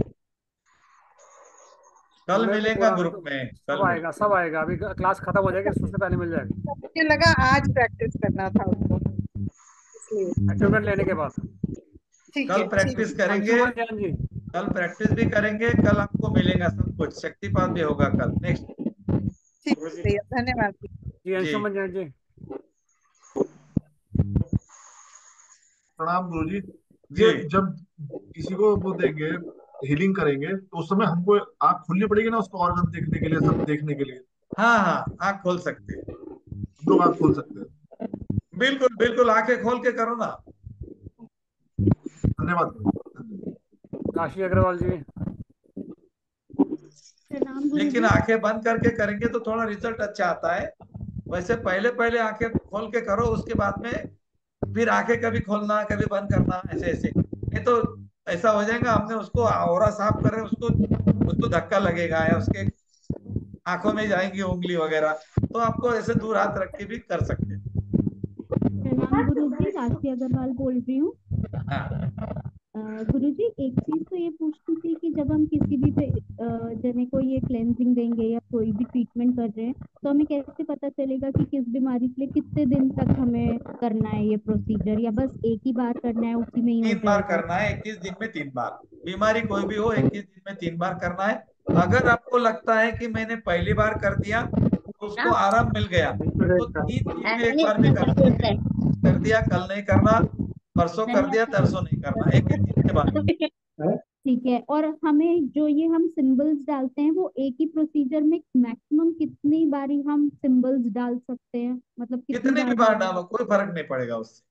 कल मेरे को मिलेगा बोला ग्रुप में, सब कल आएगा, मिलेगा। सब आएगा। अभी क्लास खत्म हो जाएगी, उससे पहले मिल जाएगी। मुझे लगा आज प्रैक्टिस करना था उसको, इसलिए। अटेंडेंस लेने के बाद। ठीक कल है ठीक प्रैक्टिस है। करेंगे, अंशुमन जैन जी। कल प्रैक्टिस भी करेंगे, कल आपको मिलेगा सब कुछ, शक्तिपात भी होगा कल। नेक्स्ट। ठीक है भैया, धन्यवाद। जी जी अंशुमन जैन जी। प्रणाम गुरु जी। जी। ये जब किसी को वो देंगे, हीलिंग करेंगे, तो उस समय हमको आंख खोलनी पड़ेगी ना, उसको ऑर्गन देखने के लिए, सब देखने के लिए? हाँ हाँ, आँख खोल सकते हैं। हम लोग आंख खोल सकते हैं? बिल्कुल बिल्कुल, आंखें खोल के करो ना। धन्यवाद गुरु जी। काशी अग्रवाल जी। प्रणाम लेकिन गुरुजी। आंखें बंद करके करेंगे तो थोड़ा रिजल्ट अच्छा आता है। वैसे पहले पहले आंखें खोल के करो, उसके बाद में फिर आंखें कभी खोलना कभी बंद करना, ऐसे ऐसे, नहीं तो ऐसा हो जाएगा हमने उसको ऑरा साफ कर रहे हैं, उसको उसको धक्का लगेगा या उसके आंखों में जाएंगी उंगली वगैरह। तो आपको ऐसे दूर हाथ रख के भी कर सकते हैं। प्रणाम गुरुजी, राशि अग्रवाल बोल रही हूँ। हाँ गुरुजी एक चीज तो ये पूछती थी कि जब हम किसी भी जने को ये क्लेंजिंग देंगे या कोई भी ट्रीटमेंट कर रहे हैं, तो हमें कैसे पता चलेगा कि किस बीमारी के लिए कितने दिन तक हमें करना है ये प्रोसीजर, या बस एक ही बार करना है उसी में ही हो 3 बार जाएगा? करना है, 21 दिन में 3 बार। बीमारी कोई भी हो, 21 दिन में 3 बार करना है। अगर आपको लगता है कि मैंने पहली बार कर दिया तो उसको आराम मिल गया, तो 3 दिन में एक बार भी कर सकते हैं। कर दिया कल नहीं करना, परसों कर दिया तरसों नहीं करना, 21 दिन के बाद। ठीक है। और हमें जो ये हम सिंबल्स डालते हैं, वो एक ही प्रोसीजर में मैक्सिमम कितनी बारी हम सिंबल्स डाल सकते हैं, मतलब कितनी कितने भी बार बार डालें? डालो कोई फर्क नहीं पड़ेगा उससे।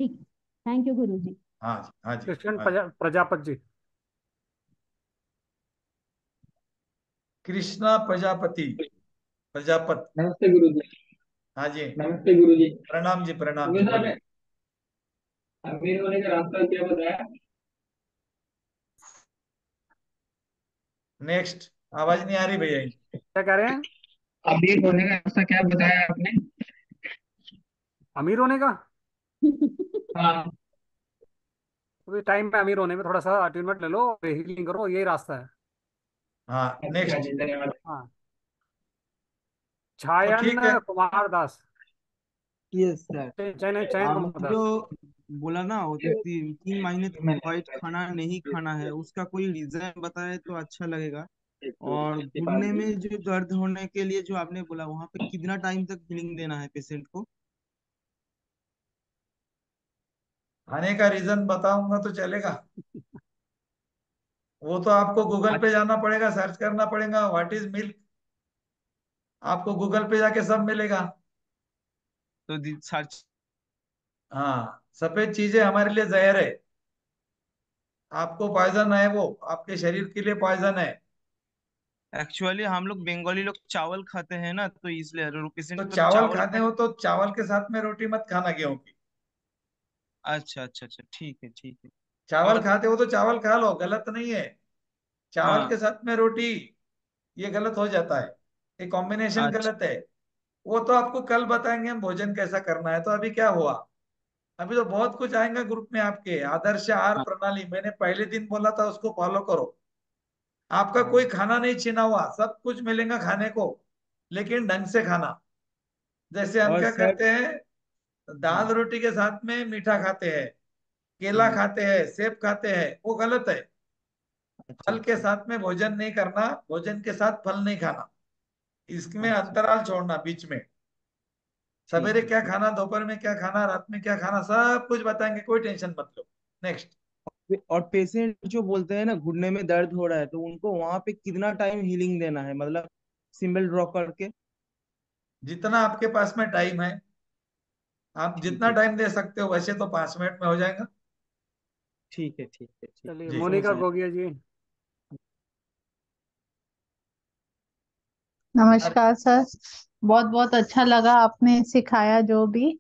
ठीक। थैंक यू गुरुजी। हाँ जी हाँ जी क्रिश्चियन हाँ जी। प्रजापत जी। कृष्णा प्रजापति, प्रजापत। नमस्ते गुरु जी। हाँ जी। नमस्ते गुरु जी। प्रणाम जी, प्रणाम जी, सुबह साहब ने बोलिए। अमीर होने का रास्ता क्या बताया? नेक्स्ट। आवाज नहीं आ रही भैया। क्या कह रहे हैं? अमीर होने का रास्ता क्या बताया आपने? अमीर होने का? हाँ। अभी टाइम है अमीर होने में, थोड़ा सा अटेनमेंट ले लो, हीलिंग करो, यही रास्ता है। हाँ अच्छा नेक्स्ट। जी, धन्यवाद। हाँ। तो छायन ठीक है। कुमार दास। Yes sir. चयन चयन कुमार आपने जो दास। बोला ना, वो जो 3 महीने तक व्हाइट खाना नहीं खाना है, उसका कोई रीजन बताए तो अच्छा लगेगा। और घुटने में जो दर्द होने के लिए जो आपने बोला, वहां पे कितना टाइम तक हीलिंग देना है पेशेंट को? खाने का रीजन बताऊंगा तो चलेगा? वो तो आपको गूगल पे जाना पड़ेगा, सर्च करना पड़ेगा, व्हाट इज मिल्क। आपको गूगल पे जाके सब मिलेगा। तो सर्च। हाँ, सफेद चीजें हमारे लिए जहर है, आपको पॉइजन है, वो आपके शरीर के लिए पॉइजन है। एक्चुअली हम लोग बंगाली लोग चावल खाते हैं ना, तो इसलिए तो पेशेंट को चावल चावल खाते खाने। हो तो चावल के साथ में रोटी मत खाना, गेहूं की। अच्छा अच्छा अच्छा, ठीक है ठीक है। चावल और खाते हो तो चावल खा लो, गलत नहीं है। चावल के हाँ। साथ में रोटी, ये गलत हो जाता है, ये कॉम्बिनेशन अच्छा। गलत है। वो तो आपको कल बताएंगे हम भोजन कैसा करना है। तो अभी क्या हुआ, अभी तो बहुत कुछ आएगा ग्रुप में आपके। आदर्श आहार हाँ प्रणाली मैंने पहले दिन बोला था, उसको फॉलो करो। आपका कोई हाँ। खाना नहीं छीना हुआ, सब कुछ मिलेगा खाने को, लेकिन ढंग से खाना। जैसे हम और क्या सर। करते हैं, दाल हाँ। रोटी के साथ में मीठा खाते हैं, केला हाँ। खाते हैं, सेब खाते हैं, वो गलत है। अच्छा फल के अच्छा। साथ में भोजन नहीं करना, भोजन के साथ फल नहीं खाना, इसमें अच्छा। अंतराल छोड़ना बीच में। ठीक सवेरे है क्या ठीक खाना, दोपहर में क्या खाना, रात में क्या खाना, सब कुछ बताएंगे, कोई टेंशन मत लो। नेक्स्ट। है। और पेशेंट जो बोलते हैं ना घुटने में दर्द हो रहा है, तो उनको वहां पे कितना टाइम हीलिंग देना है, मतलब सिंबल ड्रॉ करके? जितना आपके पास में टाइम है, आप ठीक जितना है टाइम दे सकते हो, वैसे तो 5 मिनट में हो जाएगा। ठीक है ठीक है ठीक चलिए है, जी। समझ मोनिका आया। गोगिया जी। नमस्कार सर। बहुत बहुत अच्छा लगा आपने सिखाया जो भी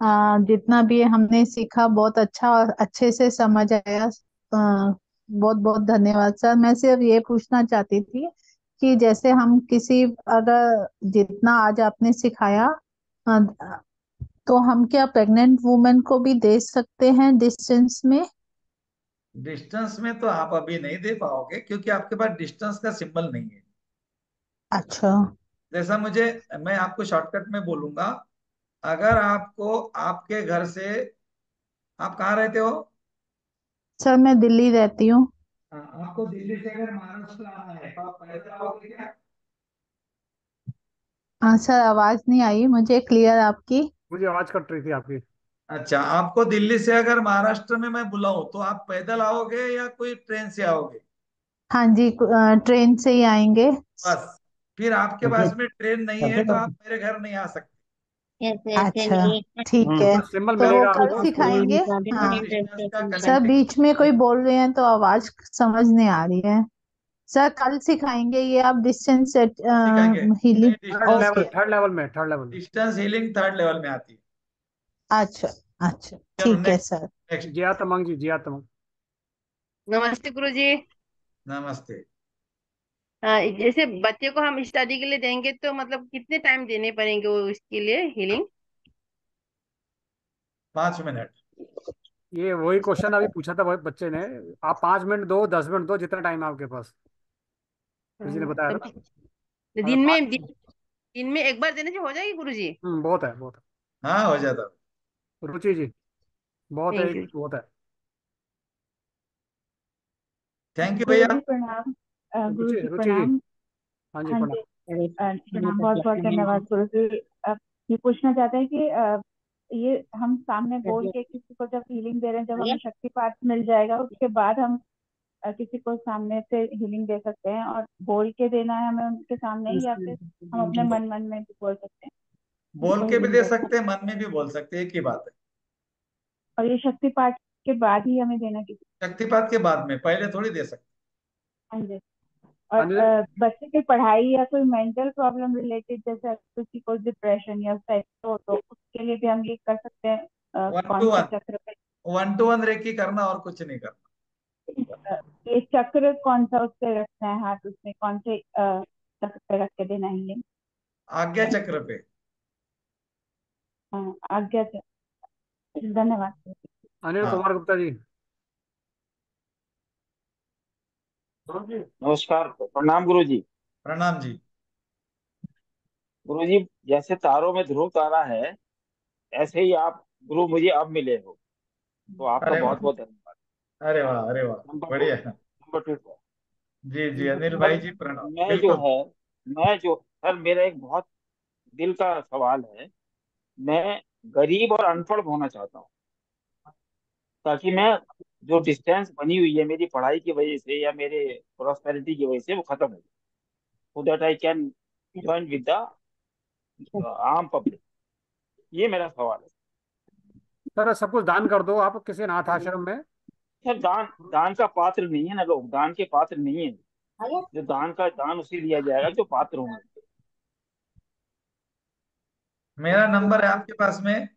जितना भी हमने सीखा बहुत अच्छा और अच्छे से समझ आया। बहुत बहुत धन्यवाद सर। मैं सिर्फ ये पूछना चाहती थी कि जैसे हम किसी अगर जितना आज आपने सिखाया अ, तो हम क्या प्रेग्नेंट वुमेन को भी दे सकते हैं डिस्टेंस में? डिस्टेंस में तो आप अभी नहीं दे पाओगे क्योंकि आपके पास डिस्टेंस का सिंबल नहीं है। अच्छा। जैसा मैं आपको शॉर्टकट में बोलूंगा, अगर आपको आपके घर से, आप कहाँ रहते हो? सर मैं दिल्ली रहती हूँ। हाँ, आपको दिल्ली से अगर महाराष्ट्र आना है तो आप पैदल आओगे क्या? हाँ सर, आवाज नहीं आई मुझे क्लियर आपकी। मुझे आवाज कट रही थी आपकी। अच्छा, आपको दिल्ली से अगर महाराष्ट्र में मैं बुलाऊं तो आप पैदल आओगे या कोई ट्रेन से आओगे? हाँ जी, ट्रेन से ही आएंगे। बस, फिर आपके पास में ट्रेन नहीं है तो आप मेरे घर नहीं आ सकते। ऐसे ऐसे अच्छा, नहीं। ठीक है। तो सिंबल तो वो मिलेगा कल आपको स्कूल। सिखाएंगे। हाँ, हाँ डिस्टेंस का सर, कनेक्ट। बीच में कोई बोल रहे हैं तो आवाज समझ नहीं आ रही है। सर कल सिखाएंगे ये आप डिस्टेंस सिखाएंगे नहीं, healing? Distance okay. Third level में। डिस्टेंस हीलिंग थर्ड लेवल में आती है। अच्छा अच्छा, चलो ठीक है नेक्स्ट। सर। नेक्स्ट। जिया तमंग जी, जिया तमंग। नमस्ते गुरुजी। नमस्ते। जैसे बच्चे को हम स्टडी के लिए देंगे तो मतलब कितने टाइम देने पड़ेंगे वो इसके लिए हीलिंग? 5 मिनट। ये वही क्वेश्चन अभी पूछा था बच्चे ने। आप 5 मिनट दो, 10 मिनट दो, जितना टाइम है आपके पास। किसी ने बताया था। तो अगर दिन में एक बार देने से हो जाएगी गुरुजी? बहुत है, बहुत हाँ, हो जाता है। है। रुचि जी, बहुत है, थैंक एक यू। बहुत है। थैंक यू गुरु भैया। जी प्रणाम। गुरु रुचि, जी रुचि जी। प्रणाम। हाँ जी, हाँ प्रणाम। जी। प्रणाम, बहुत बहुत धन्यवाद गुरु जी। ये पूछना चाहते हैं कि ये हम सामने बोल के किसी को जब हीलिंग दे रहे हैं, जब हमें शक्तिपात मिल जाएगा उसके बाद हम किसी को सामने से हीलिंग दे सकते हैं, और बोल के देना है हमें उनके सामने ही, या फिर हम अपने मन मन में भी बोल सकते हैं बोल उनको के भी हीलिंग दे दे सकते सकते हैं, मन में भी बोल सकते हैं, एक ही बात है। हैं? और ये शक्तिपात के बाद ही हमें देना किसी शक्तिपात के बाद में, पहले थोड़ी दे सकते। को? हाँ जी। और अनिल। बच्चे की पढ़ाई या कोई मेंटल प्रॉब्लम रिलेटेड, जैसे किसी को डिप्रेशन या स्ट्रेस हो तो उसके लिए भी हम ये कर सकते हैं वन टू कौन से वन, चक्र पे? 1-to-1 रेकी करना और कुछ नहीं करना। ये चक्र कौन सा उस पे रखना है, हाथ उसमें कौन से चक्र पे रख के देना है ये? आज्ञा चक्र पे। आज्ञा से। धन्यवाद। अनिल हाँ। कुमार गुप्ता जी। नमस्कार, प्रणाम गुरु जी। प्रणाम जी। गुरु जी, जैसे तारों में ध्रुव तारा है, ऐसे ही आप गुरु मुझे अब मिले हो, तो आपका अरे बहुत वाह, बहुत धन्यवाद। अरे वाह, अरे वाह, नंबर टू। बढ़िया। Number two sir. जी जी, अनिल सर भाई जी प्रणाम, मैं जो बिल्कुल। है मैं जो सर मेरा एक बहुत दिल का सवाल है। मैं गरीब और अनपढ़ होना चाहता हूँ, ताकि मैं जो डिस्टेंस बनी हुई है मेरी पढ़ाई की वजह से या मेरे प्रॉस्पेरिटी की वजह से वो खत्म हो जाए, so that I can join with the आम पब्लिक। ये मेरा सवाल है। सर सब कुछ दान कर दो आप किसी अनाथ आश्रम में। सर दान दान का पात्र नहीं है ना, लोग दान के पात्र नहीं है। जो दान का दान उसे दिया जाएगा जो पात्र होंगे। मेरा नंबर है आपके पास में?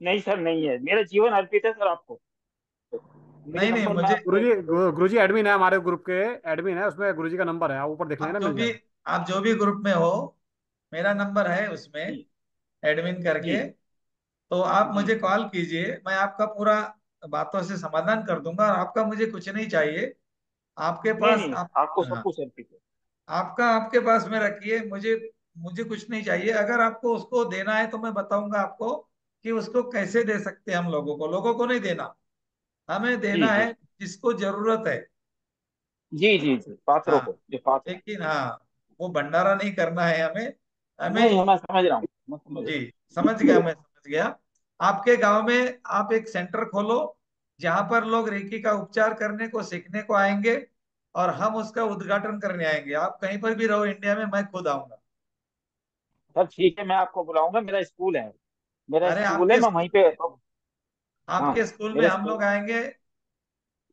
नहीं सर, नहीं है, मेरा जीवन अर्पित है सर आपको। मेरे नहीं नहीं, नंबर में मुझे आपको। गुरुजी एडमिन है हमारे ग्रुप के। एडमिन है, उसमें गुरुजी का नंबर है, आप ऊपर देख आप लेना, जो मिल भी जाएगा। आप जो भी ग्रुप में हो, मेरा नंबर है उसमें, जी एडमिन जी करके। तो आप जी। मुझे कॉल कीजिए, मैं आपका पूरा बातों से समाधान कर दूंगा, और आपका मुझे कुछ नहीं चाहिए। आपके नहीं पास नहीं, आप, आपको सब हाँ, कुछ अर्पित है। आपका आपके पास में रखिए। मुझे मुझे कुछ नहीं चाहिए। अगर आपको उसको देना है तो मैं बताऊंगा आपको कि उसको कैसे दे सकते हैं। हम लोगों को नहीं देना, हमें जी देना जी है जिसको जरूरत है। जी जी जी, पात्रों हाँ, को जो पात्र हैं। लेकिन हाँ, वो भंडारा नहीं करना है हमें। नहीं, हमें, मैं समझ रहा हूँ, मैं समझ रहा जी, हूँ। समझ गया, मैं समझ गया। आपके गांव में आप एक सेंटर खोलो जहां पर लोग रेकी का उपचार करने को, सीखने को आएंगे, और हम उसका उद्घाटन करने आएंगे। आप कहीं पर भी रहो इंडिया में, मैं खुद आऊंगा। सर ठीक है, मैं आपको बुलाऊंगा। मेरा अरे स्कूल है, मैं वहीं पे। हाँ, आपके स्कूल में मेरे हम स्कूल। लोग आएंगे।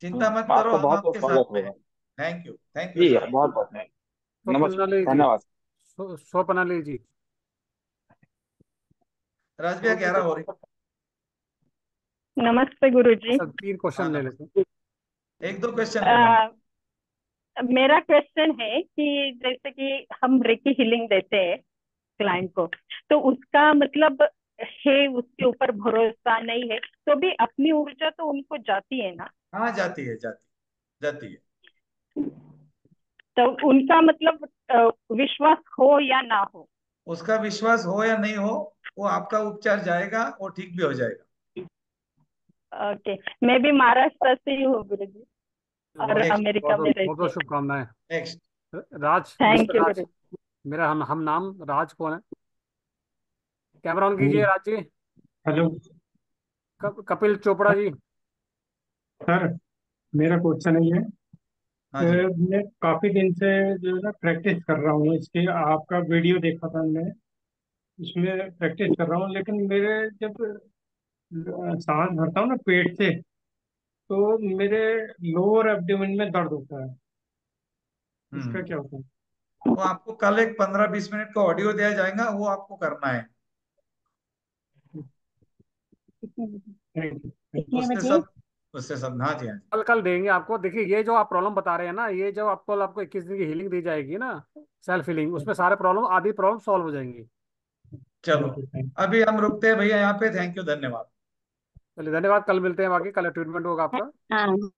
चिंता मत करो, आपका हम बहुत बहुत आपके स्वागत साथ में हैं। होगा। Thank you ji sir. बहुत बहुत नमस्कार, स्वप्नली जी, धन्यवाद। स्वप्नाली जी। राज भैया 11 हो रही। नमस्ते गुरुजी। सब 3 क्वेश्चन ले लेते हैं। 1-2 क्वेश्चन लेना। मेरा क्वेश्चन है कि जैसे कि हम रेकी हीलिंग देते हैं क्लाइंट को, तो उसका मतलब है उसके ऊपर भरोसा नहीं है तो भी अपनी ऊर्जा तो उनको जाती है ना? हाँ जाती है, जाती है। तो उनका मतलब विश्वास हो या ना हो, उसका विश्वास हो या नहीं हो, वो आपका उपचार जाएगा, वो ठीक भी हो जाएगा। ओके। मैं भी महाराष्ट्र से ही हूँ गुरुजी और नेक्स्ट। अमेरिका में रहती बहुत हूँ। शुभकामनाएं। Next. Raj, thank mister you Raj, Guruji. मेरा हम नाम राज कौन है? कैमरा ऑन कीजिए राज जी। हेलो कपिल चोपड़ा जी। सर, मेरा क्वेश्चन नहीं है। हाँ जी। मैं काफी दिन से जो है ना प्रैक्टिस कर रहा हूँ इसकी। आपका वीडियो देखा था मैं, इसमें प्रैक्टिस कर रहा हूँ, लेकिन मेरे जब सांस भरता हूँ ना पेट से, तो मेरे लोअर एब्डोमेन में दर्द होता है। इसका क्या होता है? वो आपको कल एक 15-20 मिनट का ऑडियो दिया जाएगा, वो आपको करना है। उससे सब हाँ जी, हाँ जी। कल कल देंगे आपको। देखिए ये जो आप प्रॉब्लम बता रहे हैं ना, ये जो आपको 21 दिन की हीलिंग दी जाएगी ना, सेल्फ हीलिंग, उसमें सारे प्रॉब्लम, आधी प्रॉब्लम सॉल्व हो जाएंगी। चलो अभी हम रुकते हैं भैया यहाँ पे। थैंक यू, धन्यवाद। चलिए धन्यवाद, कल मिलते हैं। बाकी कल ट्रीटमेंट होगा आपका। हाँ।